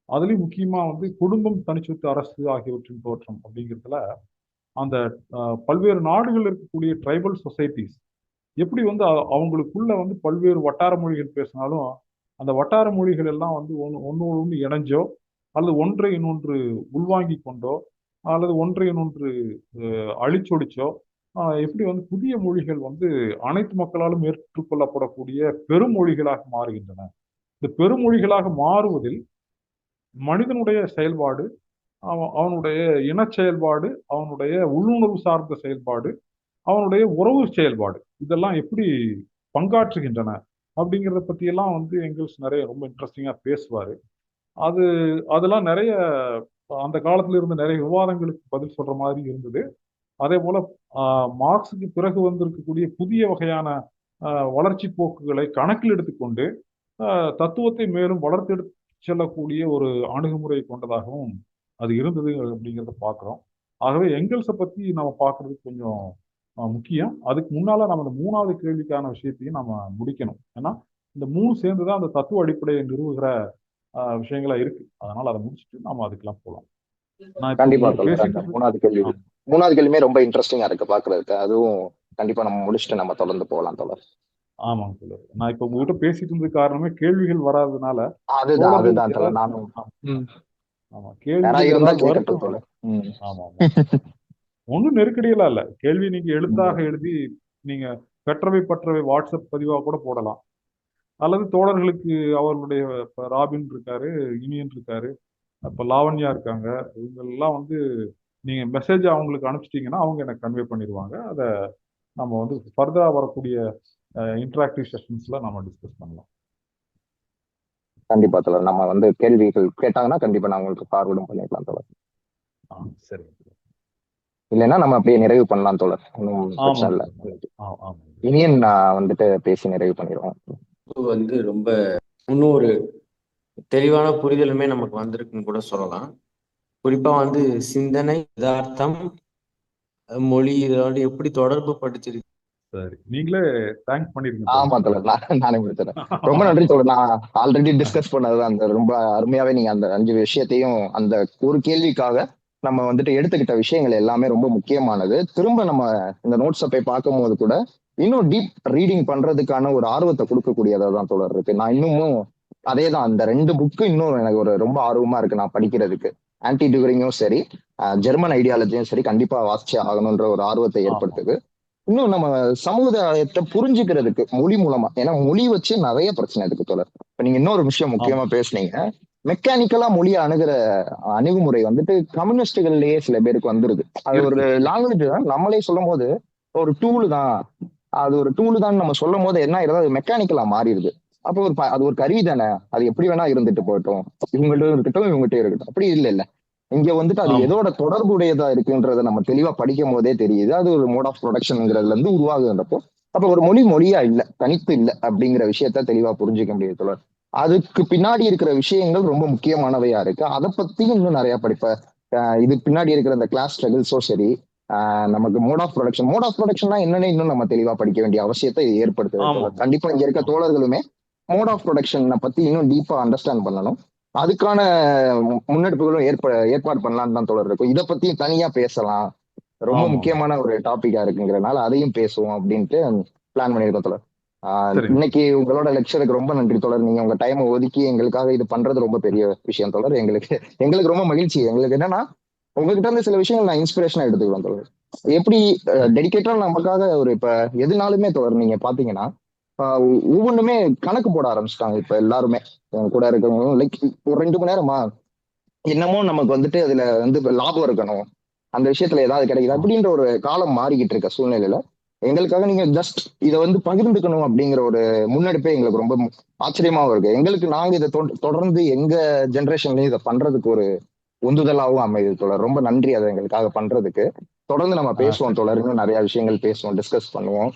அதுலயும் முக்கியமா வந்து குடும்பம், தனிச்சொத்து, அரசு ஆகியவற்றின் தோற்றம் அப்படிங்கிறதுல அந்த பல்வேறு நாடுகள் இருக்கக்கூடிய ட்ரைபல் சொசைட்டிஸ் எப்படி வந்து அவங்களுக்குள்ள வந்து பல்வேறு வட்டார மொழிகள் பேசினாலும் அந்த வட்டார மொழிகள் எல்லாம் வந்து ஒன்று இணைஞ்சோ அல்லது ஒன்றை இன்னொன்று உள்வாங்கி கொண்டோ அல்லது ஒன்றை இன்னொன்று அழிச்சொடிச்சோ எப்படி வந்து புதிய மொழிகள் வந்து அனைத்து மக்களாலும் ஏற்றுக்கொள்ளப்படக்கூடிய பெருமொழிகளாக மாறுகின்றன. இந்த பெருமொழிகளாக மாறுவதில் மனிதனுடைய செயல்பாடு, அவனுடைய இன செயல்பாடு, அவனுடைய உள்ளுணர்வு சார்ந்த செயல்பாடு, அவனுடைய உறவு செயல்பாடு, இதெல்லாம் எப்படி பங்காற்றுகின்றன அப்படிங்கிறத பத்தி எல்லாம் வந்து எங்கெல்ஸ் நிறைய ரொம்ப இன்ட்ரெஸ்டிங்கா பேசுவாரு. அதெல்லாம் நிறைய அந்த காலத்துல இருந்த நிறைய விவாதங்களுக்கு பதில் சொல்ற மாதிரி இருந்தது. அதே போல மார்க்ஸுக்கு பிறகு வந்திருக்கக்கூடிய புதிய வகையான வளர்ச்சி போக்குகளை கணக்கில் எடுத்துக்கொண்டு தத்துவத்தை மேலும் வளர்த்து செல்லக்கூடிய ஒரு அணுகுமுறை கொண்டதாகவும் அது இருந்தது அப்படிங்கிறத பார்க்குறோம். ஆகவே எங்கெல்ஸை பத்தி நம்ம பார்க்கறது கொஞ்சம் முக்கியம். அதுக்கு முன்னால நம்ம இந்த 3வது கேள்விக்கான விஷயத்தையும் நம்ம முடிக்கணும். ஏன்னா இந்த 3 சேர்ந்துதான் அந்த தத்துவ அடிப்படையை நிறுவுகிற விஷயங்களா இருக்கு. அதனால அதை முடிச்சுட்டு நாம அதுக்கெல்லாம் போகலாம். நான் கண்டிப்பா இப்போ தோழர். அந்த பேசிட்டு 3வது கேள்வியுமே ரொம்ப இன்ட்ரெஸ்டிங்கா இருக்கு பாக்குறதுக்கு. அதுவும் கண்டிப்பா நம்ம முடிச்சுட்டு நம்ம தொடர்ந்து போகலாம் தோழர். ஆமாங்க தோழர். நான் இப்ப உங்ககிட்ட பேசிட்டு இருந்த காரணமே கேள்விகள் வராததுனால அதுதான் தோழர். நானும் ஆமா, யாரா கேள்விகள் இருந்தா ஏதாவது கேட்கட்டும் வருத்தம். தோழர். ஆமா ஆமா, ஒன்றும் நெருக்கடியெல்லாம் இல்ல. கேள்வி நீங்க எழுத்தாக எழுதி நீங்க பெற்றவை பற்றவை வாட்ஸ்அப் பதிவா கூட போடலாம். அல்லது தோழர்களுக்கு அவர்களுடைய ராபின் இருக்காரு, இனியன் இருக்காரு, அப்ப லாவண்யா இருக்காங்க, இவங்க எல்லாம் வந்து நீங்க மெசேஜ் அவங்களுக்கு அனுப்பிச்சிட்டீங்கன்னா அவங்க எனக்கு கன்வே பண்ணிடுவாங்க. அதை நம்ம வந்து ஃபர்தரா வரக்கூடிய இன்டராக்டிவ் செஷன்ஸ்ல நம்ம டிஸ்கஸ் பண்ணலாம். கண்டிப்பா தோழர். நம்ம வந்து கேள்விகள் கேட்டாங்கன்னா கண்டிப்பா நான் உங்களுக்கு ஃபார்வர்டும் பண்ணிடலாம் தோழர். சரி. இல்லைன்னா நம்ம அப்படியே நிறைவு பண்ணலாம் தோழர். ஒன்றும் பிரச்சனை இல்லை. இனியன் நான் வந்துட்டு பேசி நிறைவு பண்ணிடுவோம். வந்து ரொம்ப இன்னும் ஒரு தெளிவான புரிதலுமே நமக்கு வந்திருக்குன்னு கூட சொல்லலாம். குறிப்பா வந்து சிந்தனை, யதார்த்தம், மொழி இதோட எப்படி தொடர்பு படுத்திருக்கு. சரி, நீங்களே தேங்க்ஸ் பண்ணிருக்கீங்க. ஆமா தோழர், நானே முடிச்சிடறேன். ரொம்ப நன்றி தோழர். நான் ஆல்ரெடி டிஸ்கஸ் பண்ணது அந்த ரொம்ப அருமையாவே நீங்க அந்த 5 விஷயத்தையும் அந்த ஒரு கேள்விக்காக நம்ம வந்துட்டு எடுத்துக்கிட்ட விஷயங்கள் எல்லாமே ரொம்ப முக்கியமானது. திரும்ப நம்ம இந்த நோட்ஸை போய் பார்க்கும் போது கூட இன்னும் டீப் ரீடிங் பண்றதுக்கான ஒரு ஆர்வத்தை கொடுக்கக்கூடியதா தான் தோழர் இருக்கு. நான் இன்னமும் அதேதான், அந்த 2 புக்கு இன்னும் எனக்கு ஒரு ரொம்ப ஆர்வமா இருக்கு நான் படிக்கிறதுக்கு. ஆன்டி டியூரிங்கும் சரி, ஜெர்மன் ஐடியாலஜியும் சரி, கண்டிப்பா வாசிச்சே ஆகணும்ன்ற ஒரு ஆர்வத்தை ஏற்படுத்துது. இன்னும் நம்ம சமுதாயத்தை புரிஞ்சுக்கிறதுக்கு மொழி மூலமா, ஏன்னா மொழி வச்சு நிறைய பிரச்சனை இருக்கு தோழர். இப்ப நீங்க இன்னொரு விஷயம் முக்கியமா பேசுனீங்க, மெக்கானிக்கலா மொழியை அணுகிற அணுகுமுறை வந்துட்டு கம்யூனிஸ்டுகள்லயே சில பேருக்கு வந்துருது. அது ஒரு இருக்கு. லாங்குவேஜ் தான், நம்மளே சொல்லும் போது ஒரு டூல் தான், அது ஒரு டூல் தான் நம்ம சொல்லும் போது என்ன ஆயிருது, அது மெக்கானிக்கலா மாறிடுது. அப்போ அது ஒரு கருவி தானே, அது எப்படி வேணா இருந்துட்டு போகட்டும், இவங்கள்ட்ட இருக்கட்டும் இவங்ககிட்ட இருக்கட்டும், அப்படி இல்ல இல்ல. இங்க வந்துட்டு அது ஆமா. எதோட தொடர்புடையதா இருக்குன்றத நம்ம தெளிவா படிக்கும் போதே தெரியுது. அது ஒரு மோட் ஆஃப் ப்ரொடக்ஷன்ங்கிறதுல இருந்து உருவாகுன்றப்போ, அப்ப ஒரு மொழி மொழியா இல்ல, தனித்து இல்ல அப்படிங்கிற விஷயத்த தெளிவா புரிஞ்சுக்க முடியுது தோழர். அதுக்கு பின்னாடி இருக்கிற விஷயங்கள் ரொம்ப முக்கியமானவையா இருக்கு. அதை பத்தி இன்னும் நிறைய படிப்பேன். இது பின்னாடி இருக்கிற இந்த கிளாஸ் ஸ்ட்ரகிள்ஸும் சரி, நமக்கு மோட் ஆஃப் ப்ரொடக்ஷன்னா என்னன்னு இன்னும் நம்ம தெளிவா படிக்க வேண்டிய அவசியத்தை இது ஏற்படுத்துது தோழர். ஆமாமா. கண்டிப்பா இங்க இருக்க ஆமா. தோழர்களுமே மோட் ஆஃப் ப்ரொடக்ஷனை பத்தி இன்னும் டீப்பா அண்டர்ஸ்டாண்ட் பண்ணணும். அதுக்கான முன்னெடுப்புகளும் ஏற்பாடு பண்ணலாம்னு தான் தோழர் இருக்கும். இதை பத்தி தனியா பேசலாம், ரொம்ப ஆமா. முக்கியமான ஒரு டாபிக்கா இருக்குங்கிறனால அதையும் பேசுவோம் அப்படின்ட்டு பிளான் பண்ணியிருக்கோம் தோழர். சரிங்க. இன்னைக்கு உங்களோட லெக்சருக்கு ரொம்ப நன்றி தோழர். நீங்க உங்க டைமை ஒதுக்கி எங்களுக்காக இது பண்றது ரொம்ப பெரிய விஷயம் தோழர். எங்களுக்கு எங்களுக்கு ரொம்ப மகிழ்ச்சி. எங்களுக்கு என்னன்னா, உங்ககிட்ட இருந்து சில விஷயங்கள் நான் இன்ஸ்பிரேஷனா எடுத்துக்கலாம் தோழர். எப்படி சரி. டெடிகேட்டா நமக்காக ஒரு இப்ப எதுனாலுமே தோழர் நீங்க பாத்தீங்கன்னா, ஒவ்வொன்றுமே கணக்கு போட ஆரம்பிச்சிட்டாங்க இப்ப எல்லாருமே. என் கூட இருக்கவங்க லைக் ஒரு 2 மணி நேரமா என்னமோ நமக்கு வந்துட்டு அதுல வந்து லாபம் இருக்கணும், அந்த விஷயத்துல ஏதாவது கிடைக்குது ஆ. அப்படின்ற ஒரு காலம் மாறிக்கிட்டு இருக்க சூழ்நிலையில எங்களுக்காக நீங்க ஜஸ்ட் இதை வந்து பகிர்ந்துக்கணும் அப்படிங்கிற ஒரு முன்னெடுப்பே எங்களுக்கு ரொம்ப ஆச்சரியமாவும் இருக்கு. எங்களுக்கு நாங்க இதை தொடர்ந்து எங்க ஜெனரேஷன்லயும் இதை பண்றதுக்கு ஒரு உந்துதலாகவும் அமையுது தோழர். ரொம்ப நன்றி அதை எங்களுக்காக பண்றதுக்கு. தொடர்ந்து நம்ம பேசுவோம் சரி. தோழர், இன்னும் நிறைய விஷயங்கள் பேசுவோம், டிஸ்கஸ் பண்ணுவோம்.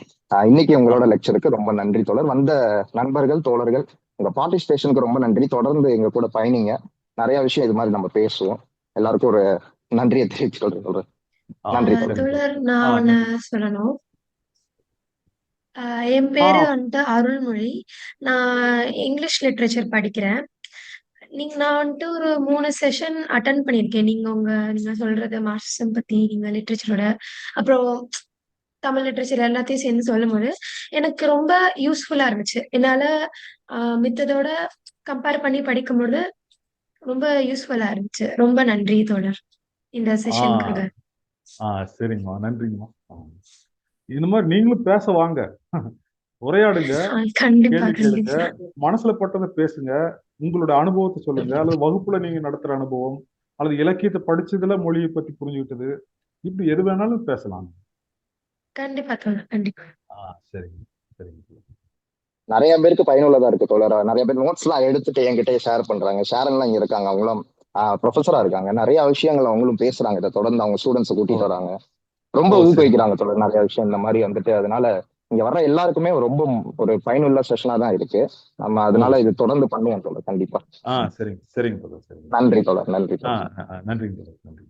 இன்னைக்கு ஆ. உங்களோட லெக்சருக்கு ரொம்ப நன்றி தோழர். வந்த நண்பர்கள் தோழர்கள் உங்க பார்ட்டிசிபேஷனுக்கு ரொம்ப நன்றி. தொடர்ந்து எங்க கூட பயணிங்க, நிறைய விஷயம் இது மாதிரி நம்ம பேசுவோம். எல்லாருக்கும் ஒரு நன்றியை தெரிவிச்சு சொல்றேன். ஆ. நன்றி தோழர். சரிங்க. தோழர், நான் ஒண்ணு நன்றி. சொல்லணும். என் ஆ. பேரு வந்துட்டு அருள்மொழி. நான் இங்கிலீஷ் லிட்ரேச்சர் படிக்கிறேன். நான் வந்துட்டு ஒரு 3 செஷன் அட்டன் பண்ணியிருக்கேன். நீங்க சொல்றது மார்க்சிசம் பத்தி, நீங்க லிட்ரேச்சரோட அப்புறம் தமிழ் லிட்ரேச்சர் எல்லாத்தையும் சேர்ந்து சொல்லும்போது எனக்கு ரொம்ப யூஸ்ஃபுல்லா இருந்துச்சு. என்னால மித்ததோட கம்பேர் பண்ணி படிக்கும்போது ரொம்ப யூஸ்ஃபுல்லா இருந்துச்சு. ரொம்ப நன்றி தோழர் இந்த ஆ. செஷனுக்காக. சரிங்கம்மா. நன்றிங்கம்மா. இந்த மாதிரி நீங்களும் பேச வாங்க. உரையாடுங்க, கண்டிப்பா கேள்வி கேளுங்க, கண்டிப்பா. மனசுல பட்டதை பேசுங்க, உங்களோட அனுபவத்தை சொல்லுங்க. அல்லது வகுப்புல நீங்க நடத்துற அனுபவம், அல்லது இலக்கியத்தை படிச்சதுல மொழியை பத்தி புரிஞ்சுக்கிட்டது, இப்படி எது வேணாலும் பேசலாம். கண்டிப்பா தோழர், கண்டிப்பா. சரிங்க. சரிங்க. நிறைய பேருக்கு பயனுள்ளதா இருக்கு தோழர். நிறைய பேர் நோட்ஸ் எல்லாம் எடுத்துட்டு என்கிட்ட ஷேர் பண்றாங்க. ஷேரன்லாம் இங்க இருக்காங்க, அவங்களும் ப்ரொஃபஸரா இருக்காங்க. நிறைய விஷயங்கள் அவங்களும் பேசுறாங்க, இதை தொடர்ந்து அவங்க ஸ்டூடெண்ட்ஸ் ஓ. கூட்டிட்டு வராங்க. ரொம்ப ஓ. சரி. ஊக்குவிக்கிறாங்க தோழர் நிறைய விஷயம் இந்த மாதிரி வந்துட்டு. அதனால இங்க வர்ற எல்லாருக்குமே ரொம்ப ஒரு பயனுள்ள செஷனா தான் இருக்கு. நம்ம ஓ. அதனால இது தொடர்ந்து பண்ணுவோம் தோழர் கண்டிப்பா. சரிங்க. சரிங்க தோழர். சரிங்க. நன்றி தோழர், நன்றி தோழர். நன்றிங்க தோழர். நன்றி.